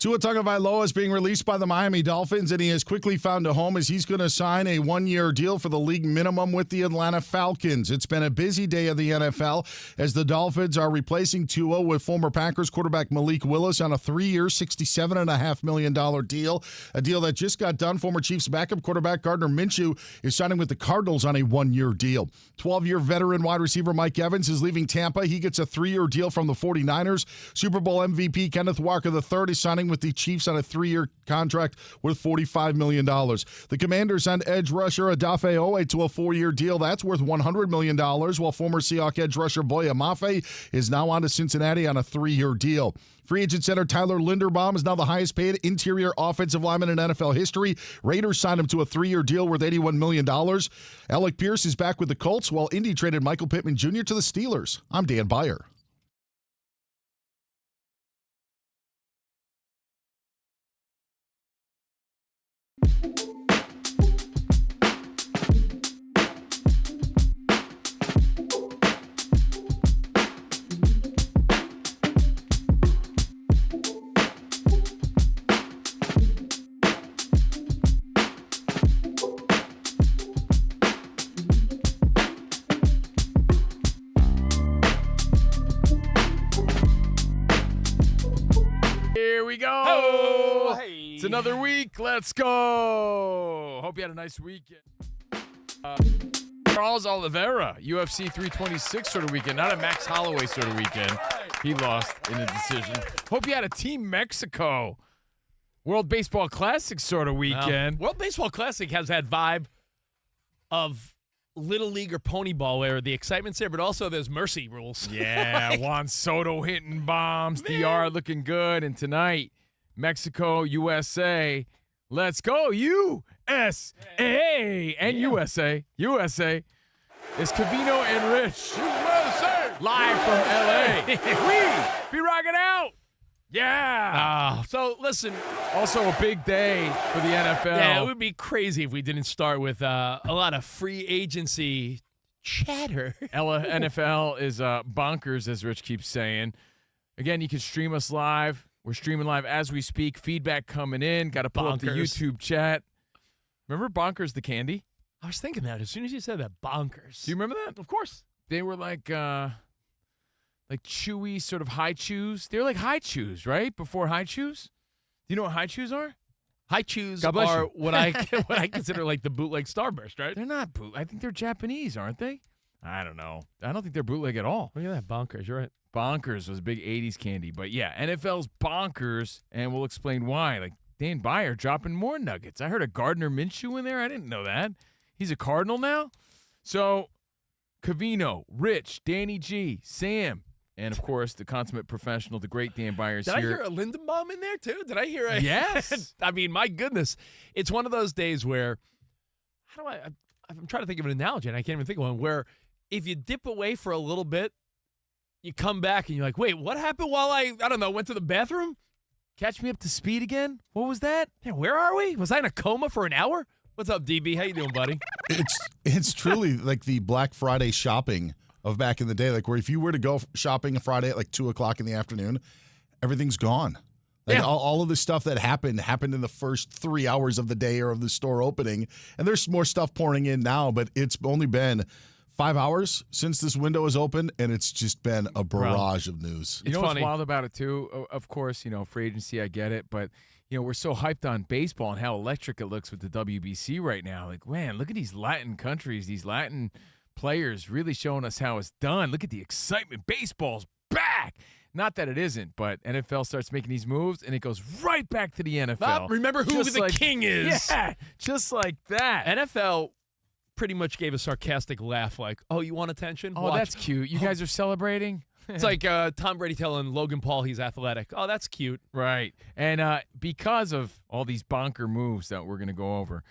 Tua Tagovailoa is being released by the Miami Dolphins, and he has quickly found a home as he's going to sign a one-year deal for the league minimum with the Atlanta Falcons. It's been a busy day of the NFL as the Dolphins are replacing Tua with former Packers quarterback Malik Willis on a 3-year, $67.5 million deal, a deal that just got done. Former Chiefs backup quarterback Gardner Minshew is signing with the Cardinals on a one-year deal. 12-year veteran wide receiver Mike Evans is leaving Tampa. He gets a 3-year deal from the 49ers. Super Bowl MVP Kenneth Walker III is signing with the Chiefs on a 3-year contract worth $45 million. The Commanders send edge rusher Odafe Owe to a 4-year deal. That's worth $100 million, while former Seahawks edge rusher Boye Mafe is now on to Cincinnati on a 3-year deal. Free agent center Tyler Linderbaum is now the highest paid interior offensive lineman in NFL history. Raiders signed him to a 3-year deal worth $81 million. Alec Pierce is back with the Colts, while Indy traded Michael Pittman Jr. to the Steelers. I'm Dan Byer. Here we go. Oh, hey. It's another week. Let's go. Hope you had a nice weekend. Charles Oliveira, UFC 326 sort of weekend, not a Max Holloway sort of weekend. He lost in a decision. Hope you had a Team Mexico World Baseball Classic sort of weekend. World Baseball Classic has that vibe of Little League or Pony Ball where the excitement's there, but also there's mercy rules. Yeah, Juan Soto hitting bombs, DR looking good, and tonight, Mexico, USA. Let's go, USA and USA. USA. It's Covino and Rich. USA. Live from LA. We be rocking out. Yeah. So, listen. Also a big day for the NFL. Yeah, it would be crazy if we didn't start with a lot of free agency chatter. NFL is bonkers, as Rich keeps saying. Again, you can stream us live. We're streaming live as we speak. Feedback coming in. Got to pull up the YouTube chat. Remember Bonkers the candy? I was thinking that as soon as you said that, Bonkers. Do you remember that? Of course. They were like chewy sort of high chews. They were like high chews, right? Before high chews? Do you know what high chews are? High chews God bless are you. what I consider like the bootleg Starburst, right? They're not bootleg. I think they're Japanese, aren't they? I don't know. I don't think they're bootleg at all. Look at that, Bonkers. You're right. Bonkers was a big 80s candy. But, yeah, NFL's bonkers, and we'll explain why. Like, Dan Byer dropping more nuggets. I heard a Gardner Minshew in there. I didn't know that. He's a Cardinal now? So, Covino, Rich, Danny G, Sam, and, of course, the consummate professional, the great Dan Byers Did here. I hear a Lindenbaum in there, too? Did I hear a... Yes. I mean, my goodness. It's one of those days where... I'm trying to think of an analogy, and I can't even think of one, where if you dip away for a little bit, you come back, and you're like, wait, what happened while I don't know, went to the bathroom? Catch me up to speed again? What was that? Yeah, where are we? Was I in a coma for an hour? What's up, DB? How you doing, buddy? It's truly like the Black Friday shopping of back in the day, like where if you were to go shopping Friday at like 2 o'clock in the afternoon, everything's gone. Like all of the stuff that happened in the first 3 hours of the day or of the store opening. And there's more stuff pouring in now, but it's only been 5 hours since this window is open, and it's just been a barrage of news. You know funny. what's wild about it, too? Of course, free agency, I get it, but, we're so hyped on baseball and how electric it looks with the WBC right now. Like, man, look at these Latin countries, these Latin players really showing us how it's done. Look at the excitement. Baseball's back. Not that it isn't, but NFL starts making these moves, and it goes right back to the NFL. Remember who the king is. Yeah, just like that. NFL pretty much gave a sarcastic laugh like, oh, you want attention? Oh, Watch. that's cute. You guys are celebrating? It's like Tom Brady telling Logan Paul he's athletic. Oh, that's cute. Right. And because of all these bonker moves that we're going to go over,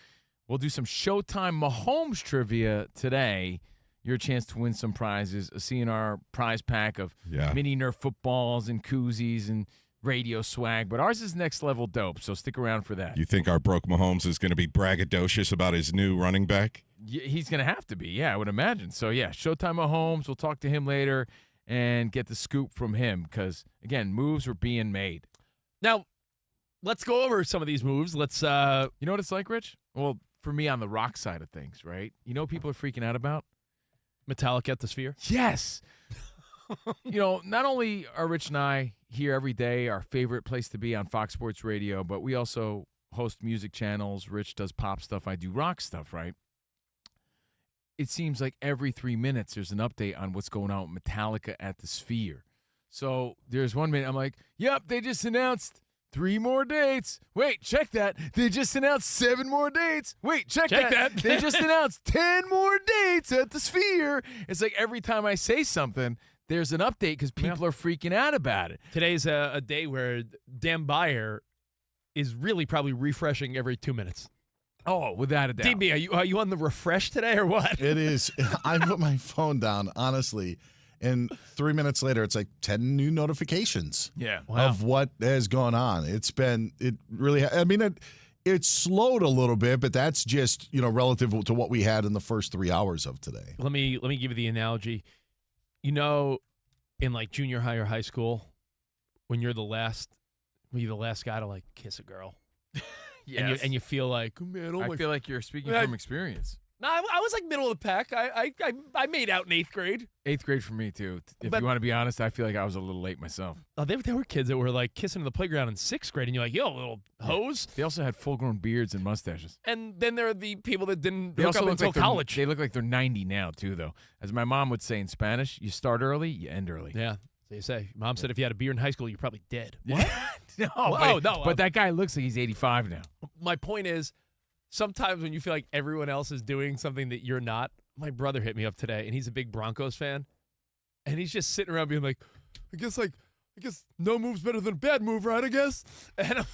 we'll do some Showtime Mahomes trivia today. Your chance to win some prizes, a CNR prize pack of mini Nerf footballs and koozies and radio swag. But ours is next level dope, so stick around for that. You think our broke Mahomes is going to be braggadocious about his new running back? He's going to have to be, yeah, I would imagine. So, yeah, Showtime Mahomes. We'll talk to him later and get the scoop from him because, again, moves are being made. Now, let's go over some of these moves. Let's. You know what it's like, Rich? Well, for me on the rock side of things, right? You know what people are freaking out about? Metallica at the Sphere. Yes. Not only are Rich and I here every day, our favorite place to be on Fox Sports Radio, but we also host music channels. Rich does pop stuff. I do rock stuff, right? It seems like every 3 minutes there's an update on what's going on with Metallica at the Sphere. So there's 1 minute I'm like, yep, they just announced 3 more dates. Wait, check that. They just announced 7 more dates. Wait, check that. They just announced 10 more dates at the Sphere. It's like every time I say something, there's an update because people are freaking out about it. Today's a day where Dan Beyer is really probably refreshing every 2 minutes. Oh, without a doubt. DB, are you on the refresh today or what? It is. I put my phone down, honestly, and 3 minutes later, it's like 10 new notifications of what has gone on. It slowed a little bit, but that's just, relative to what we had in the first 3 hours of today. Let me give you the analogy. In like junior high or high school, when you're the last guy to like kiss a girl. Yes. And you feel like, oh man, I feel like you're speaking from experience. No, I was like middle of the pack. I made out in 8th grade. 8th grade for me, too. If you want to be honest, I feel like I was a little late myself. Oh, there were kids that were like kissing in the playground in 6th grade, and you're like, yo, little hose. They also had full-grown beards and mustaches. And then there are the people that didn't They hook also up look until like college. They look like they're 90 now, too, though. As my mom would say in Spanish, you start early, you end early. Yeah, so you say. Mom said if you had a beer in high school, you're probably dead. What? But that guy looks like he's 85 now. My point is, sometimes when you feel like everyone else is doing something that you're not, my brother hit me up today, and he's a big Broncos fan, and he's just sitting around being like, I guess no move's better than a bad move, right? I guess. And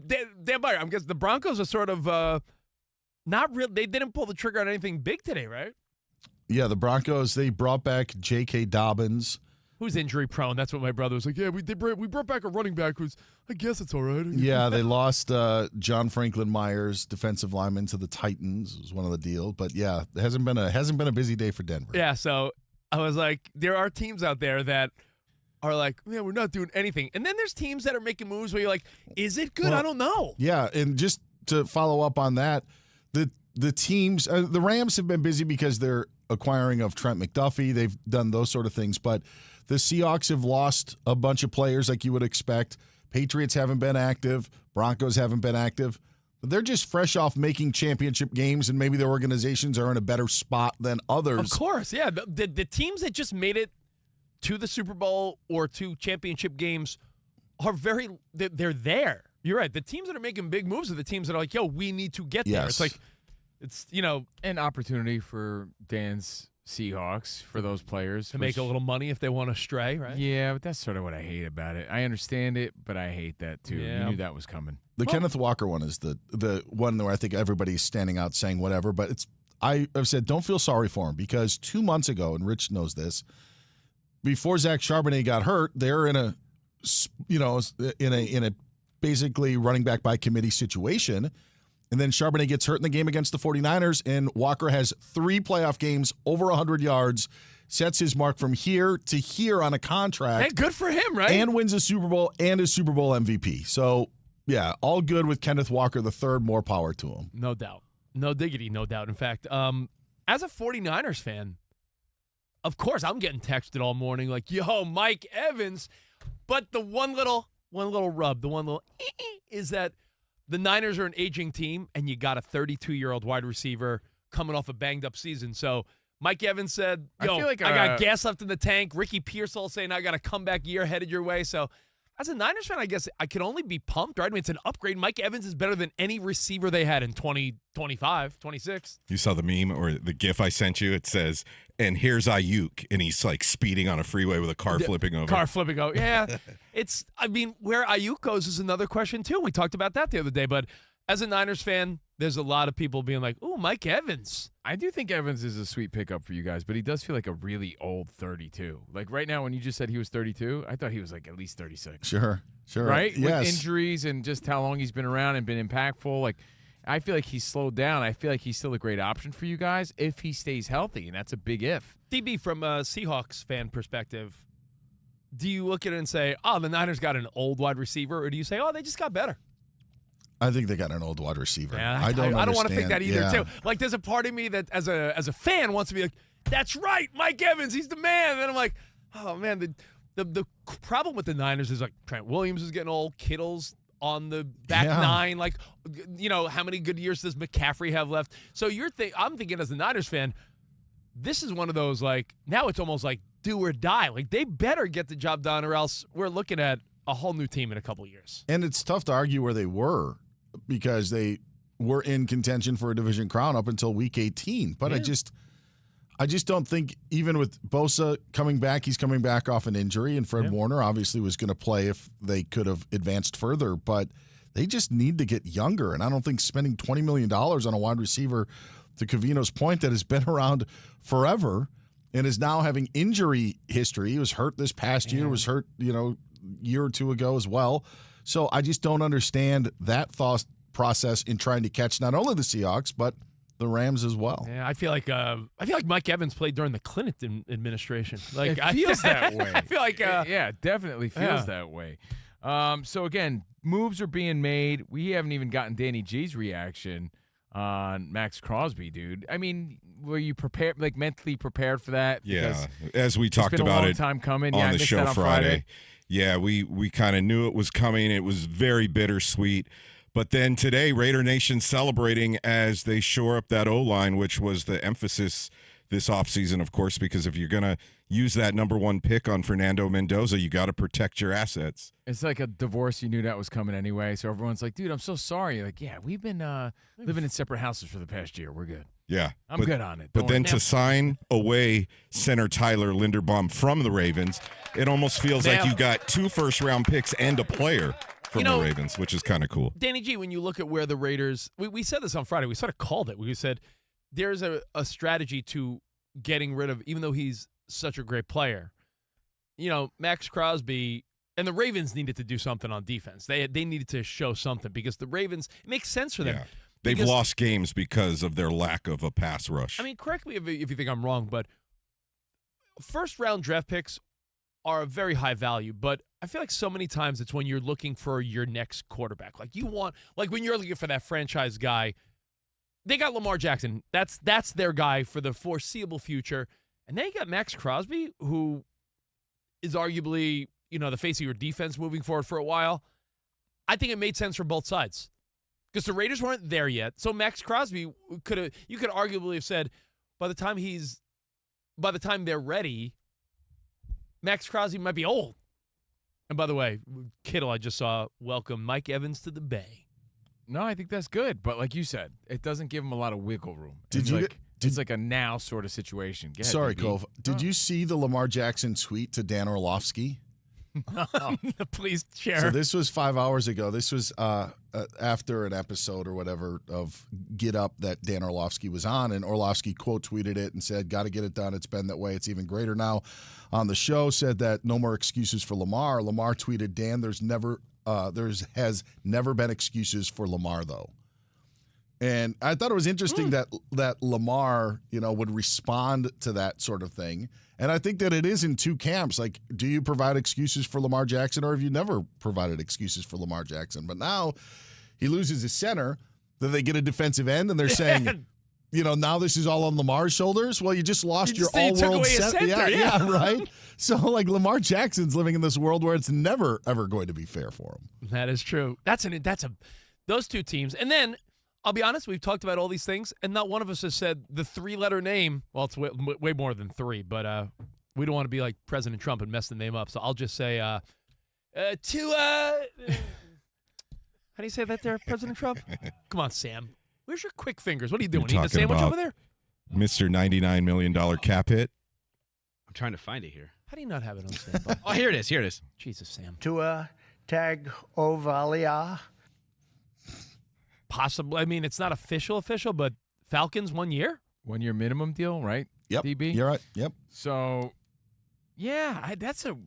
Dan Beyer, I guess the Broncos are sort of not real. They didn't pull the trigger on anything big today, right? Yeah, the Broncos, they brought back J.K. Dobbins. Who's injury prone? That's what my brother was like. Yeah, we brought back a running back who's, I guess it's all right. Yeah, they lost John Franklin Myers, defensive lineman, to the Titans. Was one of the deals, but yeah, it hasn't been a busy day for Denver. Yeah, so I was like, there are teams out there that are like, yeah, we're not doing anything, and then there's teams that are making moves where you're like, is it good? Well, I don't know. Yeah, and just to follow up on that, the teams, the Rams have been busy because they're acquiring of Trent McDuffie. They've done those sort of things, but the Seahawks have lost a bunch of players like you would expect. Patriots haven't been active. Broncos haven't been active. But they're just fresh off making championship games, and maybe their organizations are in a better spot than others. Of course, yeah. The teams that just made it to the Super Bowl or to championship games are they're there. You're right. The teams that are making big moves are the teams that are like, yo, we need to get there. It's like, an opportunity for Dan's Seahawks, for those players to make a little money if they want to stray, right? Yeah, but that's sort of what I hate about it. I understand it, but I hate that too. Yeah. You knew that was coming. The Kenneth Walker one is the one where I think everybody's standing out saying whatever, but I've said don't feel sorry for him, because 2 months ago, and Rich knows this, before Zach Charbonnet got hurt, they're in a basically running back by committee situation. And then Charbonnet gets hurt in the game against the 49ers, and Walker has 3 playoff games, over 100 yards, sets his mark from here to here on a contract. Hey, good for him, right? And wins a Super Bowl and a Super Bowl MVP. So, yeah, all good with Kenneth Walker III. More power to him. No doubt. No diggity, no doubt. In fact, as a 49ers fan, of course, I'm getting texted all morning like, yo, Mike Evans. But the one little rub, the one little is that the Niners are an aging team, and you got a 32-year-old wide receiver coming off a banged-up season. So Mike Evans said, yo, I feel like, I got gas left in the tank. Ricky Pearsall saying I got a comeback year headed your way. So as a Niners fan, I guess I can only be pumped, right? I mean, it's an upgrade. Mike Evans is better than any receiver they had in 2025, 26. You saw the meme or the GIF I sent you? It says, and here's Ayuk, and he's like speeding on a freeway with a car flipping over. Yeah. Where Ayuk goes is another question, too. We talked about that the other day. But as a Niners fan, there's a lot of people being like, ooh, Mike Evans. I do think Evans is a sweet pickup for you guys, but he does feel like a really old 32. Like right now, when you just said he was 32, I thought he was like at least 36. Sure. Right? Yes. With injuries and just how long he's been around and been impactful. Like, I feel like he's slowed down. I feel like he's still a great option for you guys if he stays healthy, and that's a big if. DB, from a Seahawks fan perspective, do you look at it and say, oh, the Niners got an old wide receiver, or do you say, oh, they just got better? I think they got an old wide receiver. Yeah, I don't want to think understand. that either, Yeah. too. Like, there's a part of me that, as a fan, wants to be like, that's right, Mike Evans, he's the man. And then I'm like, oh, man, the problem with the Niners is, like, Trent Williams is getting old, Kittle's on the back nine. Like, how many good years does McCaffrey have left? So I'm thinking as a Niners fan, this is one of those, like, now it's almost like do or die. Like, they better get the job done or else we're looking at a whole new team in a couple of years. And it's tough to argue where they were because they were in contention for a division crown up until week 18. But I just don't think, even with Bosa coming back, he's coming back off an injury, and Fred Warner obviously was going to play if they could have advanced further. But they just need to get younger. And I don't think spending $20 million on a wide receiver, to Covino's point, that has been around forever and is now having injury history. He was hurt this past year, was hurt, year or two ago as well. So I just don't understand that thought process in trying to catch not only the Seahawks, but the Rams as well. Yeah, I feel like Mike Evans played during the Clinton administration. Like, it feels that way. I feel like it definitely feels that way. So again, moves are being made. We haven't even gotten Danny G's reaction on Max Crosby, dude. I mean, were you prepared, like mentally prepared for that? Yeah, as we talked it's been about a long it time coming. on I the missed show that on Friday. Yeah, we kind of knew it was coming. It was very bittersweet. But then today, Raider Nation celebrating as they shore up that O-line, which was the emphasis this offseason, of course, because if you're going to use that number one pick on Fernando Mendoza, you got to protect your assets. It's like a divorce. You knew that was coming anyway. So everyone's like, dude, I'm so sorry. Like, yeah, we've been living in separate houses for the past year. We're good. Yeah. I'm good on it. But then to sign away center Tyler Linderbaum from the Ravens, it almost feels like you got 2 first-round picks and a player from the Ravens, which is kind of cool. Danny G, when you look at where the Raiders, we said this on Friday, we sort of called it. We said there's a strategy to getting rid of, even though he's such a great player, Max Crosby, and the Ravens needed to do something on defense. They needed to show something because the Ravens, it makes sense for them. Yeah. They've lost games because of their lack of a pass rush. I mean, correct me if you think I'm wrong, but first-round draft picks are a very high value, but I feel like so many times it's when you're looking for your next quarterback. Like when you're looking for that franchise guy, they got Lamar Jackson. That's their guy for the foreseeable future. And then you got Max Crosby, who is arguably, the face of your defense moving forward for a while. I think it made sense for both sides because the Raiders weren't there yet. So Max Crosby you could arguably have said, by the time they're ready, Max Crosby might be old. And by the way, Kittle, I just saw welcome Mike Evans to the Bay. No, I think that's good. But like you said, it doesn't give him a lot of wiggle room. It's like a now sort of situation. Go ahead, Sorry, DB. Cove. Did you see the Lamar Jackson tweet to Dan Orlovsky? Please share. So this was 5 hours ago. This was after an episode or whatever of Get Up that Dan Orlovsky was on, and Orlovsky quote tweeted it and said, "Got to get it done. It's been that way. It's even greater now." On the show, said that no more excuses for Lamar. Lamar tweeted, "Dan, there has never been excuses for Lamar though." And I thought it was interesting that Lamar, would respond to that sort of thing. And I think that it is in two camps. Like, do you provide excuses for Lamar Jackson, or have you never provided excuses for Lamar Jackson? But now he loses his center, then they get a defensive end, and they're saying, now this is all on Lamar's shoulders. Well, you just lost your all-world center. Yeah, right? So, Lamar Jackson's living in this world where it's never, ever going to be fair for him. That is true. Those two teams. And then, I'll be honest, we've talked about all these things, and not one of us has said the 3-letter name. Well, it's way more than 3, but we don't want to be like President Trump and mess the name up. So I'll just say, how do you say that there, President Trump? Come on, Sam. Where's your quick fingers? What are you doing? You're Eating a sandwich about over there? Mr. $99 million cap hit. I'm trying to find it here. How do you not have it on standby? Oh, here it is. Jesus, Sam. Tua Tagovailoa. Possibly. I mean, it's not official, but Falcons 1 year? 1 year minimum deal, right? Yep. DB? You're right. Yep. So, yeah, that's a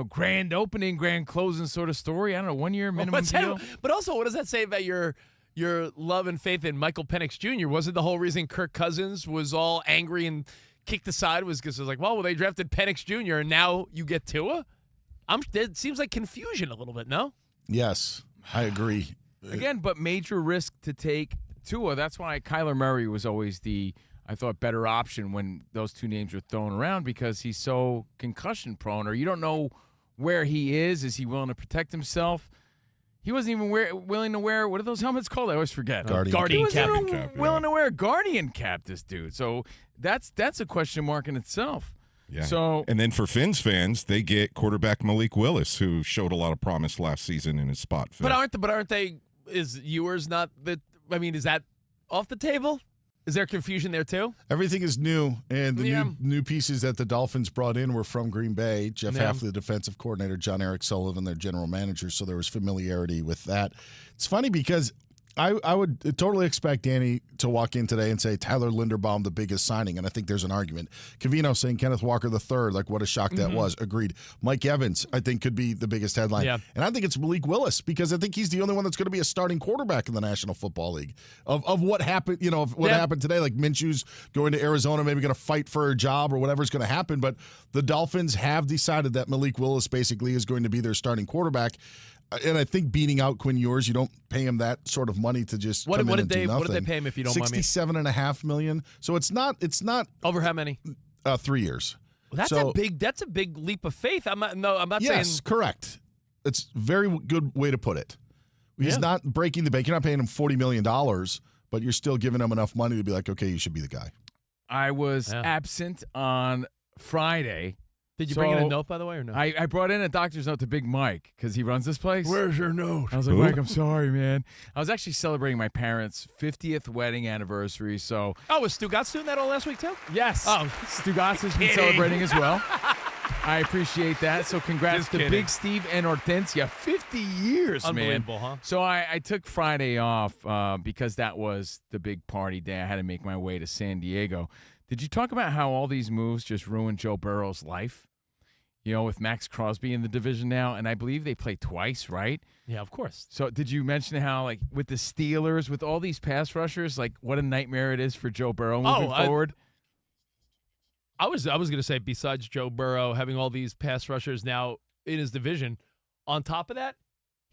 grand opening, grand closing sort of story. I don't know, 1 year minimum deal. But also, what does that say about your love and faith in Michael Penix Jr.? Wasn't the whole reason Kirk Cousins was all angry and kicked aside was because it was like, well, they drafted Penix Jr. and now you get Tua? It seems like confusion a little bit, no? Yes, I agree. Again, but major risk to take Tua. That's why Kyler Murray was always I thought, better option when those two names were thrown around because he's so concussion prone, or you don't know where he is. Is he willing to protect himself? He wasn't even willing to wear, what are those helmets called? I always forget. Guardian cap. He wasn't even willing to wear a Guardian cap, this dude. So that's a question mark in itself. Yeah. So, and then for Finns fans, they get quarterback Malik Willis, who showed a lot of promise last season in his spot. But aren't they? Is Ewers not the? I mean, is that off the table? Is there confusion there too? Everything is new, and the new pieces that the Dolphins brought in were from Green Bay. Jeff Hafley, the defensive coordinator, John Eric Sullivan, their general manager, so there was familiarity with that. It's funny because I would totally expect Danny to walk in today and say Tyler Linderbaum, the biggest signing, and I think there's an argument. Covino saying Kenneth Walker III, like what a shock that was. Agreed. Mike Evans, I think, could be the biggest headline. Yeah. And I think it's Malik Willis because I think he's the only one that's going to be a starting quarterback in the National Football League. Of what happened, of what happened today, like Minshew's going to Arizona, maybe going to fight for a job or whatever's going to happen, but the Dolphins have decided that Malik Willis basically is going to be their starting quarterback. And I think beating out Quinn Ewers, you don't pay him that sort of money to just come in and do nothing. What did they pay him if you don't mind me? $67.5 million. So it's not over how many? 3 years. Well, that's a big leap of faith. I'm not saying. Yes, correct. It's a very good way to put it. He's not breaking the bank. You're not paying him $40 million, but you're still giving him enough money to be like, okay, you should be the guy. I was absent on Friday. Did you bring in a note, by the way, or no? I brought in a doctor's note to Big Mike because he runs this place. Where's your note? I was like, Mike, I'm sorry, man. I was actually celebrating my parents' 50th wedding anniversary, so. Oh, was Stugatz doing that all last week, too? Yes. Oh, Stugatz has been celebrating as well. I appreciate that. So congrats to Big Steve and Hortensia. 50 years, Unbelievable, man. Huh? So I took Friday off because that was the big party day. I had to make my way to San Diego. Did you talk about how all these moves just ruined Joe Burrow's life? With Max Crosby in the division now, and I believe they play twice, right? Yeah, of course. So did you mention how, like, with the Steelers, with all these pass rushers, like, what a nightmare it is for Joe Burrow moving forward? I was going to say, besides Joe Burrow having all these pass rushers now in his division, on top of that,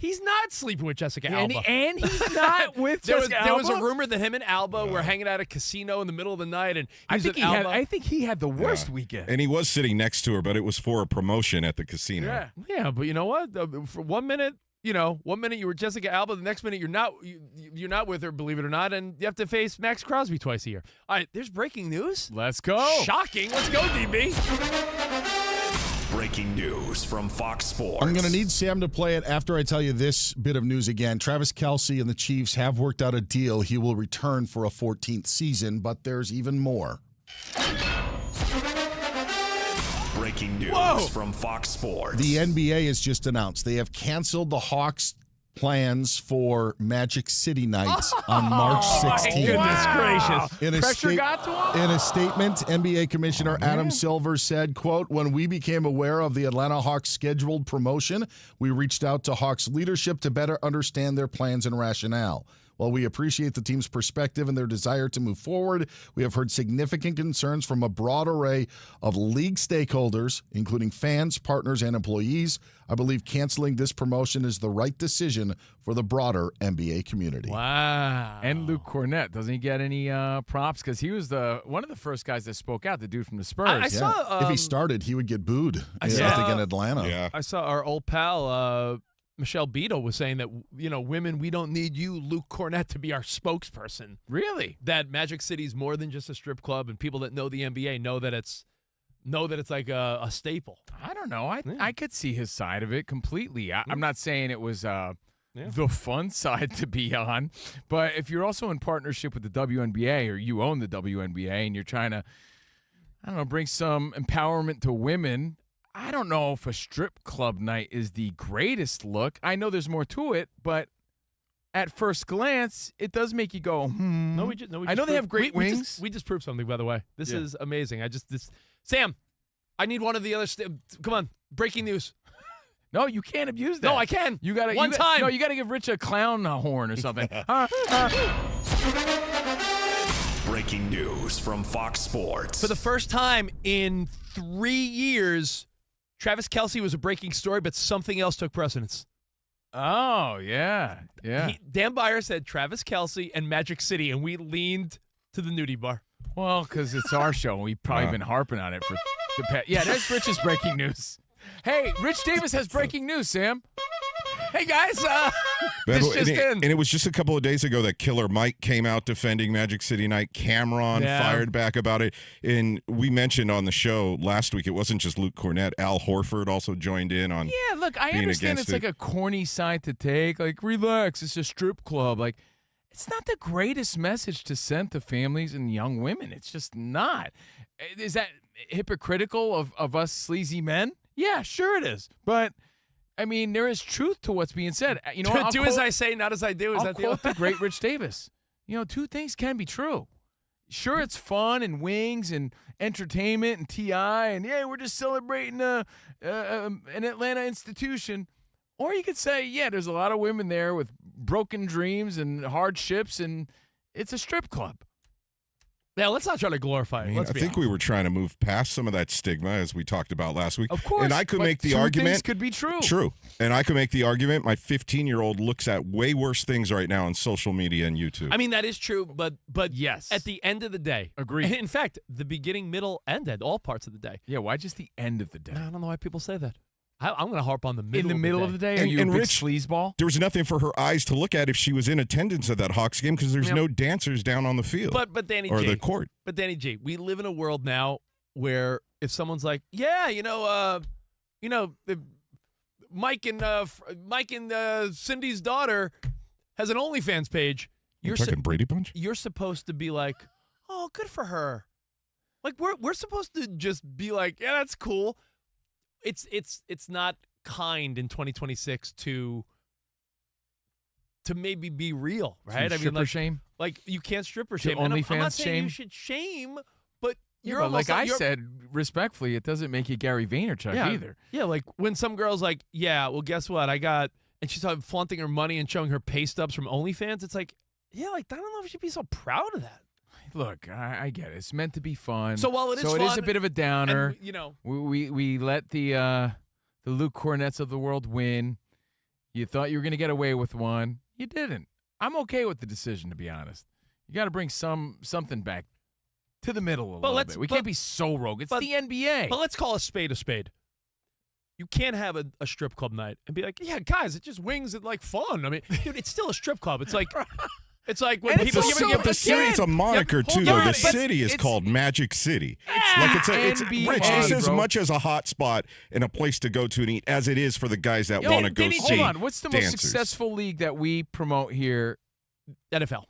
he's not sleeping with Jessica Alba. And he's not with Jessica Alba? There was a rumor that him and Alba were hanging out at a casino in the middle of the night. And I think he had the worst weekend. And he was sitting next to her, but it was for a promotion at the casino. Yeah, but you know what? For 1 minute, 1 minute you were Jessica Alba, the next minute you're not with her, believe it or not, and you have to face Max Crosby twice a year. All right, there's breaking news. Let's go. Shocking. Let's go, DB. Breaking news from Fox Sports. I'm going to need Sam to play it after I tell you this bit of news again. Travis Kelce and the Chiefs have worked out a deal. He will return for a 14th season, but there's even more. Breaking news from Fox Sports. The NBA has just announced they have canceled the Hawks' plans for Magic City nights on March 16th. Goodness gracious. Pressure got to him? In a statement, NBA Commissioner Adam Silver said, quote, "When we became aware of the Atlanta Hawks' scheduled promotion, we reached out to Hawks leadership to better understand their plans and rationale. While we appreciate the team's perspective and their desire to move forward, we have heard significant concerns from a broad array of league stakeholders, including fans, partners, and employees. I believe canceling this promotion is the right decision for the broader NBA community." Wow. And Luke Cornett, doesn't he get any props? Because he was one of the first guys that spoke out, the dude from the Spurs. I saw, if he started, he would get booed. I think in Atlanta. Yeah. I saw our old pal, Michelle Beadle, was saying that, women, we don't need you, Luke Cornett, to be our spokesperson. Really? That Magic City's more than just a strip club, and people that know the NBA know that it's like a staple. I don't know. I could see his side of it completely. I'm not saying it was the fun side to be on, but if you're also in partnership with the WNBA or you own the WNBA and you're trying to, bring some empowerment to women, I don't know if a strip club night is the greatest look. I know there's more to it, but at first glance, it does make you go, No, we just I know they have great wings. We just proved something, by the way. This is amazing. Sam, I need one of the other. Come on, breaking news. No, you can't abuse that. No, I can. You gotta time. No, you gotta give Rich a clown horn or something. Breaking news from Fox Sports. For the first time in 3 years, Travis Kelce was a breaking story, but something else took precedence. Oh, yeah. Yeah. Dan Byer said Travis Kelce and Magic City, and we leaned to the nudie bar. Well, because it's our show, and we've probably been harping on it for the past. Yeah, there's Rich's breaking news. Hey, Rich Davis has breaking news, Sam. Hey, guys. This just in. And it was just a couple of days ago that Killer Mike came out defending Magic City Night. Cameron fired back about it. And we mentioned on the show last week, it wasn't just Luke Cornett. Al Horford also joined in on Yeah, look, I understand it's like a corny side to take. Like, relax, it's a strip club. Like, it's not the greatest message to send to families and young women. It's just not. Is that hypocritical of us sleazy men? Yeah, sure it is. But I mean, there is truth to what's being said. You know, do as I say, not as I do. Is I'll that quote the great Rich Davis. You know, two things can be true. Sure, it's fun and wings and entertainment and TI and yeah, we're just celebrating an Atlanta institution. Or you could say, yeah, there's a lot of women there with broken dreams and hardships, and it's a strip club. Yeah, let's not try to glorify it. I think we were trying to move past some of that stigma as we talked about last week. Of course. And I could make the two argument. Things could be true. True. And I could make the argument my 15-year-old looks at way worse things right now on social media and YouTube. I mean, that is true, but yes. At the end of the day. Agreed. In fact, the beginning, middle, and end, all parts of the day. Yeah, why just the end of the day? I don't know why people say that. I'm going to harp on the middle In the middle of the day? Are you a big sleazeball? There was nothing for her eyes to look at if she was in attendance at that Hawks game because there's no dancers down on the field. But Danny or G. the court. But Danny G, we live in a world now where if someone's like, yeah, Mike and Cindy's daughter has an OnlyFans page. You're talking Brady Bunch? You're supposed to be like, oh, good for her. Like we're supposed to just be like, yeah, that's cool. It's not kind in 2026 to maybe be real, right? Stripper shame? Like you can't stripper shame. OnlyFans I'm not saying shame? you should shame, but you're but almost like I said, respectfully, it doesn't make you Gary Vaynerchuk either. Yeah, like when some girl's like, yeah, well, guess what? And she's flaunting her money and showing her pay stubs from OnlyFans. It's like, yeah, like I don't know if you should be so proud of that. Look, I get it. It's meant to be fun. So while it is it fun, is a bit of a downer. And, we let the Luke Cornetts of the world win. You thought you were going to get away with one. You didn't. I'm okay with the decision, to be honest. You got to bring something back to the middle a little bit. We can't be so rogue. It's the NBA. But let's call a spade a spade. You can't have a strip club night and be like, yeah, guys, it just wings and like fun. I mean, dude, it's still a strip club. It's like. It's like when people the city's a moniker too, though. The city is called Magic City. It's Rich. It's as much as a hot spot and a place to go to and eat as it is for the guys that want to go see. Hold on, what's the most successful league that we promote here? NFL.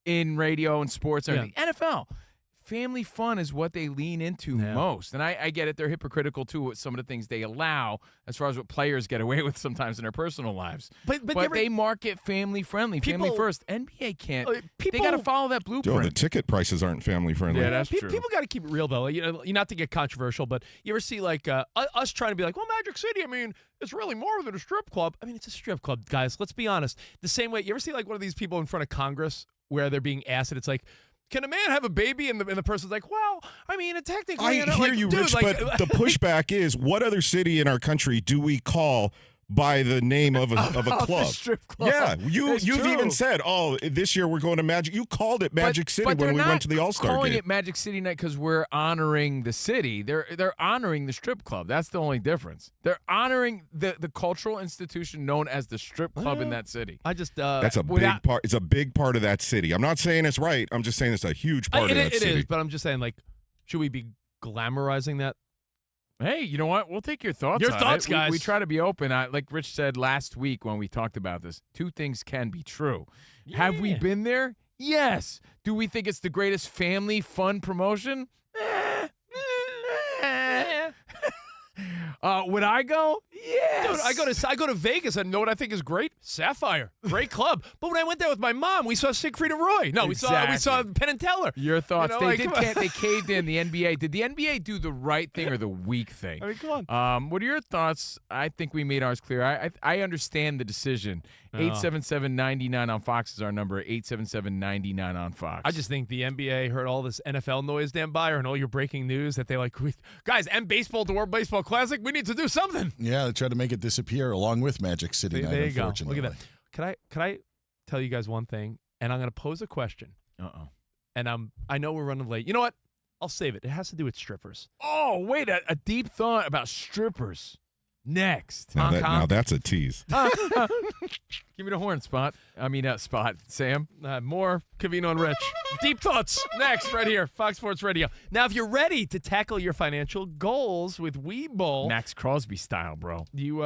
In radio and sports, everything. Yeah. NFL. Family fun is what they lean into most. And I get it. They're hypocritical, too, with some of the things they allow as far as what players get away with sometimes in their personal lives. But they market family-friendly, family first. NBA can't. They got to follow that blueprint. The ticket prices aren't family-friendly. Yeah, that's true. People got to keep it real, though. Not to get controversial, but you ever see, like, us trying to be like, well, Magic City, I mean, it's really more than a strip club. I mean, it's a strip club, guys. Let's be honest. The same way, you ever see, like, one of these people in front of Congress where they're being asked, and it's like, can a man have a baby? And the person's like, well, I mean, technically. I hear you, Rich, but the pushback is, what other city in our country do we call by the name of a club? Strip club. Yeah, you've even said, oh, this year we're going to Magic. You called it Magic City when we went to the All-Star game. Calling it Magic City Night because we're honoring the city. They're honoring the strip club. That's the only difference. They're honoring the cultural institution known as the strip club in that city. I just that's a big part. It's a big part of that city. I'm not saying it's right. I'm just saying it's a huge part of that city. It is, but I'm just saying, like, should we be glamorizing that? Hey, you know what? We'll take your thoughts. Guys. We try to be open. Like Rich said last week when we talked about this, two things can be true. Yeah. Have we been there? Yes. Do we think it's the greatest family fun promotion? Would I go? Yes. Dude, I go to Vegas and know what I think is great? Sapphire. Great club. But when I went there with my mom, we saw Siegfried and Roy. No, we saw Penn and Teller. Your thoughts. They caved in the NBA. Did the NBA do the right thing or the weak thing? I mean, come on. What are your thoughts? I think we made ours clear. I understand the decision. 877-99 on Fox is our number. 877-99 on Fox. I just think the NBA heard all this NFL noise, Dan Byer, and all your breaking news that they like, guys, and baseball, the World Baseball Classic, we need to do something. Yeah, they tried to make it disappear along with Magic City Night, There you go. unfortunately. Look at that. Can I tell you guys one thing? And I'm going to pose a question. Uh-oh. And I know we're running late. You know what? I'll save it. It has to do with strippers. Oh, wait, a deep thought about strippers. Next. Now that's a tease. Give me the horn, Spot. Spot. Sam. More Covino and Rich. Deep thoughts next, right here, Fox Sports Radio. Now, if you're ready to tackle your financial goals with Webull, Max Crosby style, bro. you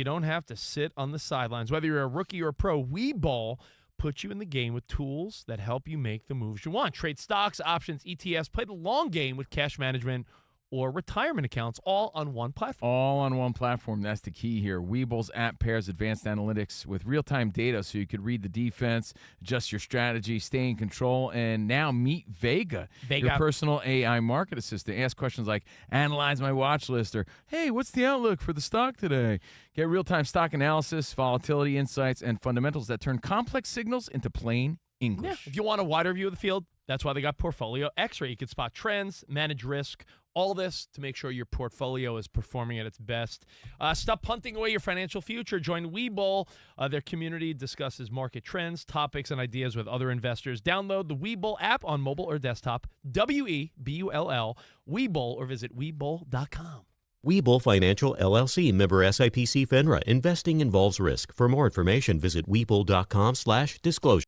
don't have to sit on the sidelines. Whether you're a rookie or a pro, Webull puts you in the game with tools that help you make the moves you want. Trade stocks, options, ETFs, play the long game with cash management or retirement accounts, all on one platform. All on one platform. That's the key here. Webull's app pairs advanced analytics with real-time data so you could read the defense, adjust your strategy, stay in control, and now meet Vega, your personal AI market assistant. Ask questions like, analyze my watch list, or, hey, what's the outlook for the stock today? Get real-time stock analysis, volatility insights, and fundamentals that turn complex signals into plain English. If you want a wider view of the field, that's why they got Portfolio X-Ray. You can spot trends, manage risk, all this to make sure your portfolio is performing at its best. Stop punting away your financial future. Join Webull. Their community discusses market trends, topics, and ideas with other investors. Download the Webull app on mobile or desktop. Webull, Webull, or visit Webull.com. Webull Financial LLC, member SIPC FINRA. Investing involves risk. For more information, visit Webull.com/disclosure.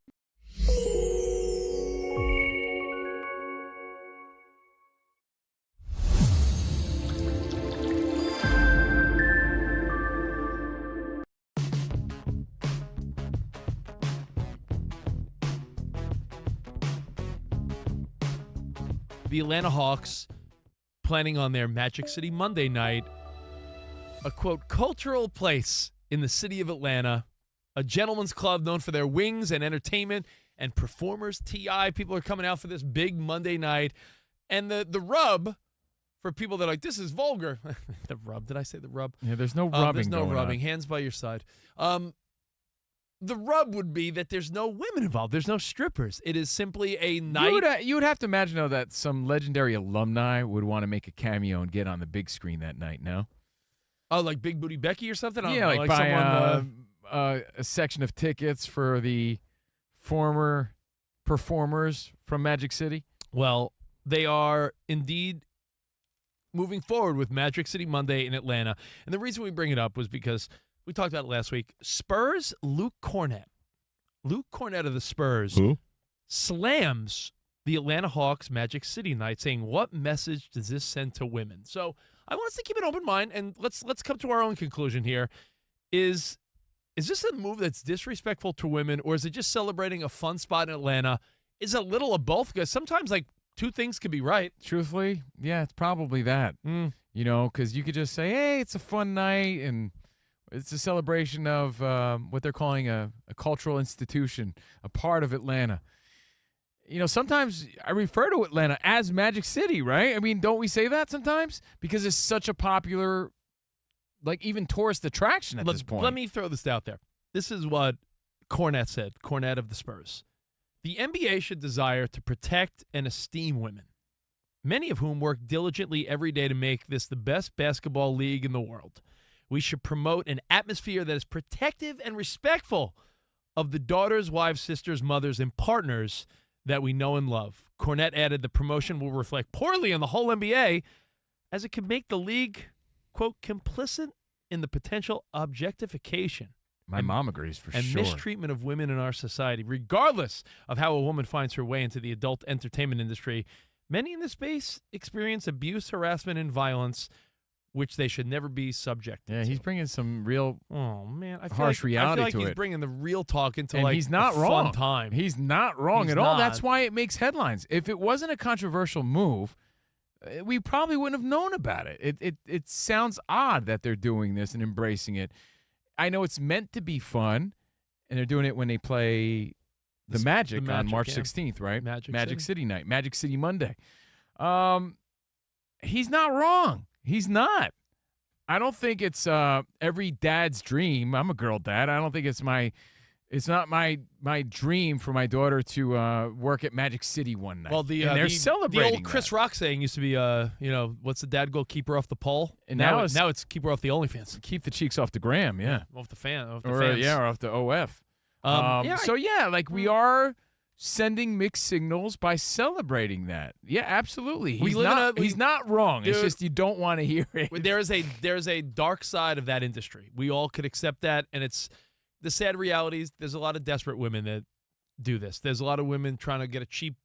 The Atlanta Hawks planning on their Magic City Monday night, a, quote, cultural place in the city of Atlanta, a gentleman's club known for their wings and entertainment and performers. T.I. People are coming out for this big Monday night. And the rub, for people that are like, this is vulgar. The rub, did I say the rub? Yeah, there's no rubbing There's no going rubbing. on. Hands by your side. The rub would be that there's no women involved. There's no strippers. It is simply a night. You would have to imagine, though, that some legendary alumni would want to make a cameo and get on the big screen that night, no? Oh, like Big Booty Becky or something? Yeah, like buy a section of tickets for the former performers from Magic City. Well, they are indeed moving forward with Magic City Monday in Atlanta. And the reason we bring it up was because we talked about it last week. Spurs Luke Cornett of the Spurs slams the Atlanta Hawks Magic City night, saying, what message does this send to women? So I want us to keep an open mind, and let's come to our own conclusion here. Is this a move that's disrespectful to women, or is it just celebrating a fun spot in Atlanta? Is it a little of both? Because sometimes, like, two things could be right. Truthfully, yeah, it's probably that. You know, because you could just say, hey, it's a fun night, and it's a celebration of what they're calling a cultural institution, a part of Atlanta. You know, sometimes I refer to Atlanta as Magic City, right? I mean, don't we say that sometimes? Because it's such a popular, like, even tourist attraction at this point. Let me throw this out there. This is what Cornette said, Cornette of the Spurs. The NBA should desire to protect and esteem women, many of whom work diligently every day to make this the best basketball league in the world. We should promote an atmosphere that is protective and respectful of the daughters, wives, sisters, mothers, and partners that we know and love. Cornette added the promotion will reflect poorly on the whole NBA, as it could make the league, quote, complicit in the potential objectification. My mom agrees for and sure. mistreatment of women in our society. Regardless of how a woman finds her way into the adult entertainment industry, many in this space experience abuse, harassment, and violence, which they should never be subject to. Yeah, he's bringing some real harsh I reality feel like to he's it. bringing the real talk into, and like, he's not a wrong. fun time. He's not wrong He's at all. not. That's why it makes headlines. If it wasn't a controversial move, we probably wouldn't have known about it. It sounds odd that they're doing this and embracing it. I know it's meant to be fun, and they're doing it when they play the Magic on March 16th, right? Magic City night, Magic City Monday. He's not wrong. He's not. I don't think it's every dad's dream. I'm a girl dad. I don't think it's my It's not my dream for my daughter to work at Magic City one night. Well, and they're celebrating the old Chris that. Rock saying used to be, what's the dad go, keep her off the pole? And now now it's keep her off the OnlyFans. Keep the cheeks off the gram, yeah. Off the fans. Or off the OF. We are sending mixed signals by celebrating that. Yeah, absolutely. He's not wrong. It's just you don't want to hear it. There's a dark side of that industry. We all could accept that, and it's the sad reality is there's a lot of desperate women that do this. There's a lot of women trying to get a cheap,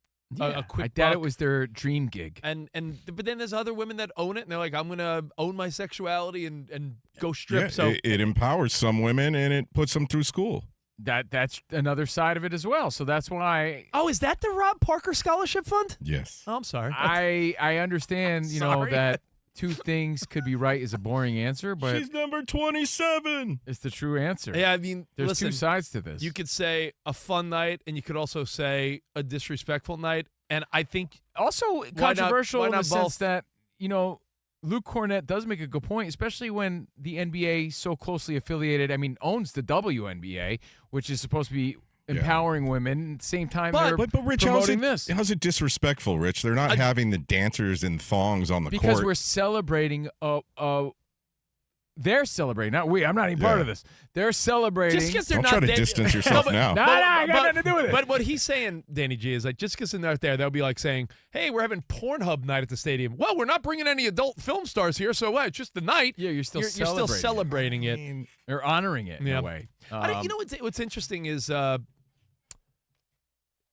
a quick I doubt buck. it was their dream gig. But then there's other women that own it, and they're like, I'm gonna own my sexuality and go strip. Yeah, So it empowers some women and it puts them through school. That's another side of it as well. So that's why is that the Rob Parker Scholarship Fund? Yes. Oh, I'm sorry. I understand, Sorry. that two things could be right is a boring answer, but She's number 27. it's the true answer. Yeah, I mean, There's listen, two sides to this. you could say a fun night, and you could also say a disrespectful night. And I think Also not- controversial why in the not sense both? that, Luke Cornett does make a good point, especially when the NBA so closely affiliated, owns the WNBA, which is supposed to be empowering women. At the same time, they're But Rich, promoting this. how's it disrespectful, Rich? They're not having the dancers in thongs on the Because court. we're celebrating they're celebrating, not we. I'm not even part of this. They're celebrating. just because they're Don't not try to there- distance yourself now. No, I got nothing to do with it. But what he's saying, Danny G, is like just because they're not there, they'll be like saying, "Hey, we're having Pornhub night at the stadium." Well, we're not bringing any adult film stars here, so what? It's just the night. Yeah, you're still celebrating it. They're honoring it in Yeah. a way.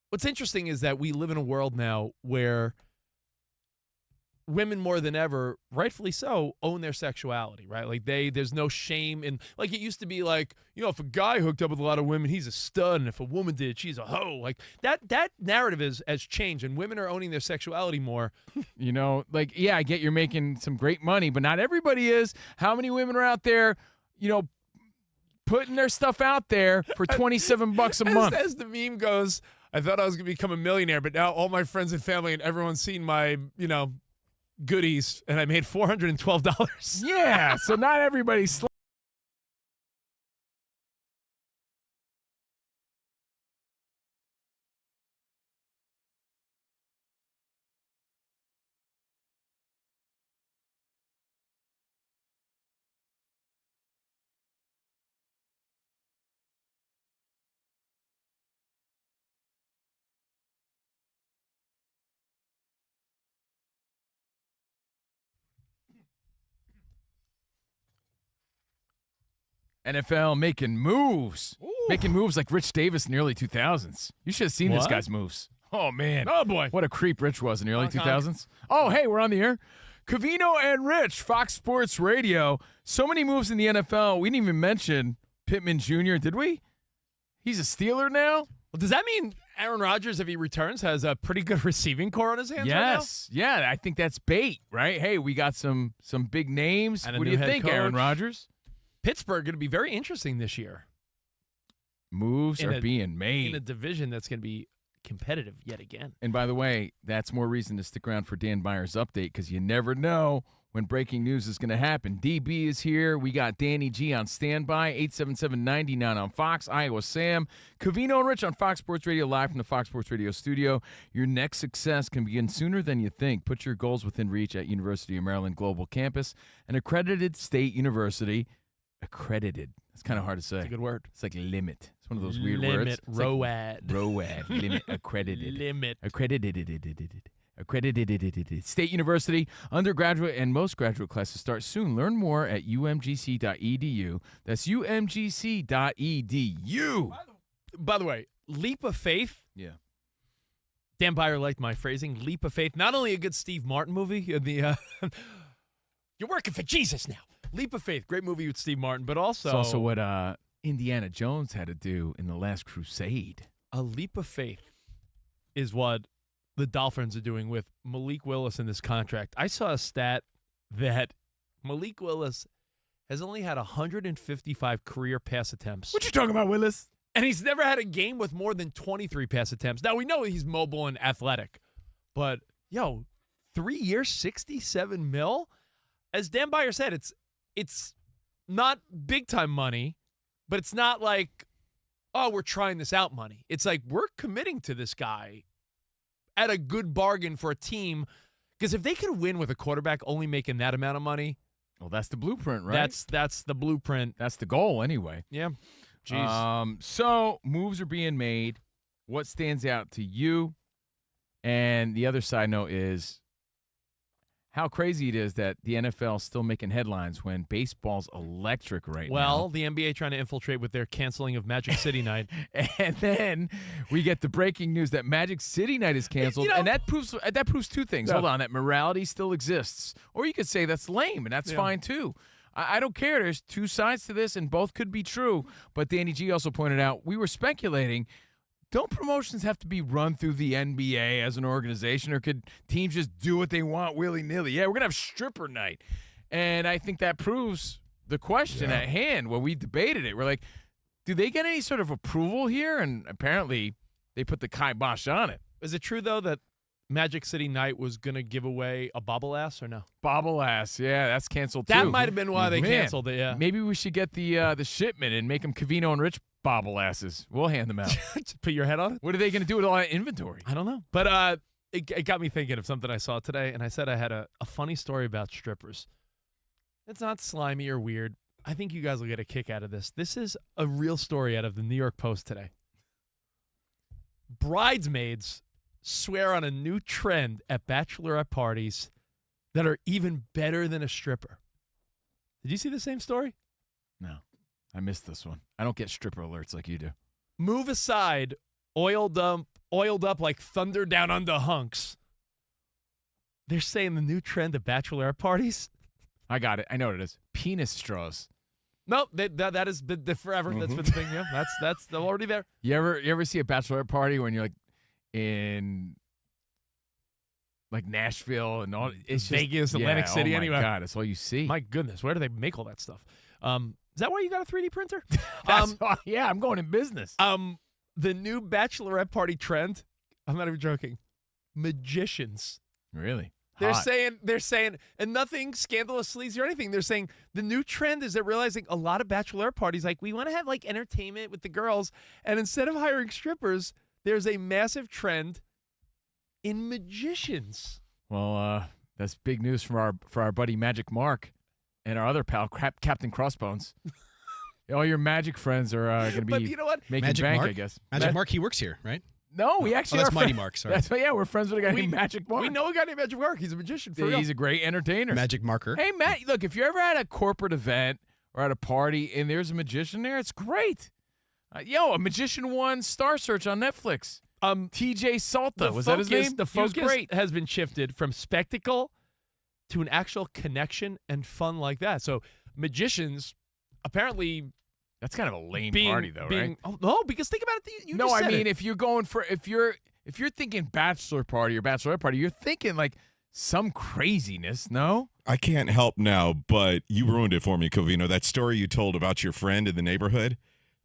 What's interesting is that we live in a world now where women more than ever, rightfully so, own their sexuality, right? Like there's no shame in, like it used to be like, if a guy hooked up with a lot of women, he's a stud, and if a woman did, she's a hoe. Like that narrative has changed, and women are owning their sexuality more. I get you're making some great money, but not everybody is. How many women are out there, putting their stuff out there for $27 a month? As the meme goes, I thought I was going to become a millionaire, but now all my friends and family and everyone's seen my, goodies, and I made $412. Yeah, so not everybody's. NFL making moves. Making moves like Rich Davis in the early 2000s. You should have seen this What? guy's moves. Oh, man. Oh, boy. What a creep Rich was in the early Honk, 2000s. Oh, hey, we're on the air. Covino and Rich, Fox Sports Radio. So many moves in the NFL. We didn't even mention Pittman Jr., did we? He's a Steeler now? Well, does that mean Aaron Rodgers, if he returns, has a pretty good receiving core on his hands right now? Yes. Yeah, I think that's bait, right? Hey, we got some big names. And a What do new you head think, Aaron coach. Rodgers? Pittsburgh going to be very interesting this year Moves In are a- being made. in a division that's going to be competitive yet again. And by the way, that's more reason to stick around for Dan Byer's update because you never know when breaking news is going to happen. DB is here. We got Danny G on standby, 877-99 on Fox, Iowa Sam. Covino and Rich on Fox Sports Radio, live from the Fox Sports Radio studio. Your next success can begin sooner than you think. Put your goals within reach at University of Maryland Global Campus, an accredited state university. Accredited. That's kind of hard to say. That's a good word. It's like limit. It's one of those weird Limit, words. It's ROAD. Like ROAD. Limit. Accredited. Limit. Accredited. State University, undergraduate and most graduate classes start soon. Learn more at umgc.edu. That's umgc.edu. By the way, leap of faith. Yeah. Dan Byer liked my phrasing. Leap of faith. Not only a good Steve Martin movie, you're working for Jesus now. Leap of faith. Great movie with Steve Martin, but also It's also what Indiana Jones had to do in The Last Crusade. a leap of faith is what the Dolphins are doing with Malik Willis in this contract. I saw a stat that Malik Willis has only had 155 career pass attempts. What you talking about, Willis? And he's never had a game with more than 23 pass attempts. Now, we know he's mobile and athletic, but, 3 years, $67 million? As Dan Byer said, it's not big-time money, but it's not like oh, we're trying this out money. It's like we're committing to this guy at a good bargain for a team. Because if they could win with a quarterback only making that amount of money, well, that's the blueprint, right? That's the blueprint. That's the goal anyway. Yeah. Jeez. So moves are being made. What stands out to you? And the other side note is how crazy it is that the NFL is still making headlines when baseball's electric right now. Well, the NBA trying to infiltrate with their canceling of Magic City Night. And then we get the breaking news that Magic City Night is canceled, and that proves two things. Yeah. Hold on, that morality still exists. Or you could say that's lame, and that's fine too. I don't care. There's two sides to this, and both could be true. But Danny G also pointed out, we were speculating, don't promotions have to be run through the NBA as an organization, or could teams just do what they want willy-nilly? Yeah, we're going to have stripper night. And I think that proves the question at hand when we debated it. We're like, do they get any sort of approval here? And apparently they put the kibosh on it. Is it true, though, that Magic City Night was going to give away a bobble ass or no? Bobble ass, yeah, that's canceled too. That might have been why they canceled it, yeah. Maybe we should get the shipment and make them Covino and Rich bobble asses. We'll hand them out. Put your head on it? What are they going to do with all that inventory? I don't know. But it got me thinking of something I saw today, and I said I had a funny story about strippers. It's not slimy or weird. I think you guys will get a kick out of this. This is a real story out of the New York Post today. Bridesmaids swear on a new trend at bachelorette parties that are even better than a stripper. Did you see the same story? No. I missed this one. I don't get stripper alerts like you do. Move aside, oiled up like thunder down under hunks. They're saying the new trend of bachelorette parties. I got it. I know what it is. Penis straws. Nope, that has been forever. That's been the thing. Yeah, that's already there. You ever see a bachelorette party when you're like in like Nashville and all? It's Vegas, just, Atlantic City. Oh my Anyway, God, that's all you see. My goodness, where do they make all that stuff? Is that why you got a 3D printer? Yeah, I'm going in business. The new bachelorette party trend. I'm not even joking. Magicians. Really? They're Hot. saying, and nothing scandalous, sleazy, or anything. They're saying the new trend is they're realizing a lot of bachelorette parties, like, we want to have like entertainment with the girls, and instead of hiring strippers, there's a massive trend in magicians. Well, that's big news for our buddy Magic Mark and our other pal, Captain Crossbones. All your Magic friends are going to be But you know what? making Magic bank, Mark? I guess. Magic Mark, he works here, right? No, we actually that's are Mighty friends. Mark, sorry. That's yeah, we're friends with a guy named Magic Mark. We know a guy named Magic Mark. He's a magician for real. He's a great entertainer. Magic Marker. Hey, Matt, look, if you're ever at a corporate event or at a party and there's a magician there, it's great. A magician won Star Search on Netflix. TJ Salta, was that his name? The He was focus great. has been shifted from spectacle to an actual connection and fun like that. So magicians apparently That's kind of a lame being, party, though, right? Oh, no, because think about it. You No, just I said mean, it. if you're going for if you're thinking bachelor party or bachelorette party, you're thinking like some craziness. No, I can't help now, but you ruined it for me, Covino. That story you told about your friend in the neighborhood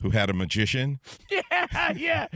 who had a magician. yeah.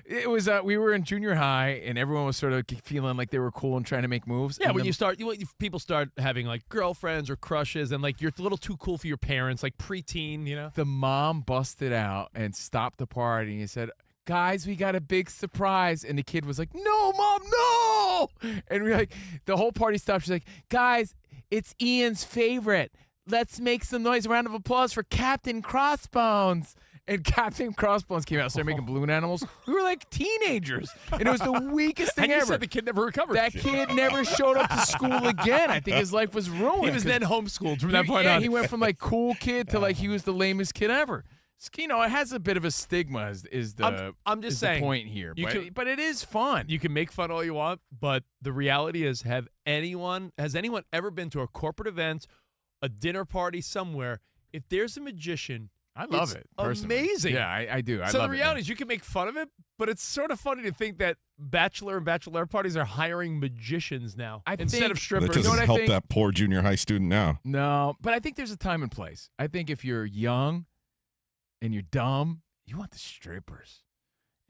It was we were in junior high, and everyone was sort of feeling like they were cool and trying to make moves. Yeah, and when people start having like girlfriends or crushes, and like you're a little too cool for your parents, like preteen, you know. the mom busted out and stopped the party and said, "Guys, we got a big surprise." And the kid was like, "No, Mom, no!" And we're like, the whole party stopped. She's like, "Guys, it's Ian's favorite. Let's make some noise. A round of applause for Captain Crossbones." And Captain Crossbones came out and started making balloon animals. We were like teenagers. And it was the weakest thing And you ever. said the kid never recovered. That kid never showed up to school again. I think his life was ruined. He was then homeschooled from that point yeah, on. he went from like cool kid to like he was the lamest kid ever. You know, it has a bit of a stigma. I'm just saying, the point here, you but it is fun. You can make fun all you want, but the reality is, has anyone ever been to a corporate event, a dinner party somewhere? If there's a magician, I love it's it. Personally. amazing. Yeah, I do. So love the reality is, you can make fun of it, but it's sort of funny to think that bachelor and bachelorette parties are hiring magicians now instead think- of That strippers. You know what doesn't I help think? that poor junior high student now. No, but I think there's a time and place. I think if you're young and you're dumb, you want the strippers.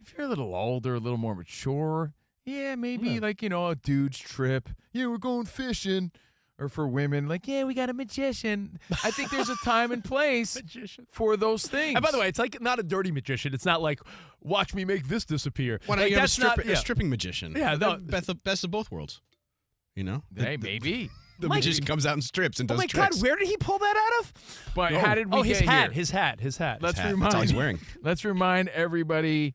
If you're a little older, a little more mature, yeah, maybe like, a dude's trip. Yeah, we're going fishing. or for women, like, yeah, we got a magician. I think there's a time and place for those things. And by the way, it's like not a dirty magician. It's not like, watch me make this disappear. Why don't Like, you have that's a stripping magician? Yeah, no. Best of both worlds. You know? Hey, maybe. The magician comes out and strips and Oh does my tricks. God, where did he pull that out of? But how did we his get hat, here? his hat, his hat. Let's That's all he's remind wearing. Let's remind everybody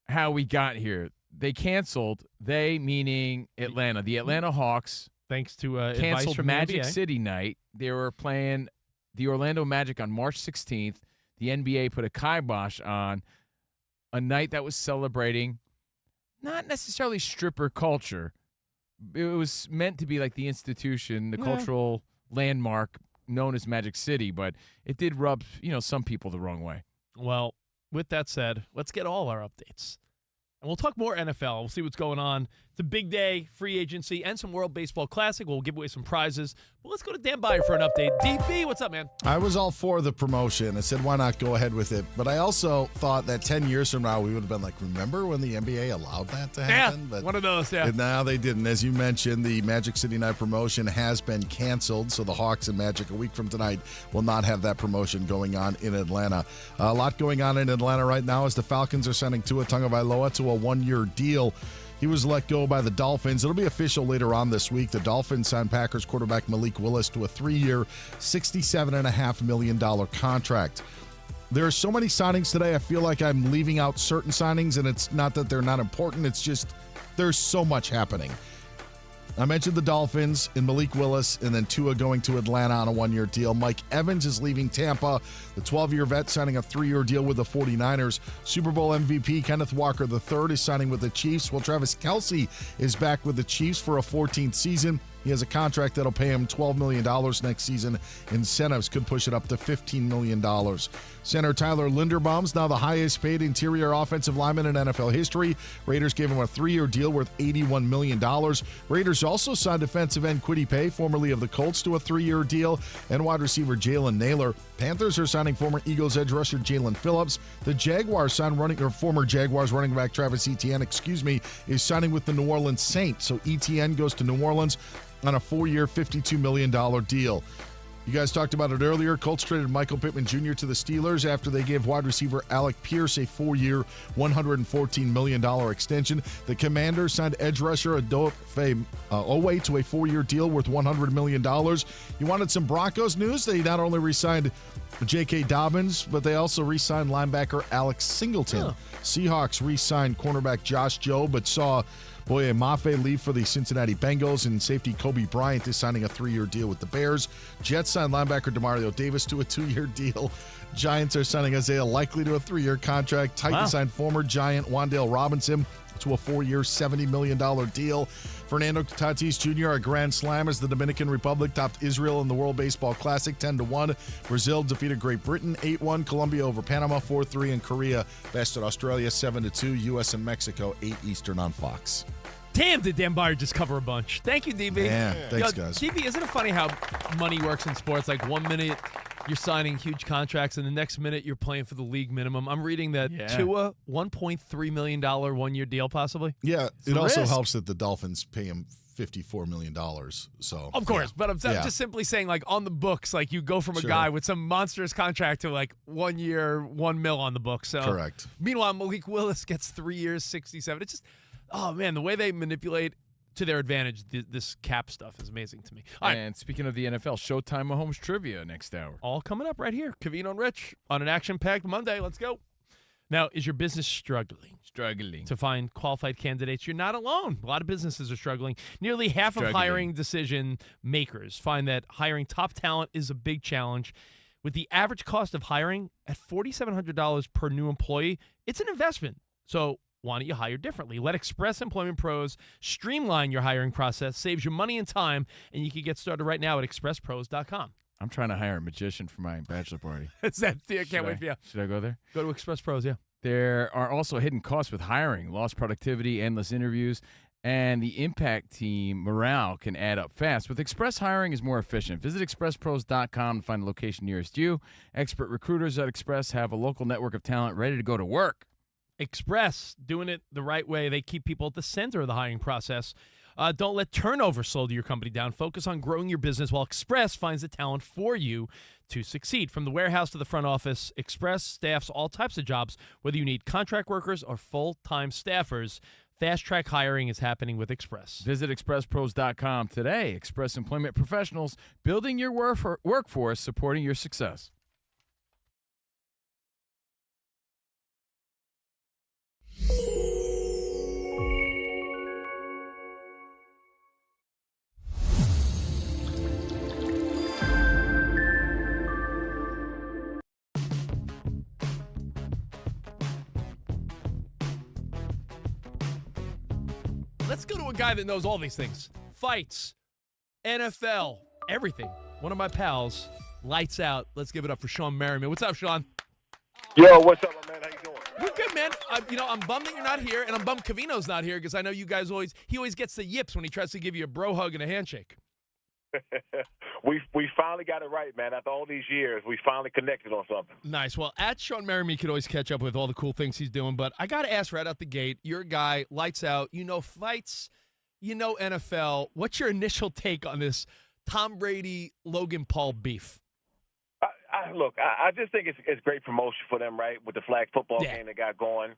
how we got here. They canceled. They meaning Atlanta. The Atlanta Hawks Thanks to advice canceled from Magic the NBA. City night. They were playing the Orlando Magic on March 16th. The NBA put a kibosh on a night that was celebrating not necessarily stripper culture. It was meant to be like the institution, the cultural landmark known as Magic City, but it did rub, some people the wrong way. Well, with that said, let's get all our updates. And we'll talk more NFL. We'll see what's going on. It's a big day, free agency, and some World Baseball Classic. We'll give away some prizes. But let's go to Dan Byer for an update. DB, what's up, man? I was all for the promotion. I said, why not go ahead with it? But I also thought that 10 years from now, we would have been like, remember when the NBA allowed that to happen? But one of those, yeah. now they didn't. As you mentioned, the Magic City Night promotion has been canceled. So the Hawks and Magic a week from tonight will not have that promotion going on in Atlanta. A lot going on in Atlanta right now as the Falcons are sending Tua Tagovailoa to a one-year deal. He was let go by the Dolphins. It'll be official later on this week. The Dolphins signed Packers quarterback Malik Willis to a 3-year, $67.5 million contract. There are so many signings today, I feel like I'm leaving out certain signings, and it's not that they're not important. It's just there's so much happening. I mentioned the Dolphins and Malik Willis, and then Tua going to Atlanta on a 1-year deal. Mike Evans is leaving Tampa. The 12-year vet signing a 3-year deal with the 49ers. Super Bowl MVP Kenneth Walker III is signing with the Chiefs, while Travis Kelce is back with the Chiefs for a 14th season. He has a contract that'll pay him $12 million next season. Incentives could push it up to $15 million. Center Tyler Linderbaum's now the highest paid interior offensive lineman in NFL history. Raiders gave him a 3-year deal worth $81 million. Raiders also signed defensive end Kwity Paye, formerly of the Colts, to a 3-year deal, and wide receiver Jalen Naylor. Panthers are signing former Eagles edge rusher Jalen Phillips. The Jaguars signed former Jaguars running back Travis Etienne, is signing with the New Orleans Saints. So Etienne goes to New Orleans on a 4-year, $52 million deal. You guys talked about it earlier. Colts traded Michael Pittman Jr. to the Steelers after they gave wide receiver Alec Pierce a 4-year, $114 million extension. The Commanders signed edge rusher Odafe Owe to a 4-year deal worth $100 million. You wanted some Broncos news? They not only re-signed J.K. Dobbins, but they also re-signed linebacker Alex Singleton. Seahawks re-signed cornerback Josh Joe, but saw Boye Mafe leave for the Cincinnati Bengals, and safety Kobe Bryant is signing a 3-year deal with the Bears. Jets signed linebacker DeMario Davis to a 2-year deal. Giants are signing Isaiah Likely to a 3-year contract. Titans signed former Giant Wan'Dale Robinson to a 4-year, $70 million deal. Fernando Tatis Jr., a grand slam as the Dominican Republic topped Israel in the World Baseball Classic 10-1. Brazil defeated Great Britain 8-1. Colombia over Panama 4-3. And Korea bested Australia 7-2. U.S. and Mexico 8 Eastern on Fox. Damn, did Dan Byer just cover a bunch. Thank you, DB. Yeah, thanks, guys. DB, isn't it funny how money works in sports? Like 1 minute you're signing huge contracts, and the next minute you're playing for the league minimum. I'm reading that Tua, $1.3 million 1-year deal possibly. Yeah, it also helps that the Dolphins pay him $54 million. So of course, but I'm just simply saying, like, on the books, like, you go from a guy with some monstrous contract to like 1 year, $1 million on the books. So correct. Meanwhile, Malik Willis gets 3 years, 67. It's just, oh man, the way they manipulate to their advantage this cap stuff is amazing to me. All and speaking of the NFL, Showtime Mahomes trivia next hour. All coming up right here. Covino and Rich on an action-packed Monday. Let's go. Now, is your business struggling to find qualified candidates? You're not alone. A lot of businesses are struggling. Nearly half of hiring decision makers find that hiring top talent is a big challenge. With the average cost of hiring at $4,700 per new employee, it's an investment. So why don't you hire differently? Let Express Employment Pros streamline your hiring process, saves you money and time, and you can get started right now at expresspros.com. I'm trying to hire a magician for my bachelor party. I can't wait for you. Should I go there? Go to Express Pros, yeah. There are also hidden costs with hiring, lost productivity, endless interviews, and the impact team morale can add up fast. With Express, hiring is more efficient. Visit expresspros.com to find the location nearest you. Expert recruiters at Express have a local network of talent ready to go to work. Express, doing it the right way. They keep people at the center of the hiring process. Don't let turnover slow your company down. Focus on growing your business while Express finds the talent for you to succeed. From the warehouse to the front office, Express staffs all types of jobs, whether you need contract workers or full-time staffers. Fast-track hiring is happening with Express. Visit expresspros.com today. Express Employment Professionals, building your workforce, supporting your success. Let's go to a guy that knows all these things. Fights, NFL, everything. One of my pals, lights out. Let's give it up for Sean Merriman. What's up, Sean? Yo, what's up, my man? How you doing? We're good, man. I'm bummed that you're not here, and I'm bummed Covino's not here because I know you guys he always gets the yips when he tries to give you a bro hug and a handshake. We finally got it right, man. After all these years, we finally connected on something. Nice. Well, at Sean Merriman, you can always catch up with all the cool things he's doing, but I got to ask right out the gate, you're a guy, lights out, you know fights, you know NFL. What's your initial take on this Tom Brady, Logan Paul beef? Look, I just think it's great promotion for them, right, with the flag football game they got going.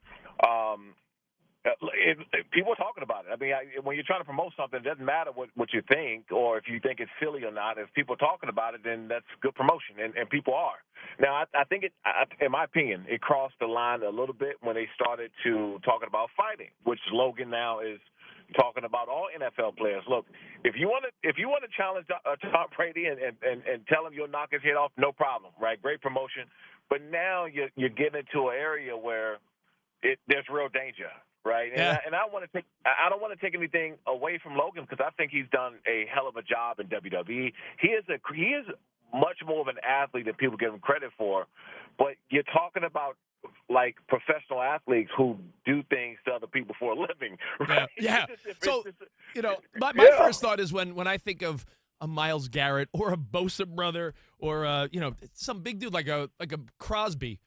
People are talking about it. I mean, when you're trying to promote something, it doesn't matter what you think or if you think it's silly or not. If people are talking about it, then that's good promotion, and people are. Now, I think in my opinion, it crossed the line a little bit when they started to talking about fighting, which Logan now is talking about all NFL players. Look, if you want to challenge Tom Brady and tell him you'll knock his head off, no problem, right? Great promotion. But now you're getting into an area where there's real danger. Right, yeah. And I don't want to take anything away from Logan because I think he's done a hell of a job in WWE. He is much more of an athlete than people give him credit for. But you're talking about like professional athletes who do things to other people for a living. Right? Yeah. So my first thought is when I think of a Myles Garrett or a Bosa brother or some big dude like a Crosby.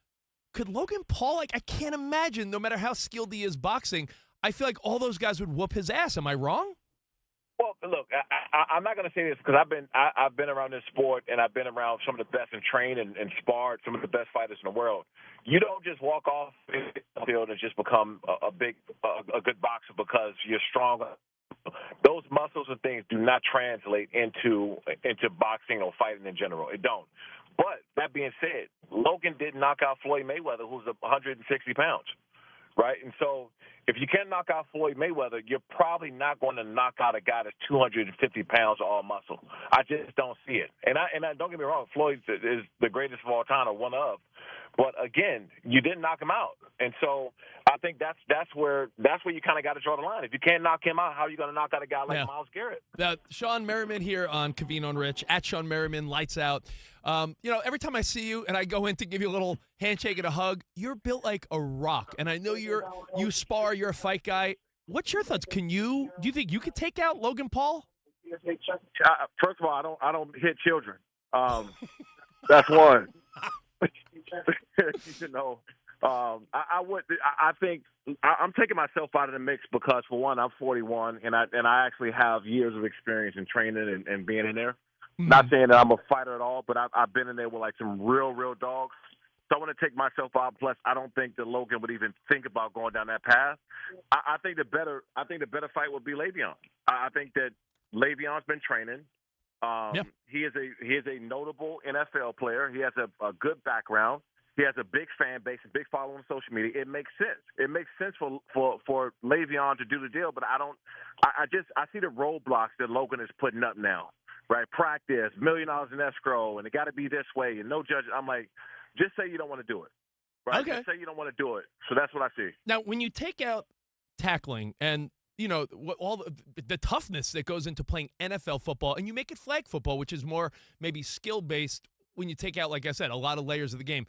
Could Logan Paul, I can't imagine, no matter how skilled he is boxing, I feel like all those guys would whoop his ass. Am I wrong? Well, look, I'm not going to say this because I've been around this sport and I've been around some of the best and trained and sparred some of the best fighters in the world. You don't just walk off the field and just become a good boxer because you're stronger. Those muscles and things do not translate into boxing or fighting in general. It don't. But that being said, Logan did knock out Floyd Mayweather, who's 160 pounds, right? And so if you can't knock out Floyd Mayweather, you're probably not going to knock out a guy that's 250 pounds of all muscle. I just don't see it. And I don't get me wrong, Floyd is the greatest of all time or one of. But again, you didn't knock him out. And so I think that's where you kind of got to draw the line. If you can't knock him out, how are you going to knock out a guy like Myles Garrett? Sean Merriman here on Covino and Rich, at Sean Merriman, lights out. Every time I see you and I go in to give you a little handshake and a hug, you're built like a rock. And I know you spar, you're a fight guy. What's your thoughts? Do you think you could take out Logan Paul? First of all, I don't hit children. That's one. I would. I think I'm taking myself out of the mix because, for one, I'm 41 and I actually have years of experience in training and being in there. Mm-hmm. Not saying that I'm a fighter at all, but I've been in there with like some real dogs. So I want to take myself out. Plus, I don't think that Logan would even think about going down that path. I think the better fight would be Le'Veon. I think that Le'Veon's been training. He is a notable NFL player. He has a good background. He has a big fan base, a big following on social media. It makes sense. It makes sense for Le'Veon to do the deal. But I see the roadblocks that Logan is putting up now. Right, practice, $1 million in escrow, and it got to be this way, and no judge. I'm like, just say you don't want to do it. Right? Okay. Just say you don't want to do it. So that's what I see. Now, when you take out tackling and all the toughness that goes into playing NFL football, and you make it flag football, which is more maybe skill based. When you take out, like I said, a lot of layers of the game,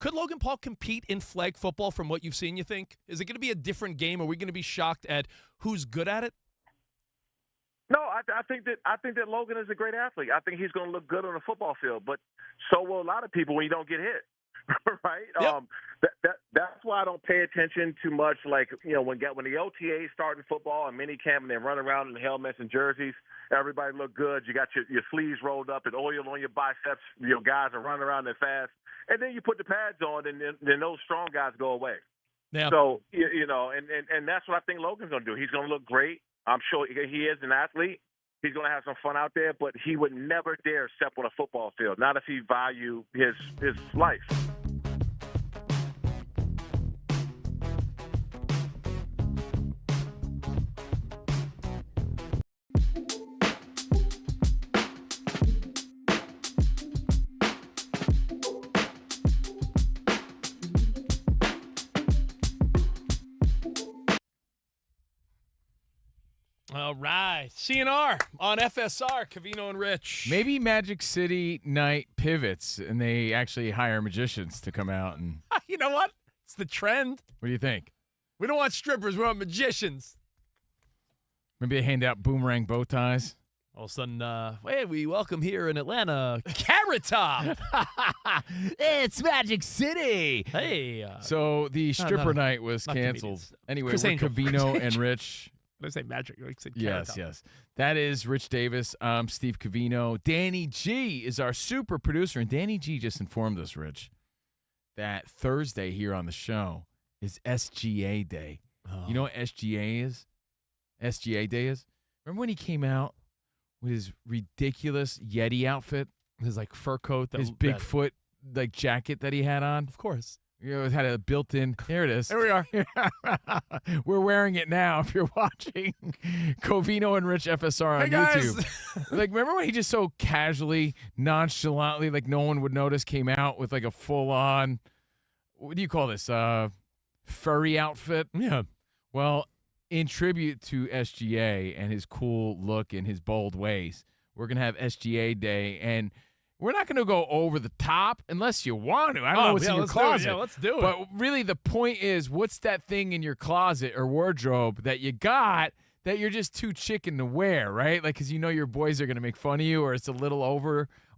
could Logan Paul compete in flag football from what you've seen? You think is it going to be a different game? Are we going to be shocked at who's good at it? No, I think that Logan is a great athlete. I think he's going to look good on the football field, but so will a lot of people when you don't get hit. right? Yep. That's why I don't pay attention too much. Like, when the OTAs start in football and mini camp and they run around in helmets and jerseys, everybody look good. You got your sleeves rolled up and oil on your biceps. Guys are running around there fast. And then you put the pads on, and then those strong guys go away. Yeah. So, and that's what I think Logan's going to do. He's going to look great. I'm sure he is an athlete. He's going to have some fun out there, but he would never dare step on a football field, not if he value his life. All right. CNR on FSR, Covino and Rich. Maybe Magic City night pivots and they actually hire magicians to come out and. You know what? It's the trend. What do you think? We don't want strippers. We want magicians. Maybe they hand out boomerang bow ties. All of a sudden, hey, we welcome here in Atlanta, Carrot Top. It's Magic City. Hey. So the stripper night was not canceled. comedians. Anyway, Chris we're Angel. Covino and Rich. Did I say magic? I said Carrot Top. Yes. That is Rich Davis. I'm Steve Covino. Danny G is our super producer, and Danny G just informed us, Rich, that Thursday here on the show is SGA Day. Oh. You know what SGA is? SGA Day is? Remember when he came out with his ridiculous Yeti outfit? His like fur coat. His Bigfoot like jacket that he had on? Of course. It had a built-in. There it is. There we are. We're wearing it now. If you're watching Covino and Rich FSR on Hey, guys. YouTube, like remember when he just so casually, nonchalantly, like no one would notice, came out with like a full-on, what do you call this? Furry outfit. Yeah. Well, in tribute to SGA and his cool look and his bold ways, we're gonna have SGA Day and. We're not going to go over the top unless you want to. I don't know what's in your closet. Let's do it. But really the point is, what's that thing in your closet or wardrobe that you got that you're just too chicken to wear, right? Like, because you know your boys are going to make fun of you or it's a little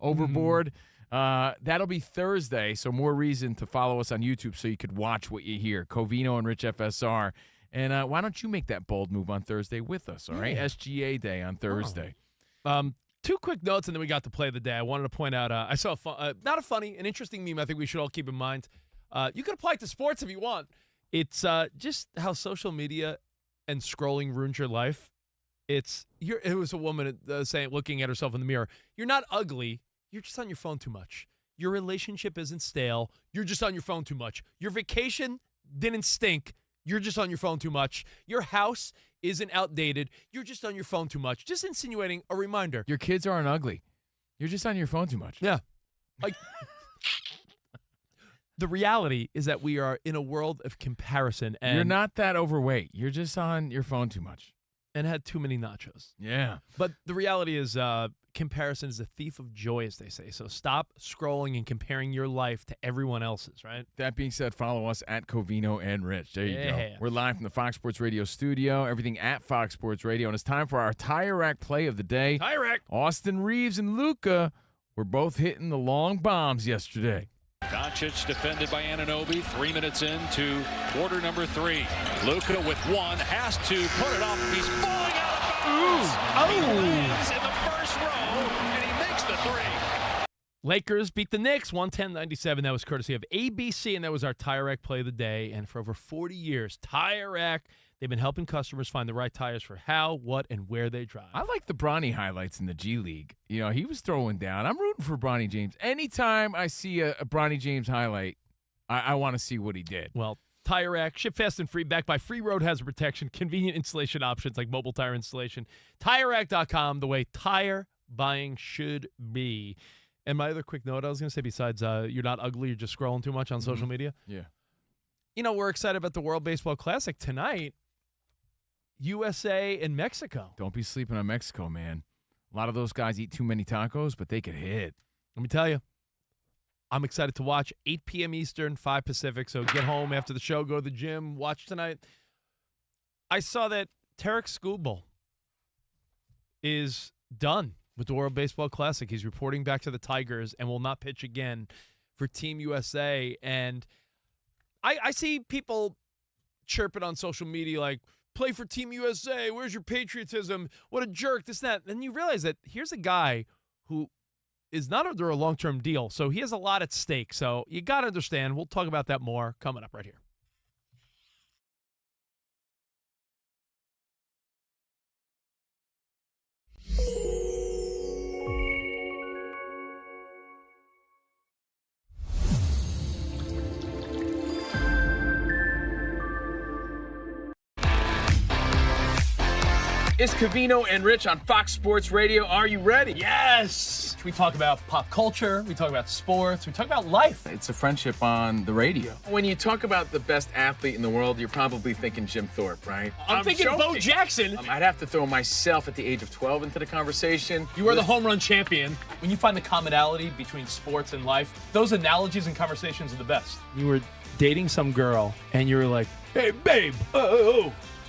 overboard. That'll be Thursday, so more reason to follow us on YouTube so you could watch what you hear. Covino and Rich FSR. And why don't you make that bold move on Thursday with us, all right? Yeah. SGA Day on Thursday. Two quick notes, and then we got the play of the day. I wanted to point out, I saw an interesting meme I think we should all keep in mind. You can apply it to sports if you want. It's just how social media and scrolling ruins your life. It was a woman saying, looking at herself in the mirror, you're not ugly, you're just on your phone too much. Your relationship isn't stale, you're just on your phone too much. Your vacation didn't stink, you're just on your phone too much. Your house isn't outdated. You're just on your phone too much. Just insinuating a reminder. Your kids aren't ugly. You're just on your phone too much. Yeah. Like, the reality is that we are in a world of comparison. And you're not that overweight. You're just on your phone too much. And had too many nachos. Yeah. But the reality is comparison is a thief of joy, as they say. So stop scrolling and comparing your life to everyone else's, right? That being said, follow us at Covino and Rich. There you go. We're live from the Fox Sports Radio studio. Everything at Fox Sports Radio. And it's time for our Tire Rack play of the day. Tire Rack. Austin Reeves and Luka were both hitting the long bombs yesterday. Doncic defended by Anunoby. 3 minutes into quarter number 3. Luka with one has to put it off. He's falling out of bounds. He lands in the first row, and he makes the 3. Lakers beat the Knicks 110-97. That was courtesy of ABC, and that was our Tire Rack play of the day. And for over 40 years, Tire Rack, they've been helping customers find the right tires for how, what, and where they drive. I like the Bronny highlights in the G League. You know, he was throwing down. I'm rooting for Bronny James. Anytime I see a Bronny James highlight, I want to see what he did. Well, Tire Rack, ship fast and free, backed by free road hazard protection, convenient installation options like mobile tire installation. TireRack.com, the way tire buying should be. And my other quick note I was going to say, besides you're not ugly, you're just scrolling too much on social media. Yeah. You know, we're excited about the World Baseball Classic tonight. USA and Mexico. Don't be sleeping on Mexico, man. A lot of those guys eat too many tacos, but they could hit. Let me tell you, I'm excited to watch 8 p.m. Eastern, 5 Pacific. So get home after the show, go to the gym, watch tonight. I saw that Tarek Skubal is done with the World Baseball Classic. He's reporting back to the Tigers and will not pitch again for Team USA. And I see people chirping on social media like, play for Team USA, where's your patriotism? What a jerk, this, that. And you realize that here's a guy who is not under a long-term deal, so he has a lot at stake. So you got to understand. We'll talk about that more coming up right here. It's Covino and Rich on Fox Sports Radio. Are you ready? Yes! We talk about pop culture, we talk about sports, we talk about life. It's a friendship on the radio. When you talk about the best athlete in the world, you're probably thinking Jim Thorpe, right? I'm thinking joking. Bo Jackson. I'd have to throw myself at the age of 12 into the conversation. You are the home run champion. When you find the commonality between sports and life, those analogies and conversations are the best. You were dating some girl, and you were like, hey, babe,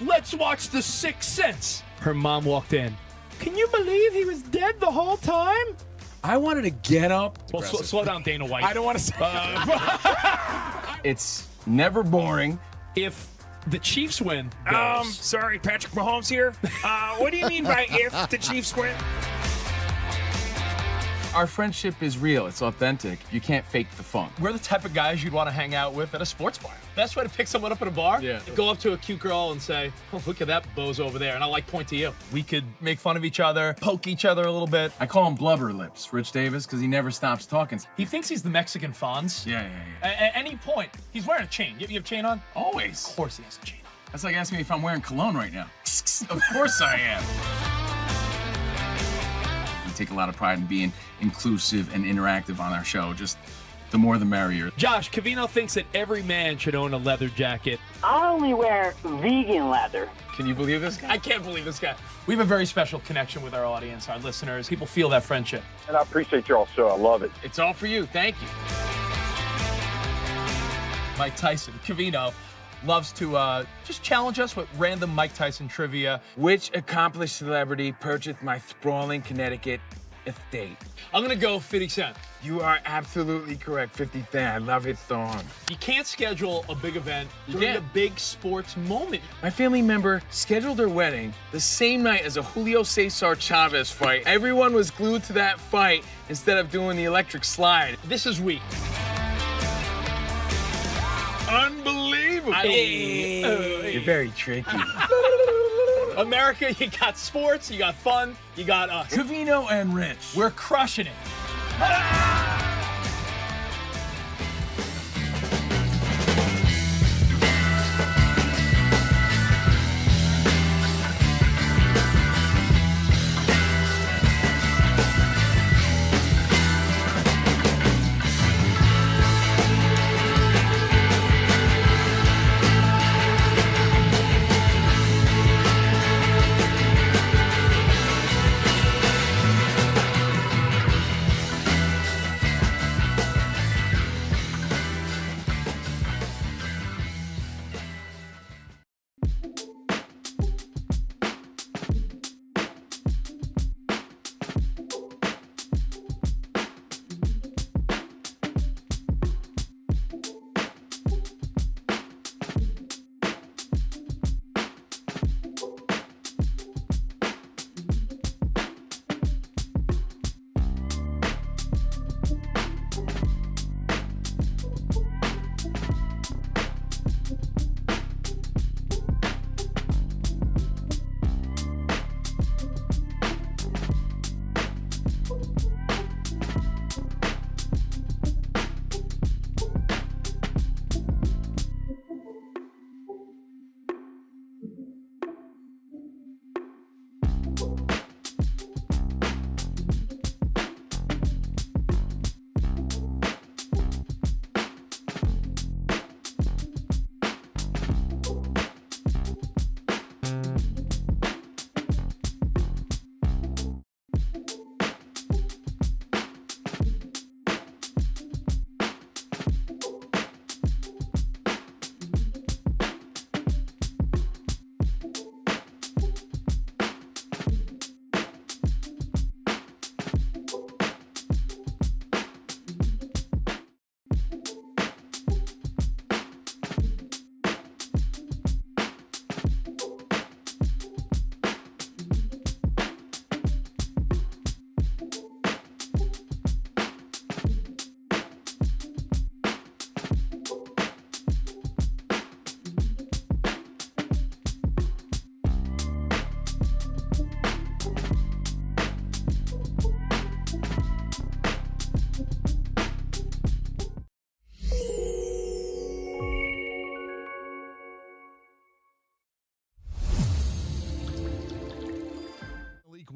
let's watch The Sixth Sense. Her mom walked in. Can you believe he was dead the whole time? I wanted to get up. Well, slow down, Dana White. I don't want to say It's never boring. If the Chiefs win, Sorry, Patrick Mahomes here. What do you mean by if the Chiefs win? Our friendship is real. It's authentic. You can't fake the funk. we're the type of guys you'd want to hang out with at a sports bar. Best way to pick someone up at a bar? Yeah. Go up to a cute girl and say, oh, look at that bozo over there. And I'll point to you. We could make fun of each other, poke each other a little bit. I call him Blubber Lips, Rich Davis, because he never stops talking. He thinks he's the Mexican Fonz. Yeah. At any point, he's wearing a chain. You have a chain on? Always. Of course he has a chain on. That's like asking me if I'm wearing cologne right now. Of course I am. We take a lot of pride in being inclusive and interactive on our show. Just the more the merrier. Josh, Covino thinks that every man should own a leather jacket. I only wear vegan leather. Can you believe this guy? I can't believe this guy. We have a very special connection with our audience, our listeners. People feel that friendship. And I appreciate y'all show. I love it. It's all for you. Thank you. Mike Tyson, Covino, loves to just challenge us with random Mike Tyson trivia. Which accomplished celebrity purchased my sprawling Connecticut estate? I'm going to go 50 Cent. You are absolutely correct. 50 Cent. I love his song. You can't schedule a big event during can't. a big sports moment. My family member scheduled their wedding the same night as a Julio Cesar Chavez fight. Everyone was glued to that fight instead of doing the electric slide. This is weak. Unbelievable. You're very tricky. America, you got sports, you got fun, you got us. Covino and Rich. We're crushing it.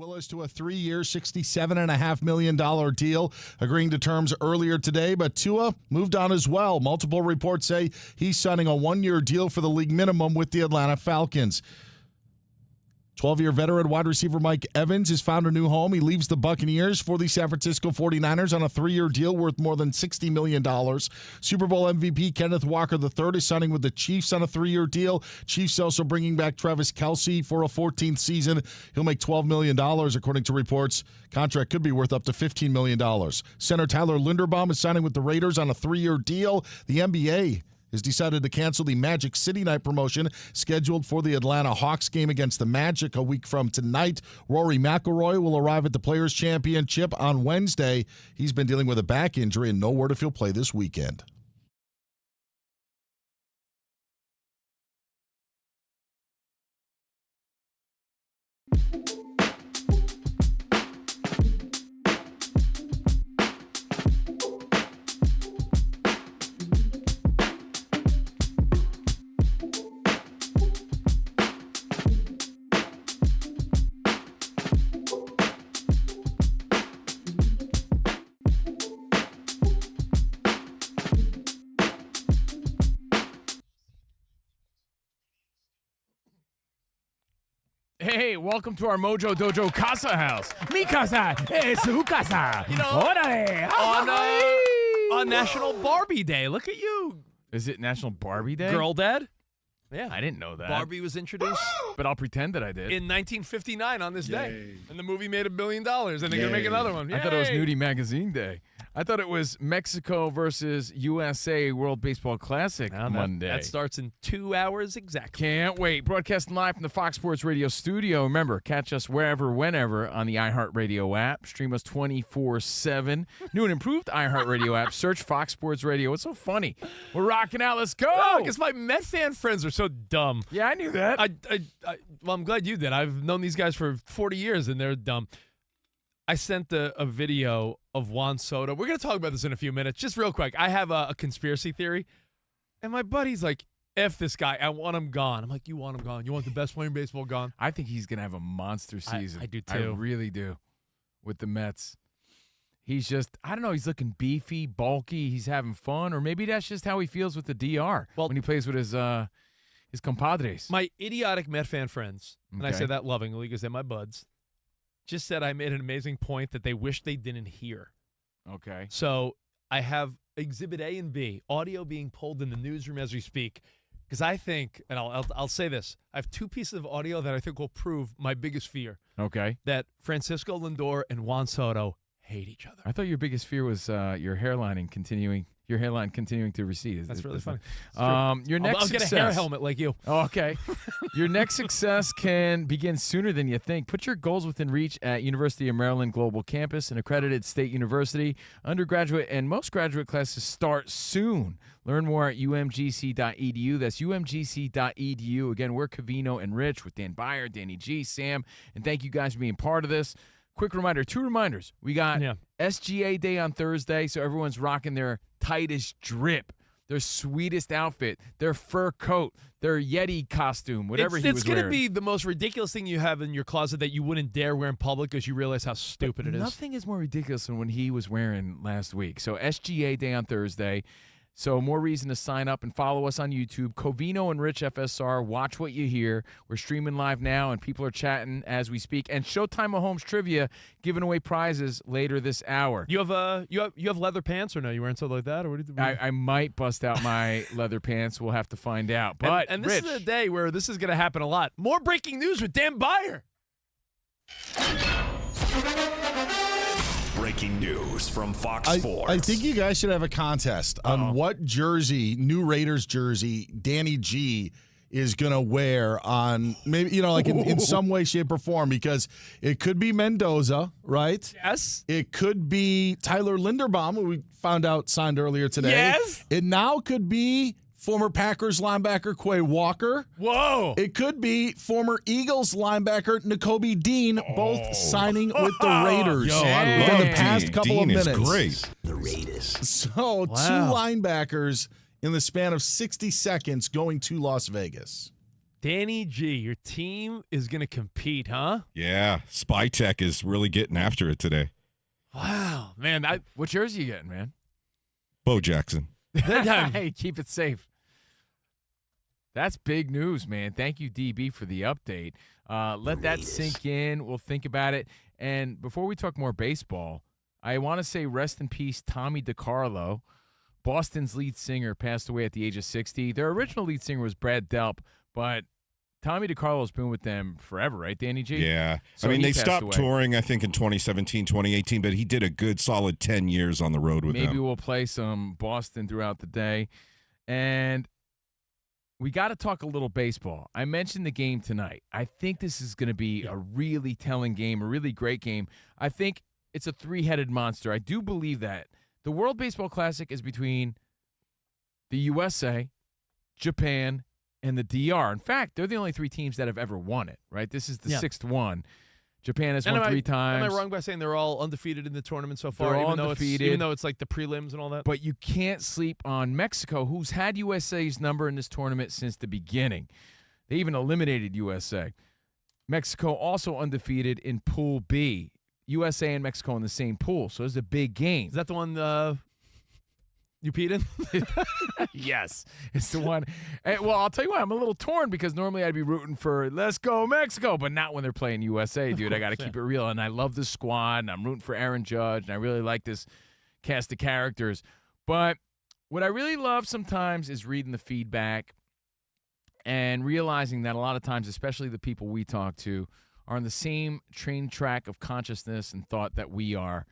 Willis to a 3-year, $67.5 million deal, agreeing to terms earlier today. But Tua moved on as well. Multiple reports say he's signing a 1-year deal for the league minimum with the Atlanta Falcons. 12-year veteran wide receiver Mike Evans has found a new home. He leaves the Buccaneers for the San Francisco 49ers on a 3-year deal worth more than $60 million. Super Bowl MVP Kenneth Walker III is signing with the Chiefs on a 3-year deal. Chiefs also bringing back Travis Kelce for a 14th season. He'll make $12 million, according to reports. Contract could be worth up to $15 million. Center Tyler Linderbaum is signing with the Raiders on a 3-year deal. The NBA has decided to cancel the Magic City Night promotion scheduled for the Atlanta Hawks game against the Magic a week from tonight. Rory McIlroy will arrive at the Players' Championship on Wednesday. He's been dealing with a back injury and no word if he'll play this weekend. Hey, welcome to our Mojo Dojo Casa house. Mi casa es su casa. You know, Órale. on National Barbie Day. Look at you. Is it National Barbie Day? Girl Dad? Yeah. I didn't know that. Barbie was introduced But I'll pretend that I did. in 1959 on this day. And the movie made $1 billion, and they're going to make another one. I thought it was Yay. Nudie Magazine Day. I thought it was Mexico versus USA World Baseball Classic Monday. That starts in 2 hours exactly. Can't wait. Broadcasting live from the Fox Sports Radio studio. Remember, catch us wherever, whenever on the iHeartRadio app. Stream us 24/7. New and improved iHeartRadio app. Search Fox Sports Radio. It's so funny. We're rocking out. Let's go. Oh, because my Met fan friends are so dumb. Yeah, I knew that. Well, I'm glad you did. I've known these guys for 40 years, and they're dumb. I sent a video of Juan Soto. We're going to talk about this in a few minutes. Just real quick, I have a conspiracy theory, and my buddy's like, F this guy. I want him gone. I'm like, you want him gone? You want the best player in baseball gone? I think he's going to have a monster season. I do, too. I really do with the Mets. He's just, I don't know, he's looking beefy, bulky. He's having fun, or maybe that's just how he feels with the DR when he plays with his compadres. My idiotic Met fan friends, and I Okay. say that lovingly because they're my buds, just said I made an amazing point that they wish they didn't hear. Okay. So I have Exhibit A and B, audio being pulled in the newsroom as we speak, because I think, and I'll say this, I have 2 pieces of audio that I think will prove my biggest fear, Okay. that Francisco Lindor and Juan Soto hate each other. I thought your biggest fear was your hairline continuing to recede. That's really funny. Your next I'll get a success. hair helmet like you. Oh, okay. Your next success can begin sooner than you think. Put your goals within reach at University of Maryland Global Campus, an accredited state university. Undergraduate and most graduate classes start soon. Learn more at umgc.edu. That's umgc.edu. Again, we're Covino and Rich with Dan Byer, Danny G, Sam, and thank you guys for being part of this. Quick reminder, 2 reminders. We got SGA Day on Thursday, so everyone's rocking their tightest drip, their sweetest outfit, their fur coat, their Yeti costume, whatever he was It's wearing. going to be the most ridiculous thing you have in your closet that you wouldn't dare wear in public because you realize how stupid it is. Nothing is more ridiculous than when he was wearing last week. So SGA Day on Thursday. So more reason to sign up and follow us on YouTube. Covino and Rich FSR. Watch what you hear. We're streaming live now, and people are chatting as we speak. And Showtime Mahomes Trivia giving away prizes later this hour. You have leather pants or no? You wearing something like that, or what? I might bust out my leather pants. We'll have to find out. But and this Rich, is a day where this is going to happen a lot. More breaking news with Dan Byer. Breaking news from Fox Sports. I think you guys should have a contest on what jersey, new Raiders jersey, Danny G is going to wear on maybe, like in some way, shape, or form, because it could be Mendoza, right? Yes. It could be Tyler Linderbaum, who we found out signed earlier today. Yes. It now could be former Packers linebacker Quay Walker. Whoa. It could be former Eagles linebacker Nakobe Dean, both signing with the Raiders within the past couple of minutes. Dean is great. The Raiders. So 2 linebackers in the span of 60 seconds going to Las Vegas. Danny G, your team is going to compete, huh? Yeah, Spy Tech is really getting after it today. Wow, man. What jersey you getting, man? Bo Jackson. Hey, keep it safe. That's big news, man. Thank you, DB, for the update. Let that sink in. We'll think about it. And before we talk more baseball, I want to say rest in peace, Tommy DiCarlo. Boston's lead singer passed away at the age of 60. Their original lead singer was Brad Delp, but Tommy DiCarlo's been with them forever, right, Danny G? Yeah. So I mean, he they passed stopped away. touring, I think, in 2017, 2018, but he did a good, solid 10 years on the road with them. Maybe we'll play some Boston throughout the day. And we got to talk a little baseball. I mentioned the game tonight. I think this is going to be a really telling game, a really great game. I think it's a three-headed monster. I do believe that. The World Baseball Classic is between the USA, Japan, and the DR. In fact, they're the only three teams that have ever won it, right? This is the sixth one. Japan has won three times. Am I wrong by saying they're all undefeated in the tournament so far? They're all even undefeated. Though it's like the prelims and all that? But you can't sleep on Mexico, who's had USA's number in this tournament since the beginning. They even eliminated USA. Mexico also undefeated in Pool B. USA and Mexico in the same pool, so it's a big game. Is that the one you peed in? Yes, it's the one. Well, I'll tell you what, I'm a little torn because normally I'd be rooting for let's go Mexico, but not when they're playing USA, dude. I got to keep it real, and I love this squad, and I'm rooting for Aaron Judge, and I really like this cast of characters. But what I really love sometimes is reading the feedback and realizing that a lot of times, especially the people we talk to, are on the same train track of consciousness and thought that we are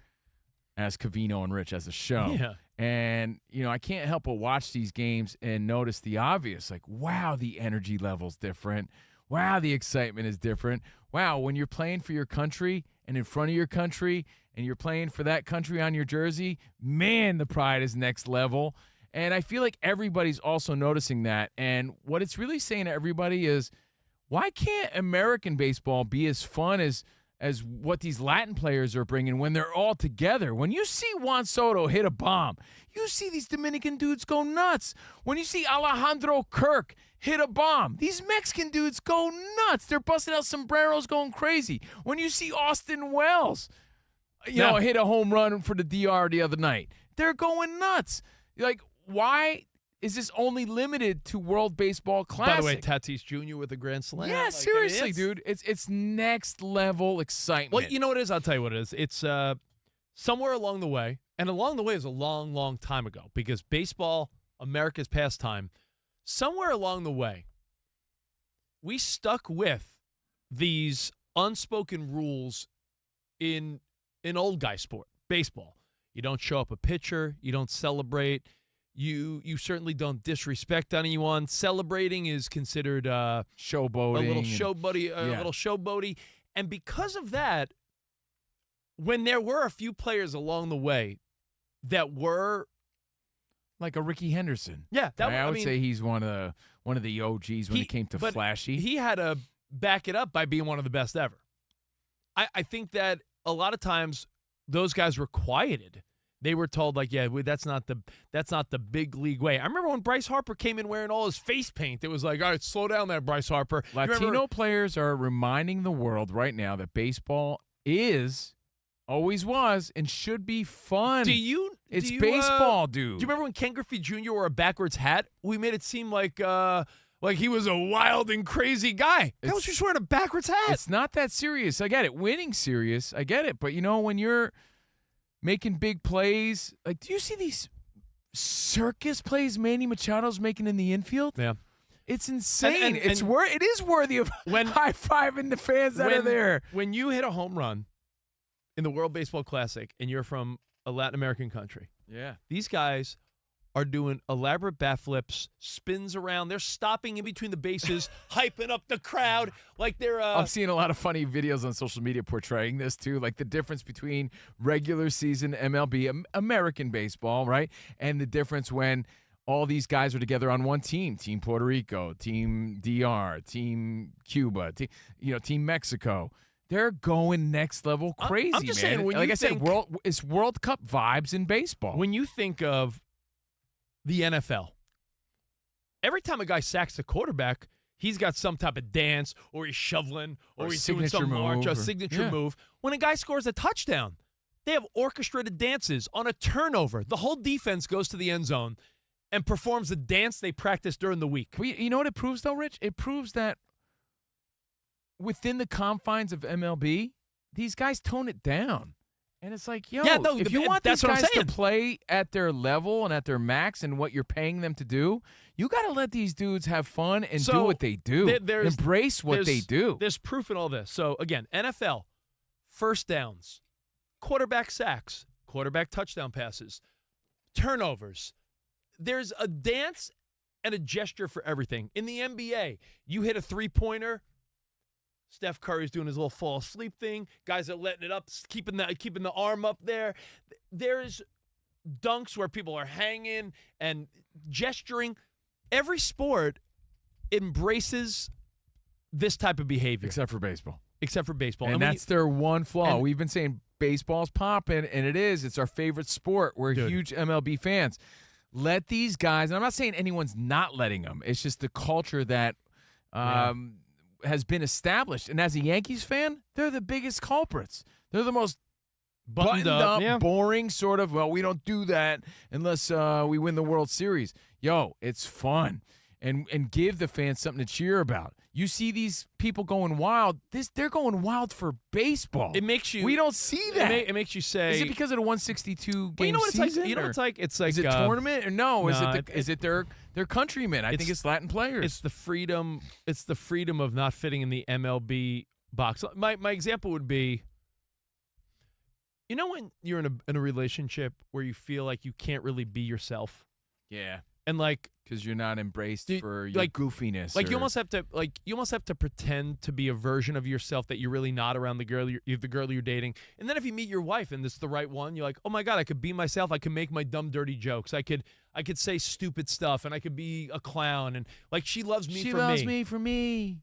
as Covino and Rich as a show. Yeah. And, you know, I can't help but watch these games and notice the obvious. Like, wow, the energy level's different. Wow, the excitement is different. Wow, when you're playing for your country and in front of your country and you're playing for that country on your jersey, man, the pride is next level. And I feel like everybody's also noticing that. And what it's really saying to everybody is, why can't American baseball be as fun as what these Latin players are bringing when they're all together? When you see Juan Soto hit a bomb, you see these Dominican dudes go nuts. When you see Alejandro Kirk hit a bomb, these Mexican dudes go nuts. They're busting out sombreros going crazy. When you see Austin Wells, hit a home run for the DR the other night, they're going nuts. Like, why is this only limited to World Baseball Classic? By the way, Tatis Jr. with a grand slam. Yeah, seriously, dude. It's next level excitement. Well, you know what it is? I'll tell you what it is. It's somewhere along the way, and along the way is a long, long time ago, because baseball, America's pastime, somewhere along the way, we stuck with these unspoken rules in old guy sport, baseball. You don't show up a pitcher. You don't celebrate. You certainly don't disrespect anyone. Celebrating is considered showboating, a little showboaty. And because of that, when there were a few players along the way that were like a Ricky Henderson. Yeah, I would say he's one of the OGs when it came to flashy. He had to back it up by being one of the best ever. I think that a lot of times those guys were quieted. They were told, like, yeah, that's not the big league way. I remember when Bryce Harper came in wearing all his face paint. It was like, all right, slow down there, Bryce Harper. Latino players are reminding the world right now that baseball always was, and should be fun. It's baseball, dude. Do you remember when Ken Griffey Jr. wore a backwards hat? We made it seem like he was a wild and crazy guy. That was just wearing a backwards hat. It's not that serious. I get it. Winning's serious. I get it. But, when you're making big plays, like, do you see these circus plays Manny Machado's making in the infield? Yeah. It's insane. It is worthy of high-fiving the fans that are there. When you hit a home run in the World Baseball Classic and you're from a Latin American country, these guys are doing elaborate bat flips, spins around. They're stopping in between the bases, hyping up the crowd like they're I'm seeing a lot of funny videos on social media portraying this too, like the difference between regular season MLB, American baseball, right? And the difference when all these guys are together on one team, Team Puerto Rico, Team DR, Team Cuba, Team Mexico. They're going next level crazy, I'm just man. saying, Like I said, it's World Cup vibes in baseball. When you think of the NFL, every time a guy sacks a quarterback, He's got some type of dance, or he's shoveling, or he's doing signature some march, or move, signature move. When a guy scores a touchdown, they have orchestrated dances on a turnover. The whole defense goes to the end zone and performs a dance they practiced during the week. You know what it proves, though, Rich? It proves that within the confines of MLB, these guys tone it down. And it's like, yo, if you want these guys to play at their level and at their max and what you're paying them to do, you got to let these dudes have fun and do what they do. Embrace what they do. There's proof in all this. So, again, NFL, first downs, quarterback sacks, quarterback touchdown passes, turnovers. There's a dance and a gesture for everything. In the NBA, you hit a three-pointer, Steph Curry's doing his little fall asleep thing. Guys are letting it up, keeping the arm up there. There's dunks where people are hanging and gesturing. Every sport embraces this type of behavior. Except for baseball. And that's their one flaw. We've been saying baseball's popping, and it is. It's our favorite sport. We're huge MLB fans. Let these guys, and I'm not saying anyone's not letting them. It's just the culture that has been established. And as a Yankees fan, they're the biggest culprits. They're the most buttoned up, boring sort of, well, we don't do that unless we win the World Series. Yo, it's fun. And give the fans something to cheer about. You see these people going wild. They're going wild for baseball. It makes you. We don't see that. It makes you say. Is it because of the 162 game you know what season? It's like? You know what it's like? It's like is it tournament or no? Is it their countrymen? I think it's Latin players. It's the freedom. It's the freedom of not fitting in the MLB box. My example would be. You know when you're in a relationship where you feel like you can't really be yourself. Yeah. And because you're not embraced for your goofiness. You almost have to pretend to be a version of yourself that you're really not around the girl you're dating. And then if you meet your wife and it's the right one, you're like, oh my God, I could be myself. I could make my dumb, dirty jokes. I could say stupid stuff, and I could be a clown. And she loves me for me. She loves me for me.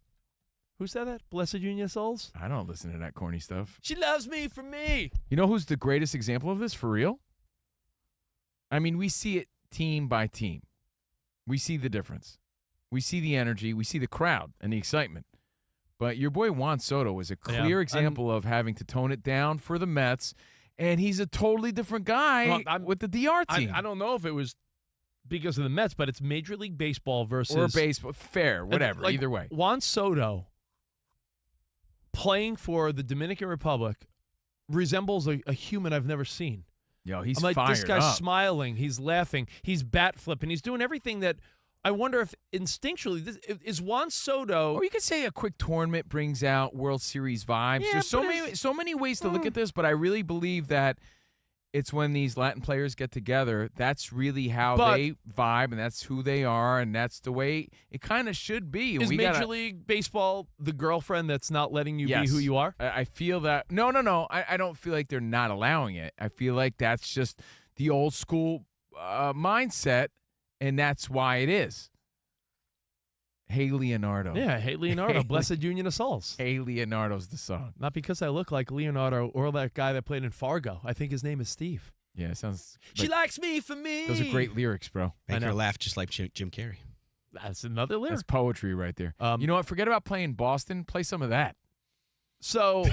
Who said that? Blessed Union Souls? I don't listen to that corny stuff. She loves me for me. You know who's the greatest example of this for real? I mean, we see it team by team. We see the difference. We see the energy. We see the crowd and the excitement. But your boy Juan Soto is a clear example of having to tone it down for the Mets, and he's a totally different guy with the DR team. I don't know if it was because of the Mets, but it's Major League Baseball versus... Or baseball. Fair, whatever, either way. Juan Soto playing for the Dominican Republic resembles a human I've never seen. Yo, he's I'm fired this guy's up. smiling, he's laughing, he's bat flipping, he's doing everything that I wonder if instinctually is Juan Soto. Or you could say a quick tournament brings out World Series vibes. Yeah, There's so many ways to look at this, but I really believe that it's when these Latin players get together, that's really how they vibe, and that's who they are, and that's the way it kind of should be. Is Major League Baseball the girlfriend that's not letting you be who you are? I feel that. No. I don't feel like they're not allowing it. I feel like that's just the old school mindset, and that's why it is. Hey Leonardo. Yeah, Hey Leonardo. Blessed Union of Souls. Hey Leonardo's the song. Not because I look like Leonardo or that guy that played in Fargo. I think his name is Steve. Yeah, it sounds. She likes me for me. Those are great lyrics, bro. Make her laugh just like Jim Carrey. That's another lyric. That's poetry right there. You know what? Forget about playing Boston. Play some of that. So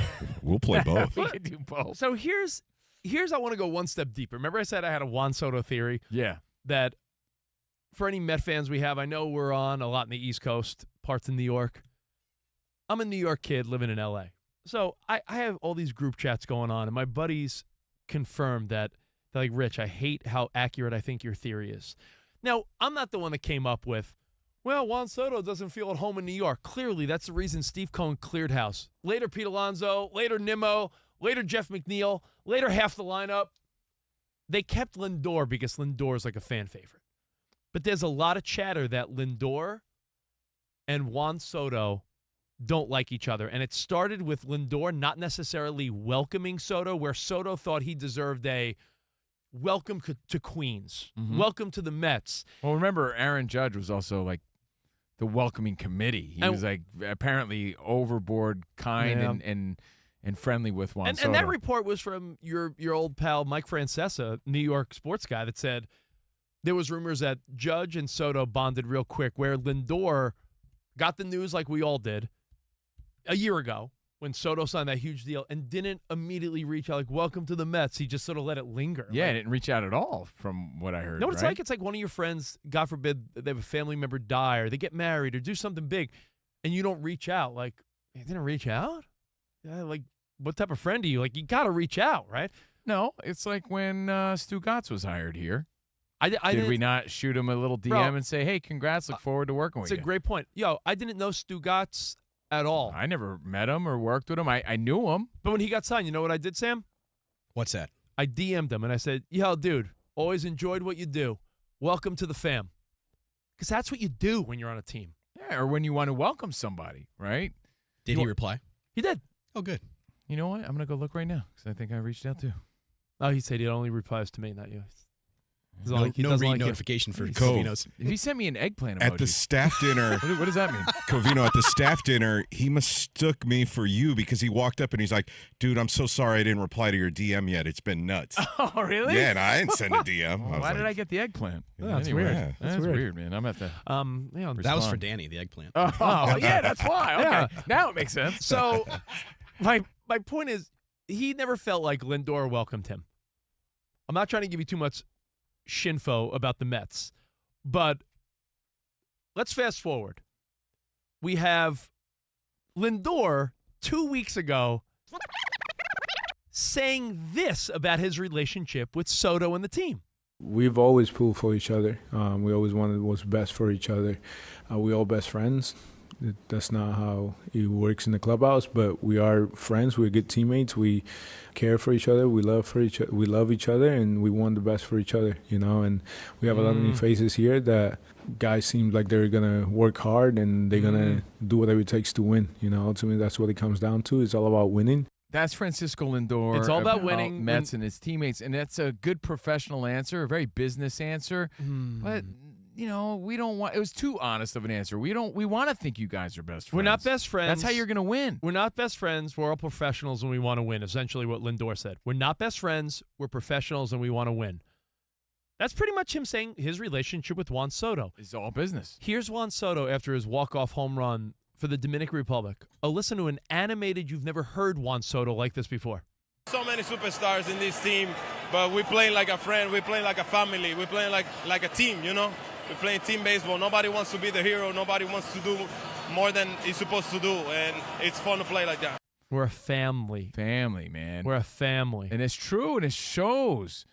we'll play both. We can do both. So here's I want to go one step deeper. Remember I said I had a Juan Soto theory? Yeah. That for any Met fans we have, I know we're on a lot in the East Coast, parts in New York. I'm a New York kid living in L.A. So I have all these group chats going on, and my buddies confirmed that they're like, Rich, I hate how accurate I think your theory is. Now, I'm not the one that came up with, well, Juan Soto doesn't feel at home in New York. Clearly, that's the reason Steve Cohen cleared house. Later, Pete Alonso. Later, Nimmo. Later, Jeff McNeil. Later, half the lineup. They kept Lindor because Lindor is like a fan favorite. But there's a lot of chatter that Lindor and Juan Soto don't like each other. And it started with Lindor not necessarily welcoming Soto, where Soto thought he deserved a welcome to Queens, welcome to the Mets. Well, remember, Aaron Judge was also like the welcoming committee. He was like apparently overboard kind and friendly with Juan Soto. And that report was from your old pal Mike Francesa, New York sports guy, that said there was rumors that Judge and Soto bonded real quick, where Lindor got the news like we all did a year ago when Soto signed that huge deal and didn't immediately reach out like, welcome to the Mets. He just sort of let it linger. Yeah, like, didn't reach out at all from what I heard. you know what it's right? like? It's like one of your friends, God forbid, they have a family member die or they get married or do something big, and you don't reach out. Like, you didn't reach out? Yeah, like, what type of friend are you? Like, you got to reach out, right? No, it's like when Stu Gatz was hired here. I Did we not shoot him a little DM Bro, and say, hey, congrats, look forward to working with It's you? a great point. Yo, I didn't know Stu Gatz at all. I never met him or worked with him. I knew him. But when he got signed, you know what I did, Sam? What's that? I DM'd him and I said, yo, dude, always enjoyed what you do. Welcome to the fam. Because that's what you do when you're on a team. Yeah, or when you want to welcome somebody, right? Did he reply? He did. Oh, good. You know what? I'm going to go look right now because I think I reached out too. Oh, he said he only replies to me, not you. He doesn't No, like- he no doesn't read like you. notification for Cove. Covino's. He sent me an eggplant emoji. At the staff dinner, What does that mean? Covino, at the staff dinner, he mistook me for you because he walked up and he's like, dude, I'm so sorry I didn't reply to your DM yet. It's been nuts. Oh, really? Yeah, and I didn't send a DM. Why did I get the eggplant? That's Anyway, weird. Yeah. That's weird, man. I'm going to have to That was for respond. Danny, the eggplant. Oh, yeah, that's why. Okay. Yeah. Now it makes sense. So my point is, he never felt like Lindor welcomed him. I'm not trying to give you too much shinfo about the Mets, but let's fast forward. We have Lindor 2 weeks ago saying this about his relationship with Soto and the team. We've always pulled for each other. We always wanted what's best for each other. We all best friends. That's not how it works in the clubhouse, but we are friends. We're good teammates. We care for each other. We love each other, and we want the best for each other. You know, and we have a lot of new faces here that guys seem like they're gonna work hard and they're gonna do whatever it takes to win. You know, ultimately that's what it comes down to. It's all about winning. That's Francisco Lindor. It's all about winning. Mets and his teammates, and that's a good professional answer, a very business answer. But you know, we don't want. It was too honest of an answer. We want to think you guys are best friends. We're not best friends. That's how you're going to win. We're not best friends. We're all professionals and we want to win, essentially what Lindor said. We're not best friends. We're professionals and we want to win. That's pretty much him saying his relationship with Juan Soto. It's all business. Here's Juan Soto after his walk-off home run for the Dominican Republic. Listen to an animated, you've never heard Juan Soto like this before. So many superstars in this team, but we play like a friend. We play like a family. We play like a team, you know? We're playing team baseball. Nobody wants to be the hero. Nobody wants to do more than he's supposed to do, and it's fun to play like that. We're a family. Family, man. We're a family. And it's true, and it shows.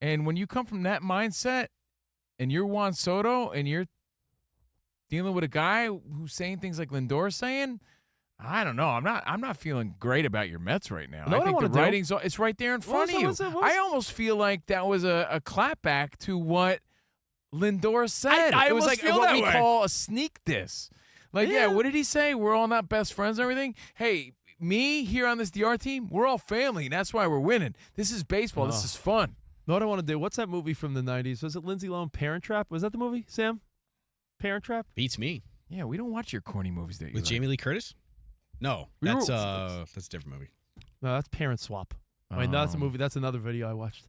And when you come from that mindset, and you're Juan Soto, and you're dealing with a guy who's saying things like Lindor's saying, I don't know. I'm not feeling great about your Mets right now. No, I think the do? writing's it's right there in front of you. I almost feel like that was a clapback to what Lindor said. I it was almost like feel what that we way. call a sneak diss. Like, yeah, what did he say? We're all not best friends and everything. Hey, me here on this DR team, we're all family, and that's why we're winning. This is baseball. This is fun. Know what I want to do? What's that movie from the 90s? Was it Lindsay Lohan, Parent Trap? Was that the movie, Sam? Parent Trap? Beats me. Yeah, we don't watch your corny movies that you With like. Jamie Lee Curtis? No, that's a different movie. No, that's Parent Swap. Wait, no, that's a movie. That's another video I watched.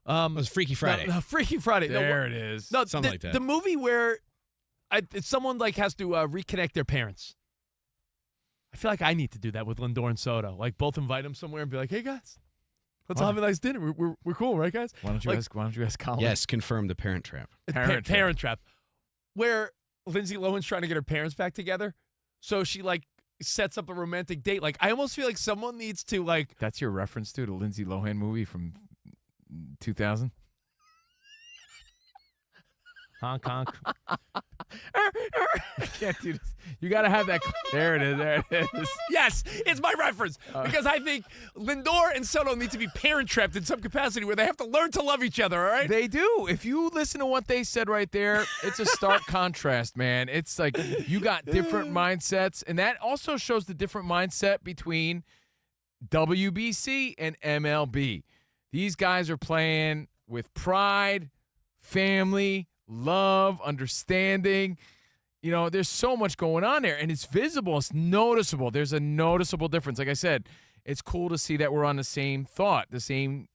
It was Freaky Friday. No, Freaky Friday. There it is. No, Something like that. The movie where someone like has to reconnect their parents. I feel like I need to do that with Lindor and Soto. Like both invite them somewhere and be like, "Hey guys, let's all have a nice dinner. We're cool, right, guys?" Why don't you ask Colin? Yes, confirm the Parent Trap. Parent Trap, where Lindsay Lohan's trying to get her parents back together, so she like sets up a romantic date. Like I almost feel like someone needs to like. That's your reference to the Lindsay Lohan movie from 2000. Honk honk. I can't do this. You got to have that. There it is. There it is. Yes, it's my reference because I think Lindor and Soto need to be parent trapped in some capacity where they have to learn to love each other. All right? They do. If you listen to what they said right there, it's a stark contrast, man. It's like you got different mindsets, and that also shows the different mindset between WBC and MLB. These guys are playing with pride, family, love, understanding. You know, there's so much going on there, and it's visible. It's noticeable. There's a noticeable difference. Like I said, it's cool to see that we're on the same thought, the same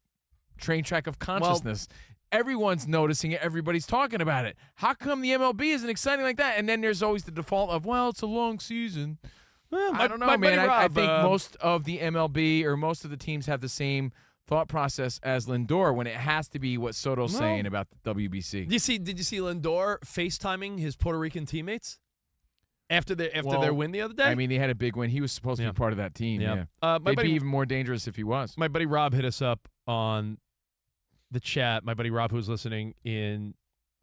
train track of consciousness. everyone's noticing it. Everybody's talking about it. How come the MLB isn't exciting like that? And then there's always the default of, well, it's a long season. I don't know, man. I think most of the MLB or most of the teams have the same thought process as Lindor when it has to be what Soto's saying about the WBC. Did you see Lindor FaceTiming his Puerto Rican teammates after their win the other day? I mean, they had a big win. He was supposed to be part of that team. Yeah. They'd be even more dangerous if he was. My buddy Rob hit us up on the chat. My buddy Rob, who's listening in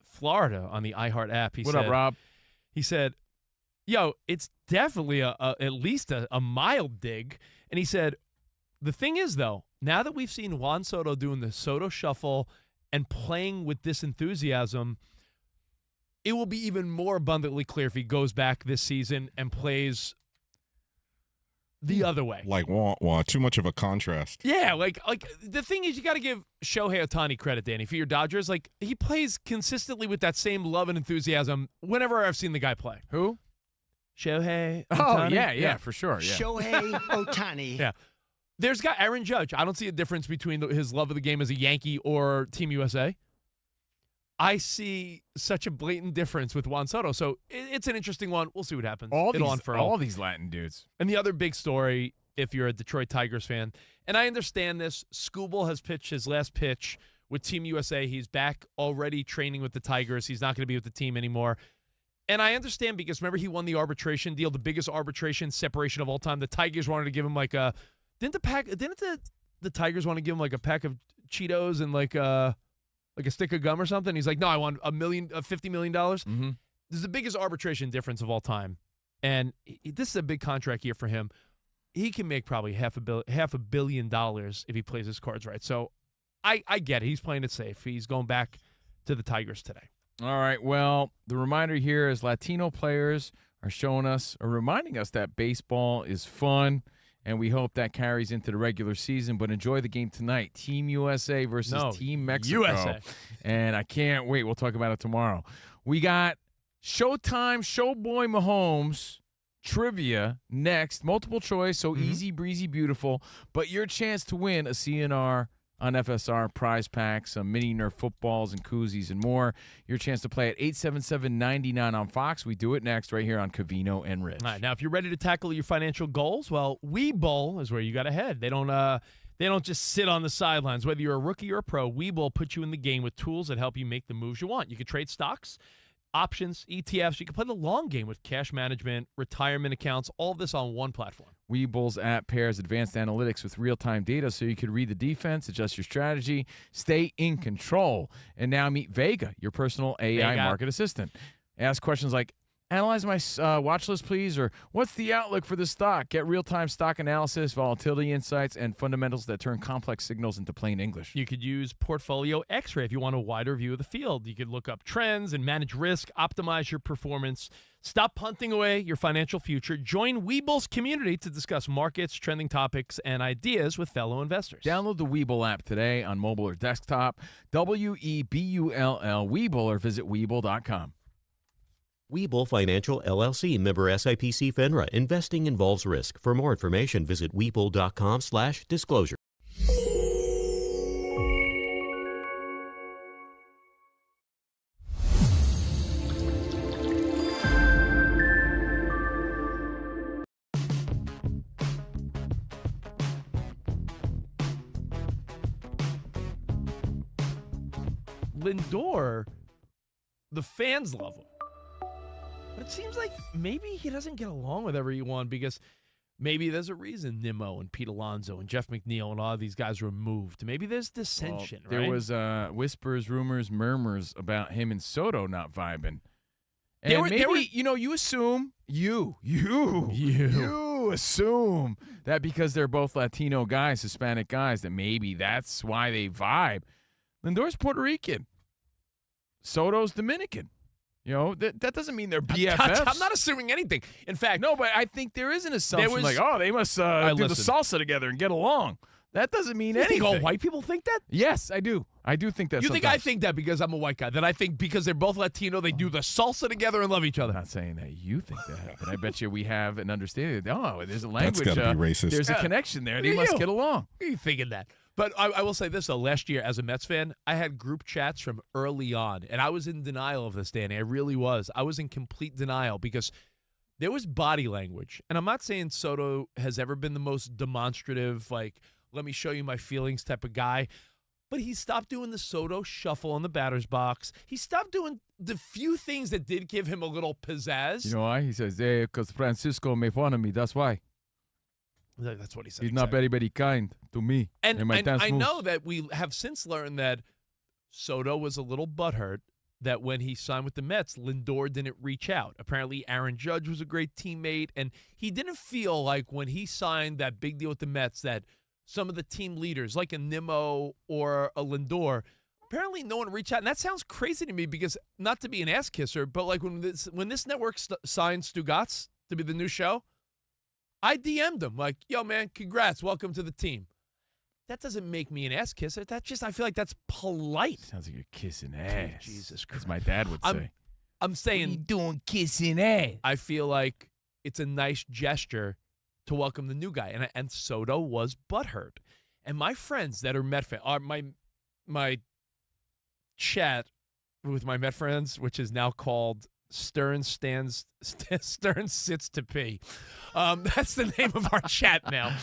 Florida on the iHeart app. What up, Rob? He said, yo, it's definitely at least a mild dig. And he said, the thing is, though, now that we've seen Juan Soto doing the Soto shuffle and playing with this enthusiasm, it will be even more abundantly clear if he goes back this season and plays the other way. Like, too much of a contrast. Yeah, like the thing is, you got to give Shohei Ohtani credit, Danny, for your Dodgers. Like, he plays consistently with that same love and enthusiasm whenever I've seen the guy play. Who? Shohei Ohtani. Oh, yeah, for sure. Yeah. Shohei Ohtani. Yeah. There's got Aaron Judge. I don't see a difference between his love of the game as a Yankee or Team USA. I see such a blatant difference with Juan Soto. So it's an interesting one. We'll see what happens. All these Latin dudes. And the other big story, if you're a Detroit Tigers fan, and I understand this, Skubal has pitched his last pitch with Team USA. He's back already training with the Tigers. He's not going to be with the team anymore. And I understand because, remember, he won the arbitration deal, the biggest arbitration separation of all time. The Tigers wanted to give him like a – Didn't the Tigers want to give him like a pack of Cheetos and like a stick of gum or something? He's like, no, I want $50 million. Mm-hmm. This is the biggest arbitration difference of all time, and this is a big contract year for him. He can make probably $500 million if he plays his cards right. So I get it. He's playing it safe. He's going back to the Tigers today. All right. Well, the reminder here is Latino players are reminding us that baseball is fun. And we hope that carries into the regular season. But enjoy the game tonight. Team USA versus Team Mexico. USA. And I can't wait. We'll talk about it tomorrow. We got Showtime Showboy Mahomes trivia next. Multiple choice, so easy, breezy, beautiful. But your chance to win a CNR on FSR prize pack, some mini Nerf footballs and koozies and more. Your chance to play at 877-99 on Fox. We do it next right here on Covino and Rich. All right, now if you're ready to tackle your financial goals, well, Webull is where you got to head. They don't just sit on the sidelines. Whether you're a rookie or a pro, Webull puts you in the game with tools that help you make the moves you want. You can trade stocks, options, ETFs. You can play the long game with cash management, retirement accounts, all of this on one platform. Webull's app pairs advanced analytics with real-time data so you can read the defense, adjust your strategy, stay in control. And now meet Vega, your personal AI market assistant. Ask questions like, analyze my watch list, please, or what's the outlook for this stock? Get real-time stock analysis, volatility insights, and fundamentals that turn complex signals into plain English. You could use Portfolio X-Ray if you want a wider view of the field. You could look up trends and manage risk, optimize your performance. Stop punting away your financial future. Join Webull's community to discuss markets, trending topics, and ideas with fellow investors. Download the Webull app today on mobile or desktop. WEBULL, Webull, or visit Webull.com. Webull Financial LLC, member SIPC FINRA. Investing involves risk. For more information, visit Webull.com/disclosure. Lindor, the fans love him. But it seems like maybe he doesn't get along with everyone because maybe there's a reason Nimmo and Pete Alonso and Jeff McNeil and all of these guys were moved. Maybe there's dissension, right? There was whispers, rumors, murmurs about him and Soto not vibing. And you assume you assume that because they're both Latino guys, Hispanic guys, that maybe that's why they vibe. Lindor's Puerto Rican. Soto's Dominican. You know, that doesn't mean they're BFFs. I'm not assuming anything. In fact, no, but I think there is an assumption they must do the salsa together and get along. That doesn't mean anything. You think all white people think that? Yes, I do. I do think that. You think I think that because I'm a white guy? That I think because they're both Latino, they do the salsa together and love each other? I'm not saying that you think that, but I bet you we have an understanding that, there's a language. That's gotta be racist. There's a connection there. They must get along. What are you thinking that? But I will say this, though. Last year, as a Mets fan, I had group chats from early on, and I was in denial of this, Danny. I really was. I was in complete denial because there was body language. And I'm not saying Soto has ever been the most demonstrative, like, let me show you my feelings type of guy. But he stopped doing the Soto shuffle on the batter's box. He stopped doing the few things that did give him a little pizzazz. You know why? He says, "Hey, because Francisco made fun of me. That's why." That's what he said. He's not very, very kind to me. And my I know that we have since learned that Soto was a little butthurt that when he signed with the Mets, Lindor didn't reach out. Apparently, Aaron Judge was a great teammate, and he didn't feel like when he signed that big deal with the Mets that some of the team leaders, like a Nimmo or a Lindor, apparently no one reached out. And that sounds crazy to me because, not to be an ass kisser, but like when this network signed Stugatz to be the new show, I DM'd him like, yo, man, congrats. Welcome to the team. That doesn't make me an ass kisser. I feel like that's polite. Sounds like you're kissing ass. Jesus Christ. As my dad would say. I'm saying. What are you doing kissing ass? I feel like it's a nice gesture to welcome the new guy. And Soto was butthurt. And my friends that are Met fans, my chat with my Met friends, which is now called Stern Sits to Pee. That's the name of our chat now.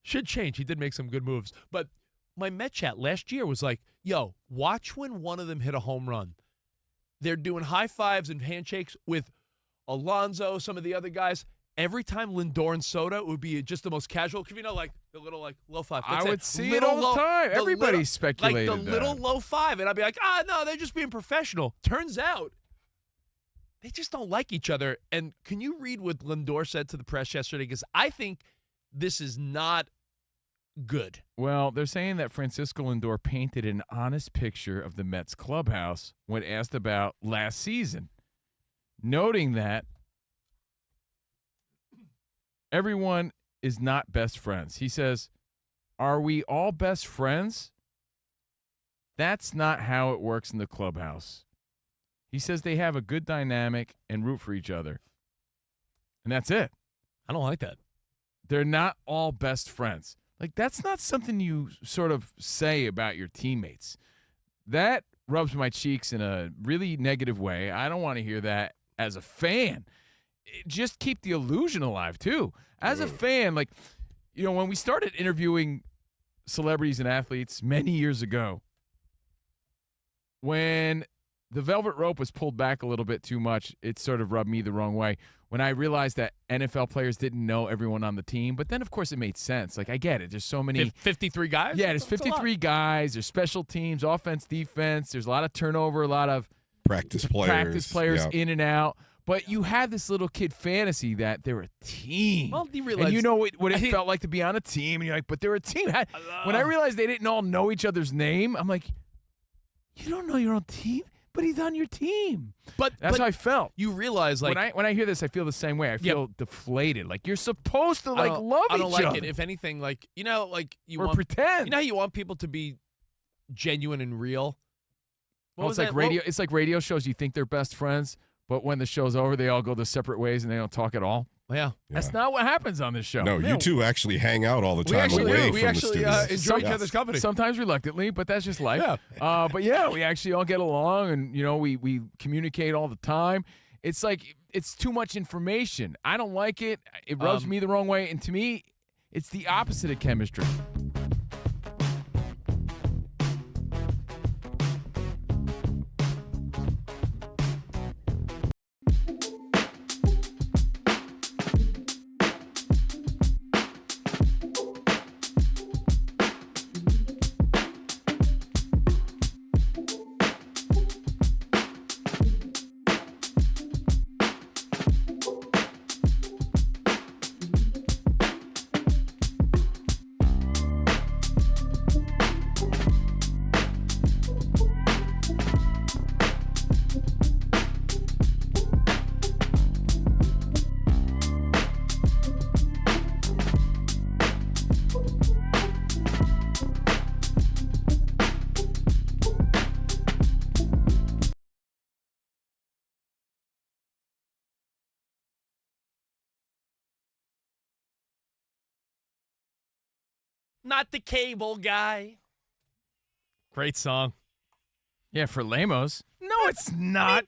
Should change. He did make some good moves. But my Met chat last year was like, yo, watch when one of them hit a home run. They're doing high fives and handshakes with Alonso, some of the other guys. Every time Lindor and Soto, it would be just the most casual, like the little low five. I would see it all the time. Everybody speculated like the little low five. And I'd be like, no, they're just being professional. Turns out, they just don't like each other. And can you read what Lindor said to the press yesterday? Because I think this is not good. Well, they're saying that Francisco Lindor painted an honest picture of the Mets clubhouse when asked about last season, noting that everyone is not best friends. He says, are we all best friends? That's not how it works in the clubhouse. He says they have a good dynamic and root for each other. And that's it. I don't like that. They're not all best friends. Like, that's not something you sort of say about your teammates. That rubs my cheeks in a really negative way. I don't want to hear that as a fan. Just keep the illusion alive, too. As a fan, like, you know, when we started interviewing celebrities and athletes many years ago, when the velvet rope was pulled back a little bit too much, it sort of rubbed me the wrong way. When I realized that NFL players didn't know everyone on the team, but then, of course, it made sense. Like, I get it. There's so many. 53 guys? Yeah, there's 53 guys. There's special teams, offense, defense. There's a lot of turnover, a lot of practice players yeah. In and out. But you had this little kid fantasy that they're a team. Well, you realize, and you know what it felt like to be on a team, and you're like, but they're a team. When I realized they didn't all know each other's name, I'm like, you don't know your own team? But he's on your team. But that's how I felt. You realize, like, when I hear this, I feel the same way. I feel deflated. Like, you're supposed to love each other. I don't like it. If anything, like, you know, like you want pretend. You know how you want people to be genuine and real. It's like radio. It's like radio shows. You think they're best friends, but when the show's over, they all go their separate ways and they don't talk at all. Yeah. That's not what happens on this show. No, you two actually hang out all the time away from the studio. Enjoy each other's company. Sometimes reluctantly, but that's just life. Yeah. But yeah, we actually all get along, and you know, we communicate all the time. It's like it's too much information. I don't like it. It rubs me the wrong way, and to me, it's the opposite of chemistry. Not the cable guy. Great song. Yeah, for Lamos. No, it's not.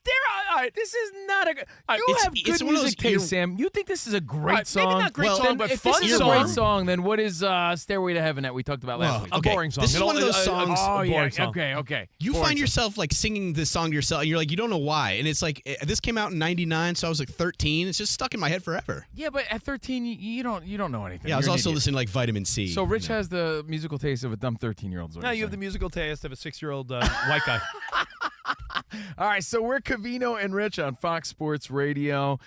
This is not a good. You have good it's one of music those- taste, Sam. You think this is a great song? Maybe not great song, Then but if fun this is a song. great song, then what is Stairway to Heaven that we talked about last week? A boring song. This is one of those songs. Oh, a yeah. boring song. Okay. You Boring find song. yourself like singing this song to yourself, and you're like, you don't know why. And it's like, this came out in '99, so I was like 13. It's just stuck in my head forever. Yeah, but at 13, you don't know anything. Yeah, I was You're an also idiot. listening to like Vitamin C. So Rich has the musical taste of a dumb 13-year-old. No, you have the musical taste of a 6-year-old white guy. All right, so we're Covino and Rich on Fox Sports Radio.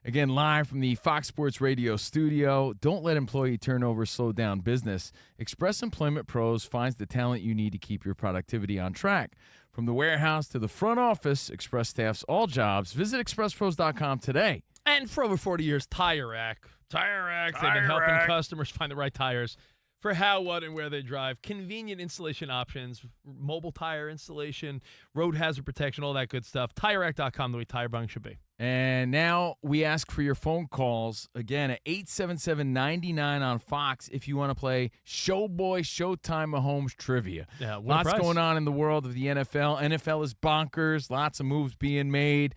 Again, live from the Fox Sports Radio studio. Don't let employee turnover slow down business. Express Employment Pros finds the talent you need to keep your productivity on track. From the warehouse to the front office, Express staffs all jobs. Visit expresspros.com today. And for over 40 years, Tire Rack. Tire Rack. They've been helping customers find the right tires for how, what, and where they drive. Convenient installation options, mobile tire installation, road hazard protection, all that good stuff. TireRack.com, the way tire buying should be. And now we ask for your phone calls, again, at 877-99 on Fox if you want to play Showboy Showtime Mahomes Trivia. Yeah, win a lots prize. going on in the world of the NFL. NFL is bonkers. Lots of moves being made.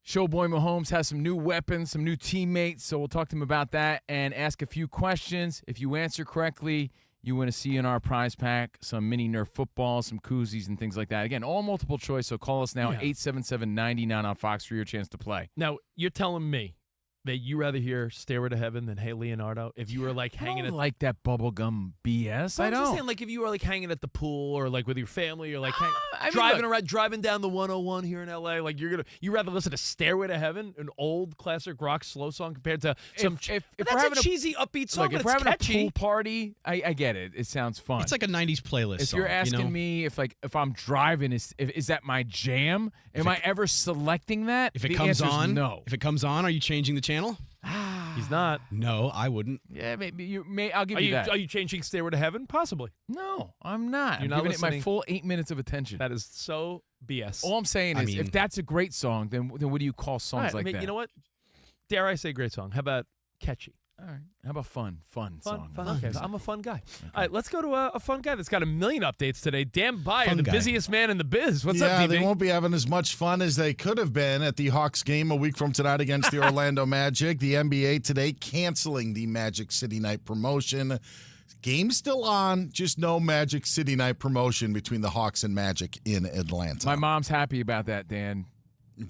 Showboy Mahomes has some new weapons, some new teammates, so we'll talk to him about that and ask a few questions. If you answer correctly, you want to see in our prize pack some mini Nerf footballs, some koozies, and things like that. Again, all multiple choice, so call us now at 877-99 on Fox for your chance to play. Now, you're telling me that you rather hear Stairway to Heaven than Hey Leonardo if you were like hanging I at don't like that bubblegum BS. But I I'm don't. just saying, like, if you were like hanging at the pool or like with your family or like I mean, driving look. around, driving down the 101 here in LA, like you rather listen to Stairway to Heaven, an old classic rock slow song compared to some. If that's we're having a cheesy upbeat song, Look, but if we're it's having catchy. a pool party, I get it. It sounds fun. It's like a '90s playlist. If song, you're asking you know? me if I'm driving, is that my jam? Am I ever selecting that? If it The comes answer's on, no. If it comes on, are you changing the channel? He's not. No, I wouldn't. Yeah, maybe you may. I'll give Are you you that. are you changing Stairway to Heaven? Possibly. No, I'm not. You're I'm not giving it my listening. full 8 minutes of attention. That is so BS. All I'm saying is, if that's a great song, then what do you call songs All right, like I mean, that? you know what? Dare I say great song? How about catchy? All right. How about fun song? Fun. Okay, I'm a fun guy. All right, let's go to a fun guy that's got a million updates today. Dan Byer, Fun the guy. busiest man in the biz. What's yeah, up, they DB? won't be having as much fun as they could have been at the Hawks game a week from tonight against the Orlando Magic. The NBA today canceling the Magic City Night promotion. Game's still on, just no Magic City Night promotion between the Hawks and Magic in Atlanta. My mom's happy about that, Dan.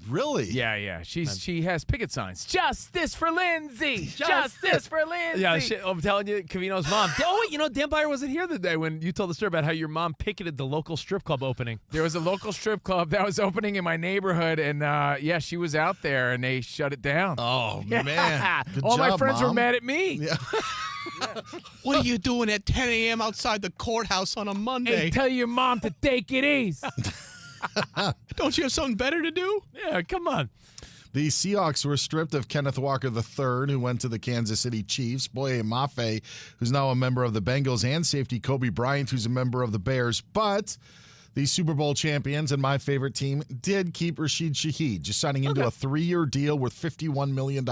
Really? Yeah. She has picket signs. Justice for Lindsay. Justice for Lindsay. Yeah, I'm telling you, Covino's mom. Oh, wait, Dan Byer wasn't here the day when you told the story about how your mom picketed the local strip club opening. There was a local strip club that was opening in my neighborhood, and she was out there, and they shut it down. Oh, man. Good All my job, friends were Mom. mad at me. Yeah. What are you doing at 10 a.m. outside the courthouse on a Monday? Hey, tell your mom to take it easy. Don't you have something better to do? Yeah, come on. The Seahawks were stripped of Kenneth Walker III, who went to the Kansas City Chiefs, Boye Mafe, who's now a member of the Bengals, and safety Kobe Bryant, who's a member of the Bears. But the Super Bowl champions and my favorite team did keep Rashid Shaheed, just signing into a 3-year deal worth $51 million.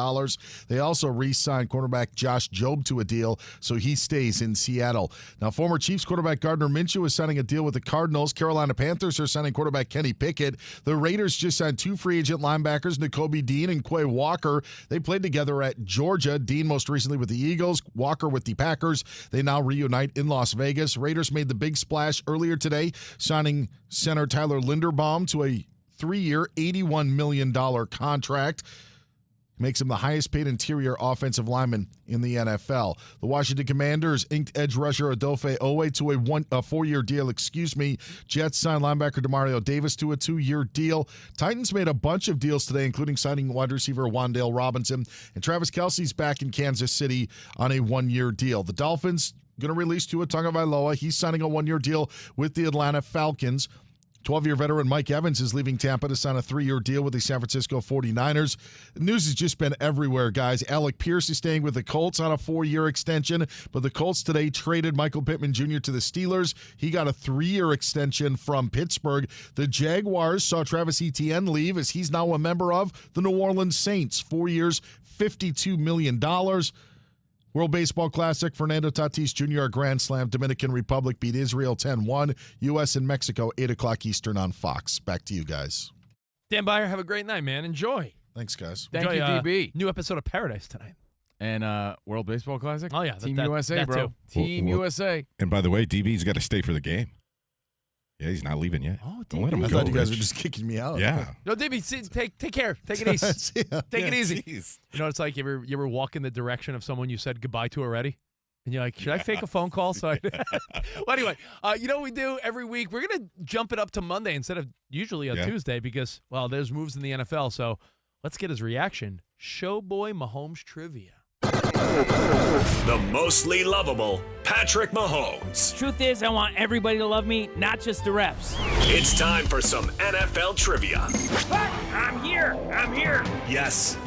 They also re-signed quarterback Josh Jobe to a deal, so he stays in Seattle. Now, former Chiefs quarterback Gardner Minshew is signing a deal with the Cardinals. Carolina Panthers are signing quarterback Kenny Pickett. The Raiders just signed 2 free agent linebackers, Nakobe Dean and Quay Walker. They played together at Georgia. Dean most recently with the Eagles, Walker with the Packers. They now reunite in Las Vegas. Raiders made the big splash earlier today, signing center Tyler Linderbaum to a 3-year, $81 million contract. Makes him the highest paid interior offensive lineman in the NFL. The Washington Commanders inked edge rusher Adofe Owe to a 4-year deal. Jets signed linebacker DeMario Davis to a 2-year deal. Titans made a bunch of deals today, including signing wide receiver Wan'Dale Robinson. And Travis Kelce's back in Kansas City on a 1-year deal. The Dolphins going to release Tua Tagovailoa. He's signing a 1-year deal with the Atlanta Falcons. 12-year veteran Mike Evans is leaving Tampa to sign a 3-year deal with the San Francisco 49ers. The news has just been everywhere, guys. Alec Pierce is staying with the Colts on a 4-year extension, but the Colts today traded Michael Pittman Jr. to the Steelers. He got a 3-year extension from Pittsburgh. The Jaguars saw Travis Etienne leave as he's now a member of the New Orleans Saints. 4 years, $52 million. World Baseball Classic, Fernando Tatis Jr. Grand Slam. Dominican Republic beat Israel 10-1. U.S. and Mexico, 8 o'clock Eastern on Fox. Back to you guys. Dan Byer, have a great night, man. Enjoy. Thanks, guys. Thank you, DB. New episode of Paradise tonight. And World Baseball Classic? Oh, yeah. Team USA, that bro. too. Team USA. And by the way, DB's got to stay for the game. Yeah, he's not leaving yet. Oh, Don't let him I go, thought you guys Rich. were just kicking me out. Yeah. No, DB, take care. Take it easy. Take it easy. Geez. You know, it's like you ever walk in the direction of someone you said goodbye to already? And you're like, should I fake a phone call? So well, anyway, you know what we do every week? We're going to jump it up to Monday instead of usually on Tuesday because, well, there's moves in the NFL. So let's get his reaction. Showboy Mahomes trivia. The mostly lovable Patrick Mahomes. Truth is, I want everybody to love me, not just the refs. It's time for some NFL trivia. I'm here. Yes,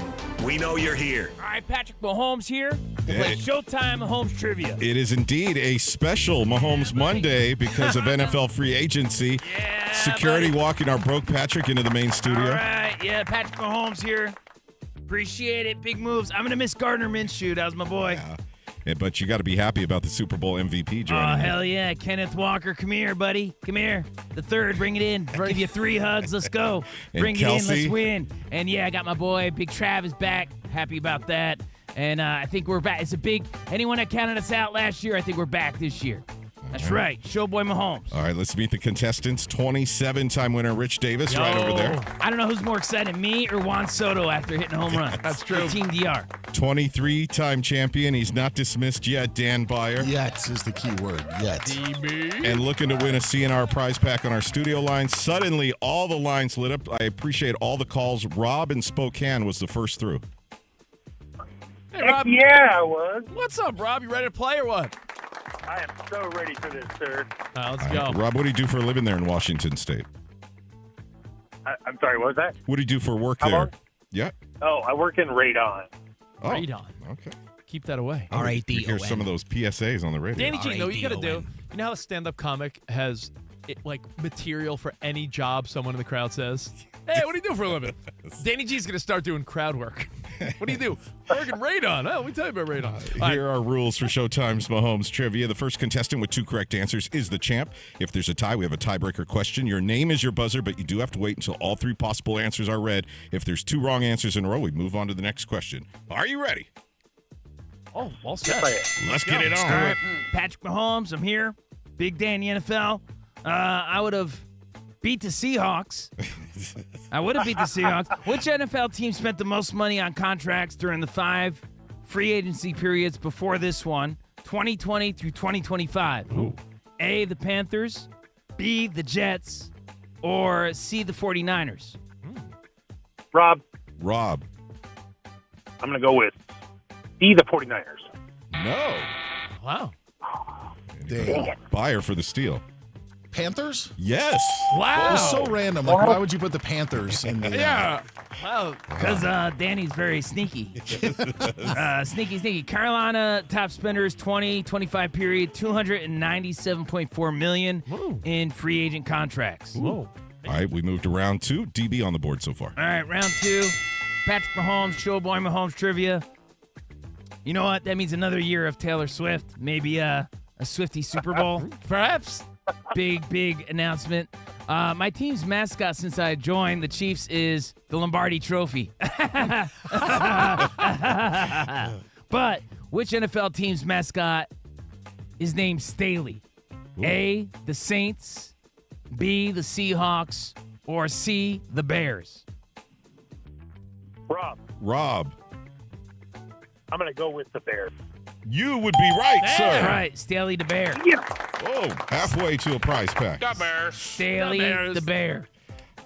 we know you're here. All right, Patrick Mahomes here to play Showtime Mahomes trivia. It is indeed a special Mahomes Monday because of NFL free agency. Yeah, Security walking our broke Patrick into the main studio. All right, yeah, Patrick Mahomes here. Appreciate it. Big moves. I'm going to miss Gardner Minshew. That was my boy. Yeah, but you got to be happy about the Super Bowl MVP joining. Oh, you. hell yeah. Kenneth Walker, come here, buddy. Come here. The third, bring it in. I'll give you 3 hugs. Let's go. And Bring it in. Kelsey. Let's win. And yeah, I got my boy, Big Travis, back. Happy about that. And I think we're back. It's a big, anyone that counted us out last year, I think we're back this year. That's right. Showboy Mahomes. All right, let's meet the contestants. 27-time winner Rich Davis right over there. I don't know who's more excited, me or Juan Soto after hitting a home run. That's true. Team DR. 23-time champion. He's not dismissed yet, Dan Byer. Yet is the key word. Yet. DB. And looking to win a CNR prize pack on our studio line. Suddenly, all the lines lit up. I appreciate all the calls. Rob in Spokane was the first through. Hey, Rob. Yeah, I was. What's up, Rob? You ready to play or what? I am so ready for this, sir. Let's All go. right, Rob, what do you do for a living there in Washington State? I'm sorry, what was that? What do you do for work How there? long? Yeah. Oh, I work in radon. Oh, Radon. okay. Keep that away. All right, You hear some of those PSAs on the radio. Danny G, you know what you got to do? R-A-D-O-N. You know how a stand-up comic has like material for any job someone in the crowd says? Hey, what do you do for a living? Danny G's going to start doing crowd work. What do you do? Working radon. Oh, let me tell you about radon. All Here are rules for Showtime's Mahomes trivia. The first contestant with 2 correct answers is the champ. If there's a tie, we have a tiebreaker question. Your name is your buzzer, but you do have to wait until all 3 possible answers are read. If there's 2 wrong answers in a row, we move on to the next question. Are you ready? Oh, all set. Let's get it on. All right, Patrick Mahomes, I'm here. Big day in the NFL. I would have beat the Seahawks. I would have beat the Seahawks. Which NFL team spent the most money on contracts during the 5 free agency periods before this one, 2020 through 2025? Ooh. A, the Panthers, B, the Jets, or C, the 49ers? Rob, I'm going to go with B, the 49ers. No. Wow. Dang. Buyer for the steal. Panthers? Yes. Wow. It was so random. Like, why would you put the Panthers in the... Yeah. Wow. Because Danny's very sneaky. Sneaky. Carolina top spenders 2025 period, $297.4 million in free agent contracts. Whoa. All right, we moved to round 2. DB on the board so far. All right, round 2. Patrick Mahomes, Showboy Mahomes trivia. You know what? That means another year of Taylor Swift. Maybe a Swiftie Super Bowl. Perhaps. Big announcement. My team's mascot since I joined the Chiefs is the Lombardi Trophy. But which NFL team's mascot is named Staley? A, the Saints, B, the Seahawks, or C, the Bears? Rob, Rob, I'm going to go with the Bears. you would be right, That's sir. right, Staley the Bear. Whoa, halfway to a prize pack. Staley the Bear.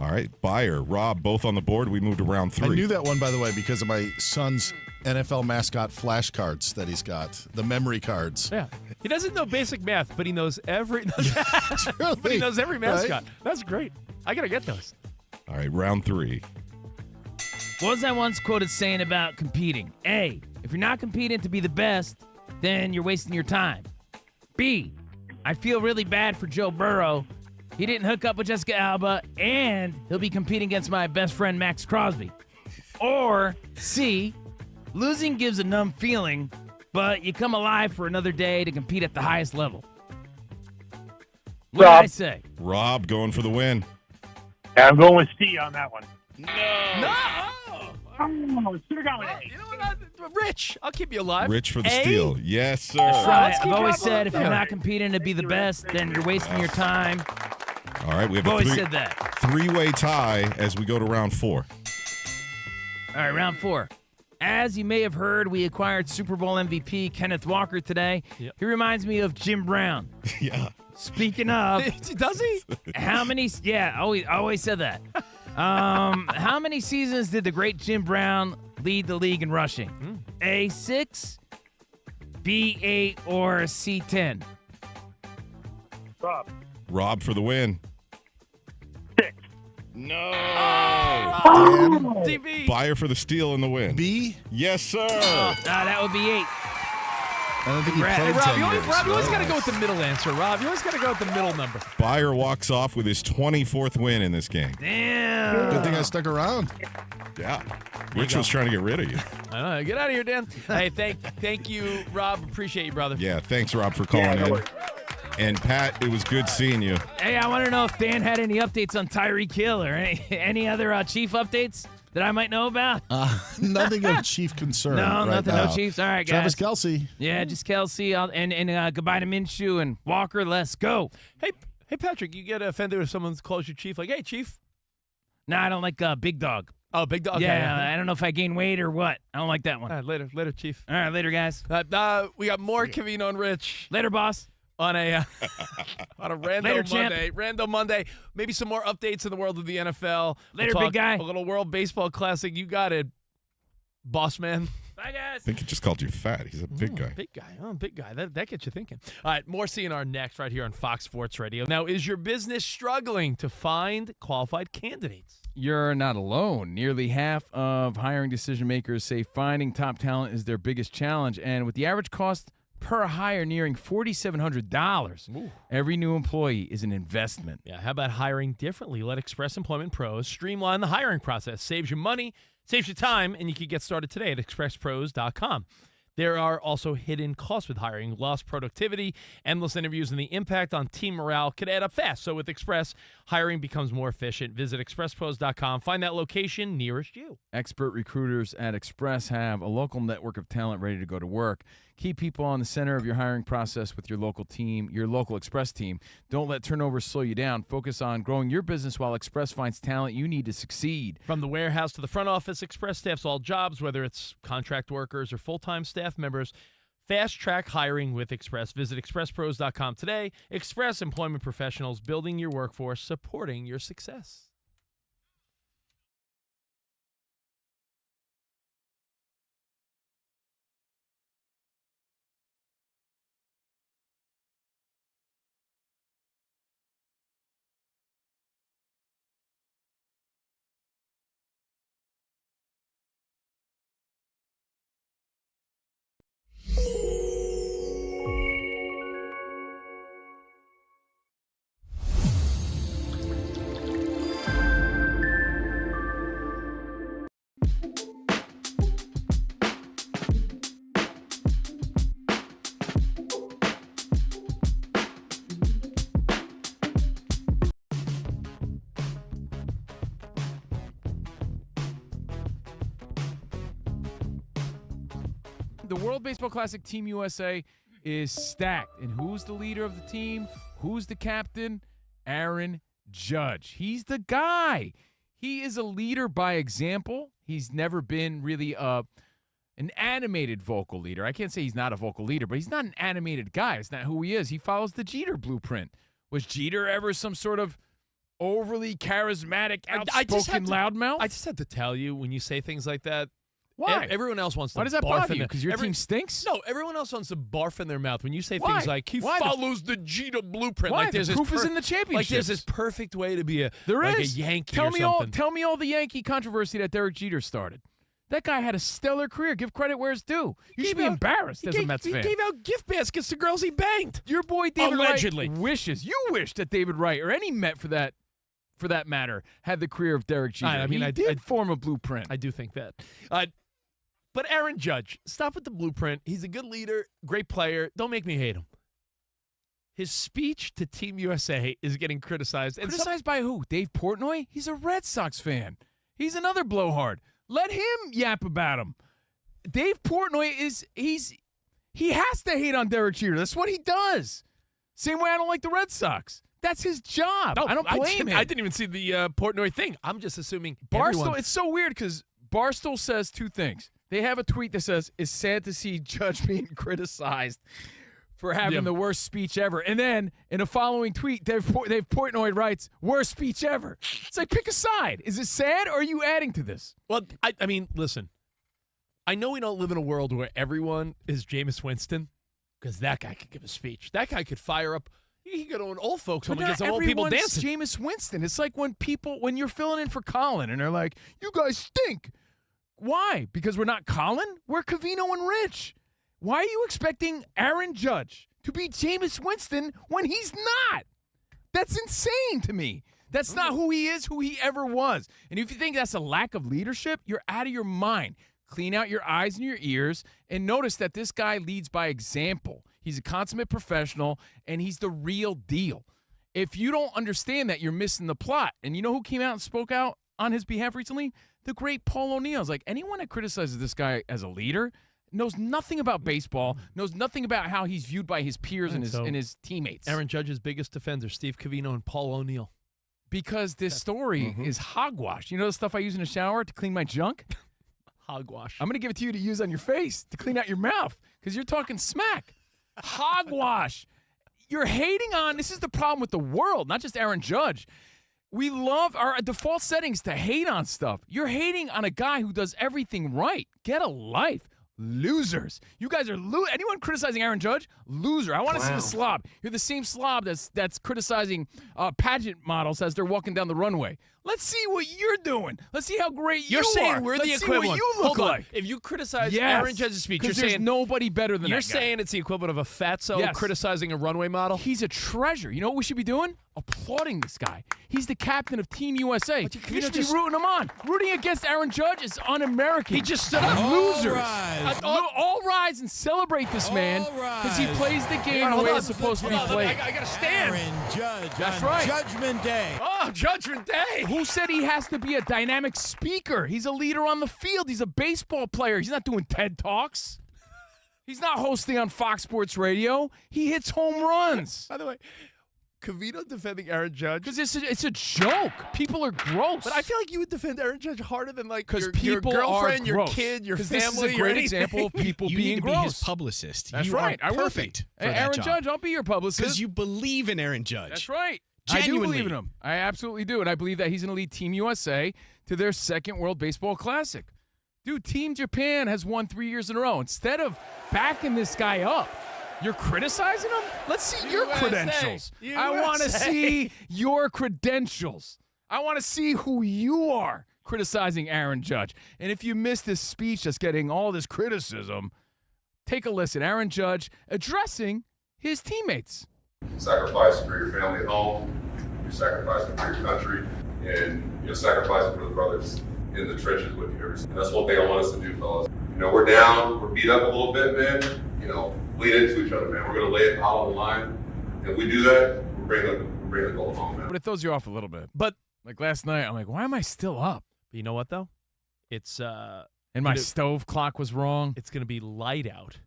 All right, Buyer, Rob, both on the board. We moved to round 3. I knew that one, by the way, because of my son's NFL mascot flashcards that he's got, the memory cards. Yeah. He doesn't know basic math, but he knows every but he knows every mascot. Right? That's great. I got to get those. All right, round 3. What was I once quoted saying about competing? A, if you're not competing to be the best, then you're wasting your time. B, I feel really bad for Joe Burrow. He didn't hook up with Jessica Alba, and he'll be competing against my best friend Max Crosby. Or C, losing gives a numb feeling, but you come alive for another day to compete at the highest level. What did I say? Rob going for the win. I'm going with Steve on that one. No. Should have gone with A. You know what? Rich, I'll keep you alive. Rich for the A? steal. Yes, sir. That's right. Let's keep I've always Rob said on if there. you're not competing to be the best, then you're wasting your time. All right, we have I've a always said that. three-way tie as we go to round 4. All right, round 4. As you may have heard, we acquired Super Bowl MVP Kenneth Walker today. Yep. He reminds me of Jim Brown. Yeah. Speaking of, Does he? how many? Yeah, always said that. How many seasons did the great Jim Brown lead the league in rushing? A6, B8, or C10? Rob for the win. 6. No. DB. Buyer for the steal and the win. B? Yes, sir. That would be 8. I don't think he Congrats. played Rob, 10 you years. always right? got to go with the middle answer, Rob. You always got to go with the middle number. Buyer walks off with his 24th win in this game. Damn. Good thing I stuck around. Yeah. Rich was trying to get rid of you. I know. Get out of here, Dan. Hey, thank you, Rob. Appreciate you, brother. Yeah, thanks, Rob, for calling in. And, Pat, it was good seeing you. Hey, I want to know if Dan had any updates on Tyreek Hill or any other Chief updates that I might know about. Nothing of chief concern. No, right nothing. now. No Chiefs. All right, Travis guys. Kelce. Yeah, just Kelsey. And goodbye to Minshew and Walker. Let's go. Hey, Patrick, you get offended if someone calls you Chief? Like, hey, Chief. No, I don't like Big Dog. Oh, Big Dog. Okay. Yeah, I don't know if I gain weight or what. I don't like that one. All right, later, Chief. All right, later, guys. We got more Covino and Rich Later, boss. on a random Later, champ. Monday. Random Monday. Maybe some more updates in the world of the NFL. Later, We'll big guy. talk a little World Baseball Classic. You got it, boss man. Bye, guys. I think he just called you fat. He's a big guy. Big guy. Oh, big guy. That gets you thinking. All right, more CNR next right here on Fox Sports Radio. Now, is your business struggling to find qualified candidates? You're not alone. Nearly half of hiring decision makers say finding top talent is their biggest challenge. And with the average cost per hire nearing $4,700, every new employee is an investment. Yeah, how about hiring differently? Let Express Employment Pros streamline the hiring process. Saves you money, saves you time, and you can get started today at expresspros.com. There are also hidden costs with hiring, lost productivity, endless interviews, and the impact on team morale could add up fast. So with Express, hiring becomes more efficient. Visit expresspros.com. Find that location nearest you. Expert recruiters at Express have a local network of talent ready to go to work. Keep people on the center of your hiring process with your local team, your local Express team. Don't let turnover slow you down. Focus on growing your business while Express finds talent you need to succeed. From the warehouse to the front office, Express staffs all jobs, whether it's contract workers or full-time staff members. Fast track hiring with Express. Visit expresspros.com today. Express Employment Professionals, building your workforce, supporting your success. The World Baseball Classic Team USA is stacked. And who's the leader of the team? Who's the captain? Aaron Judge. He's the guy. He is a leader by example. He's never been really an animated vocal leader. I can't say he's not a vocal leader, but he's not an animated guy. It's not who he is. He follows the Jeter blueprint. Was Jeter ever some sort of overly charismatic, outspoken loudmouth? I just have to tell you, when you say things like that, Why? Everyone else wants to Why does that barf bother in you? their- Because your team stinks? No, everyone else wants to barf in their mouth when you say Why? things like he Why? follows the Jeter blueprint. Why? Like there's The this proof is in the Like there's championships. this perfect way to be a There like is. a Yankee Tell or me something. Tell me all the Yankee controversy that Derek Jeter started. That guy had a stellar career. Give credit where it's due. You should be embarrassed as a Mets fan. He gave out gift baskets to girls he banged. Your boy David Allegedly. Wright wishes. You wish that David Wright or any Met for that matter had the career of Derek Jeter. I mean, he I did form a blueprint. I do think that. But Aaron Judge, stop with the blueprint. He's a good leader, great player. Don't make me hate him. His speech to Team USA is getting criticized. And Criticized by who? Dave Portnoy? He's a Red Sox fan. He's another blowhard. Let him yap about him. Dave Portnoy he has to hate on Derek Jeter. That's what he does. Same way I don't like the Red Sox. That's his job. No, I don't blame him. I didn't even see the Portnoy thing. I'm just assuming Barstool, it's so weird because Barstool says two things. They have a tweet that says, it's sad to see Judge being criticized for having the worst speech ever. And then in a following tweet, Dave Portnoy writes, worst speech ever. It's like, pick a side. Is it sad or are you adding to this? Well, I mean, listen. I know we don't live in a world where everyone is Jameis Winston because that guy could give a speech. That guy could fire up. He could go to an old folks home and get some old people dancing. Jameis Winston. It's like when you're filling in for Colin and they're like, you guys stink. Why? Because we're not Colin? We're Covino and Rich. Why are you expecting Aaron Judge to be Jameis Winston when he's not? That's insane to me. That's not who he is, who he ever was. And if you think that's a lack of leadership, you're out of your mind. Clean out your eyes and your ears and notice that this guy leads by example. He's a consummate professional, and he's the real deal. If you don't understand that, you're missing the plot. And you know who came out and spoke out on his behalf recently? The great Paul O'Neill. Like, anyone that criticizes this guy as a leader knows nothing about baseball, knows nothing about how he's viewed by his peers and his teammates. Aaron Judge's biggest defenders, Steve Covino and Paul O'Neill. Because this story is hogwash. You know the stuff I use in the shower to clean my junk? Hogwash. I'm going to give it to you to use on your face to clean out your mouth because you're talking smack. Hogwash. You're hating on, this is the problem with the world, not just Aaron Judge. We love our default settings to hate on stuff. You're hating on a guy who does everything right. Get a life. Losers. You guys are anyone criticizing Aaron Judge? Loser. I want to see the slob. You're the same slob that's criticizing pageant models as they're walking down the runway. Let's see what you're doing. Let's see how great you are. You're saying we're the equivalent. See what you look Hold on. like. If you criticize Aaron Judge's speech, you're there's saying nobody better than you're that guy. saying it's the equivalent of a fatso criticizing a runway model. He's a treasure. You know what we should be doing? Applauding this guy. He's the captain of Team USA. You should be rooting him on. Rooting against Aaron Judge is un-American. He just stood up. Losers. All rise and celebrate this man because he plays the game the way it's supposed to be played. I got to stand. Aaron Judge. That's on right. Judgment Day. Oh, Judgment Day. Who said he has to be a dynamic speaker? He's a leader on the field. He's a baseball player. He's not doing TED Talks. He's not hosting on Fox Sports Radio. He hits home runs. By the way, Covino defending Aaron Judge. Because it's a joke. People are gross. But I feel like you would defend Aaron Judge harder than your people girlfriend, are your gross. kid, your family. This is a great example of people you being need to gross. be his publicist. That's you right. Are I will perfect be. for that Aaron job. Judge, I'll be your publicist. Because you believe in Aaron Judge. That's right. Genuinely. I do believe in him. I absolutely do. And I believe that he's going to lead Team USA to their second World Baseball Classic. Dude, Team Japan has won 3 years in a row. Instead of backing this guy up, you're criticizing him? Let's see your credentials. I want to see your credentials. I want to see who you are criticizing Aaron Judge. And if you missed this speech that's getting all this criticism, take a listen. Aaron Judge addressing his teammates. Sacrifice for your family at home, you're sacrificing for your country, and you're sacrificing for the brothers in the trenches with you. And that's one thing I want us to do, fellas. You know, we're down, we're beat up a little bit, man. You know, bleed into each other, man. We're gonna lay it out on the line. If we do that, we're bringing the goal home, man. But it throws you off a little bit. But like last night, I'm like, why am I still up? But you know what though? It's and my stove clock was wrong. It's gonna be light out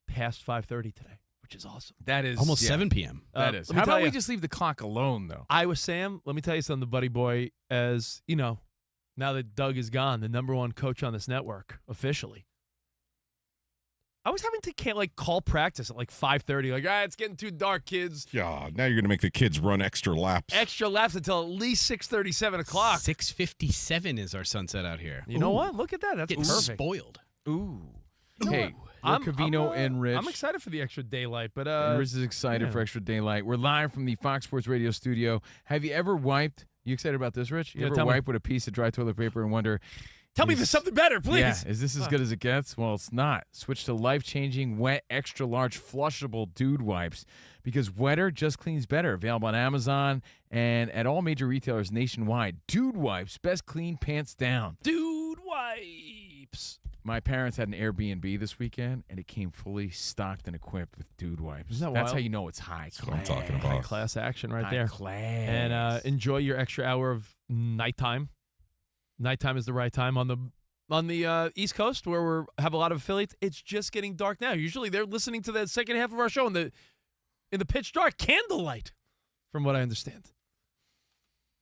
past 5:30 today, which is awesome. That is almost 7 p.m. That is. How about we just leave the clock alone, though? Iowa Sam, let me tell you something, buddy boy. As you know, now that Doug is gone, the #1 coach on this network officially. I was having to call practice at 5:30. It's getting too dark, kids. Yeah, now you're going to make the kids run extra laps. Extra laps until at least 6:30, 7 o'clock. 6:57 is our sunset out here. You know what? Look at that. That's getting perfect. Spoiled. Ooh. You know hey, what? Covino and Rich. I'm excited for the extra daylight, but and Rich is excited for extra daylight. We're live from the Fox Sports Radio studio. Have you ever wiped? You excited about this, Rich? You ever wipe with a piece of dry toilet paper and wonder? Tell me there's something better, please. Yeah, is this as good as it gets? Well, it's not. Switch to life-changing, wet, extra-large, flushable Dude Wipes because wetter just cleans better. Available on Amazon and at all major retailers nationwide. Dude Wipes, best clean pants down. Dude Wipes. My parents had an Airbnb this weekend, and it came fully stocked and equipped with dude wipes. Isn't that That's wild? how you know it's high class. That's what I'm talking about. High class action right High there. class. And enjoy your extra hour of nighttime. Nighttime is the right time on the East Coast where we have a lot of affiliates. It's just getting dark now. Usually they're listening to the second half of our show in the pitch dark candlelight, from what I understand.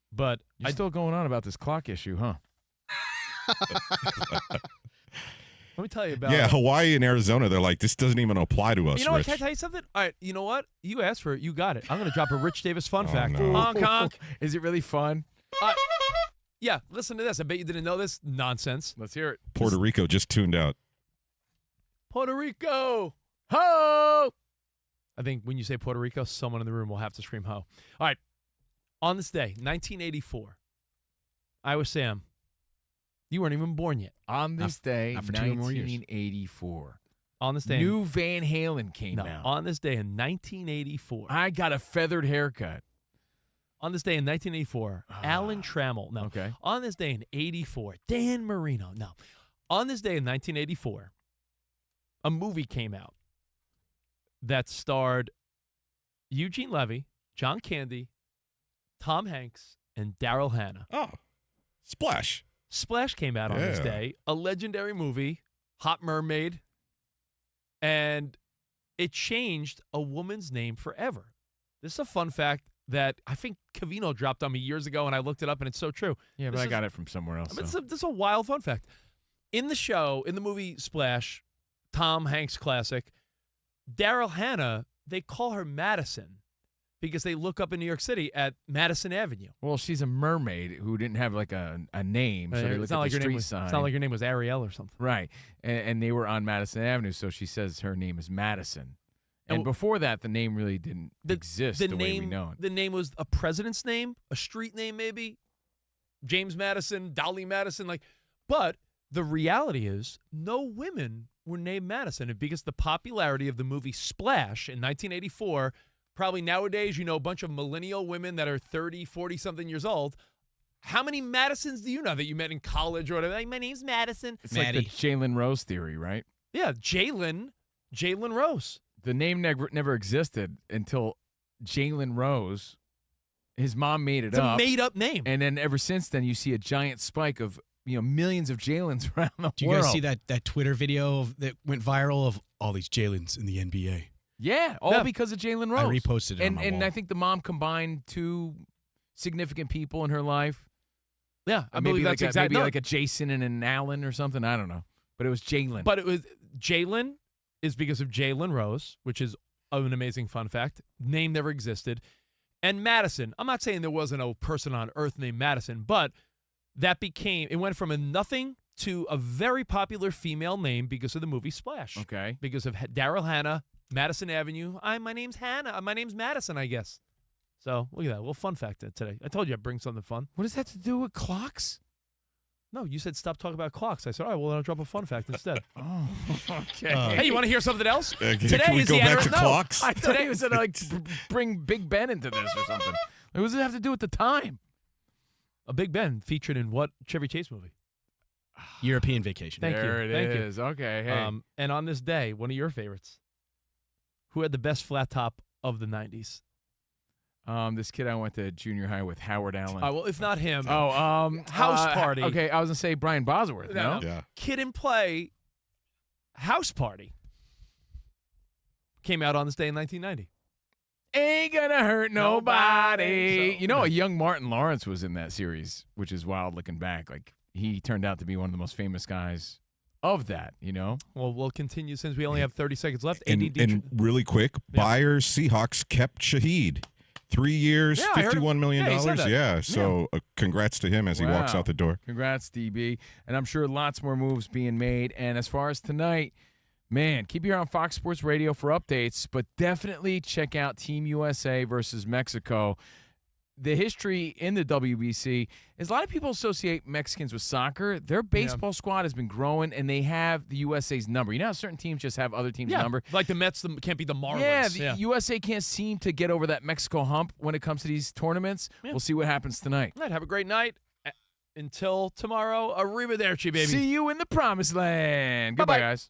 But You're still going on about this clock issue, huh? Let me tell you about Yeah, Hawaii and Arizona, they're like, this doesn't even apply to us, You know what? Rich. Can I tell you something? All right, you know what? You asked for it. You got it. I'm going to drop a Rich Davis fun fact. no. Honk, honk. Is it really fun? Yeah, listen to this. I bet you didn't know this nonsense. Let's hear it. Puerto Rico just tuned out. Puerto Rico. Ho! I think when you say Puerto Rico, someone in the room will have to scream ho. All right. On this day, 1984, Iowa Sam, you weren't even born yet. On this day, not for 2 more years. 1984. On this day, New Van Halen came out. on this day in 1984. I got a feathered haircut. On this day in 1984, Alan Trammell. No. Okay. On this day in 84, Dan Marino. No. On this day in 1984, a movie came out that starred Eugene Levy, John Candy, Tom Hanks, and Daryl Hannah. Oh, Splash. Splash came out on this Yeah. day, a legendary movie, Hot Mermaid, and it changed a woman's name forever. This is a fun fact that I think Covino dropped on me years ago, and I looked it up, and it's so true. Yeah, but This I is- got it from somewhere else. This so. is a wild fun fact. In the movie Splash, Tom Hanks classic, Daryl Hannah, they call her Madison because they look up in New York City at Madison Avenue. Well, she's a mermaid who didn't have like a name, so they It's looked not at like the her name street was. sign. It's not like her name was Ariel or something. Right, and they were on Madison Avenue, so she says her name is Madison. And And before that, the name really didn't exist the way we know it. The name was a president's name, a street name maybe, James Madison, Dolly Madison, but the reality is no women were named Madison. And because of the popularity of the movie Splash in 1984, probably nowadays you know a bunch of millennial women that are 30, 40-something years old. How many Madisons do you know that you met in college or whatever? Like, my name's Madison. It's like the Jalen Rose theory, right? Yeah, Jalen Rose. The name never existed until Jalen Rose. His mom made it It's up. a made-up name. And then ever since then, you see a giant spike of millions of Jalens around the world. Do you guys see that Twitter video that went viral of all these Jalens in the NBA? Yeah, all because of Jalen Rose. I reposted it on my and wall. I think the mom combined two significant people in her life. Yeah, I maybe believe that's exactly like a Jason and an Allen or something. I don't know, but it was Jalen. But it was Jalen is because of Jalen Rose, which is an amazing fun fact. Name never existed. And Madison, I'm not saying there wasn't a person on earth named Madison, but it went from a nothing to a very popular female name because of the movie Splash. Okay. Because of Daryl Hannah, Madison Avenue. My name's Hannah. My name's Madison, I guess. So look at that. A little fun fact today. I told you I'd bring something fun. What does that have to do with clocks? No, you said stop talking about clocks. I said, all right, well, then I'll drop a fun fact instead. Oh, okay. Hey, you want to hear something else? Can Today we is go the back to no, clocks? Today was bring Big Ben into this or something. What does it have to do with the time? A Big Ben featured in what Chevy Chase movie? European Vacation. Thank you. There it Thank is. Okay. Hey. You. And on this day, one of your favorites, who had the best flat top of the 90s? This kid I went to junior high with, Howard Allen. Well, if not him. House Party. Okay, I was gonna say Brian Bosworth. No. Yeah. Kid and Play, House Party came out on this day in 1990. Ain't gonna hurt nobody. So, A young Martin Lawrence was in that series, which is wild looking back. Like he turned out to be one of the most famous guys of that. Well, we'll continue since we only have 30 seconds left. And really quick, Bayers Seahawks kept Shaheed. 3 years, Yeah, I heard $51 million. Yeah, he said that. Yeah, so congrats to him as he walks Wow. out the door. Congrats, DB. And I'm sure lots more moves being made. And as far as tonight, man, keep your eye on Fox Sports Radio for updates, but definitely check out Team USA versus Mexico. The history in the WBC is a lot of people associate Mexicans with soccer. Their baseball squad has been growing, and they have the USA's number. You know how certain teams just have other teams' number? Like the Mets can't be the Marlins. Yeah, the USA can't seem to get over that Mexico hump when it comes to these tournaments. Yeah. We'll see what happens tonight. All right, have a great night. Until tomorrow, arrivederci, baby. See you in the promised land. Goodbye, Bye-bye. guys.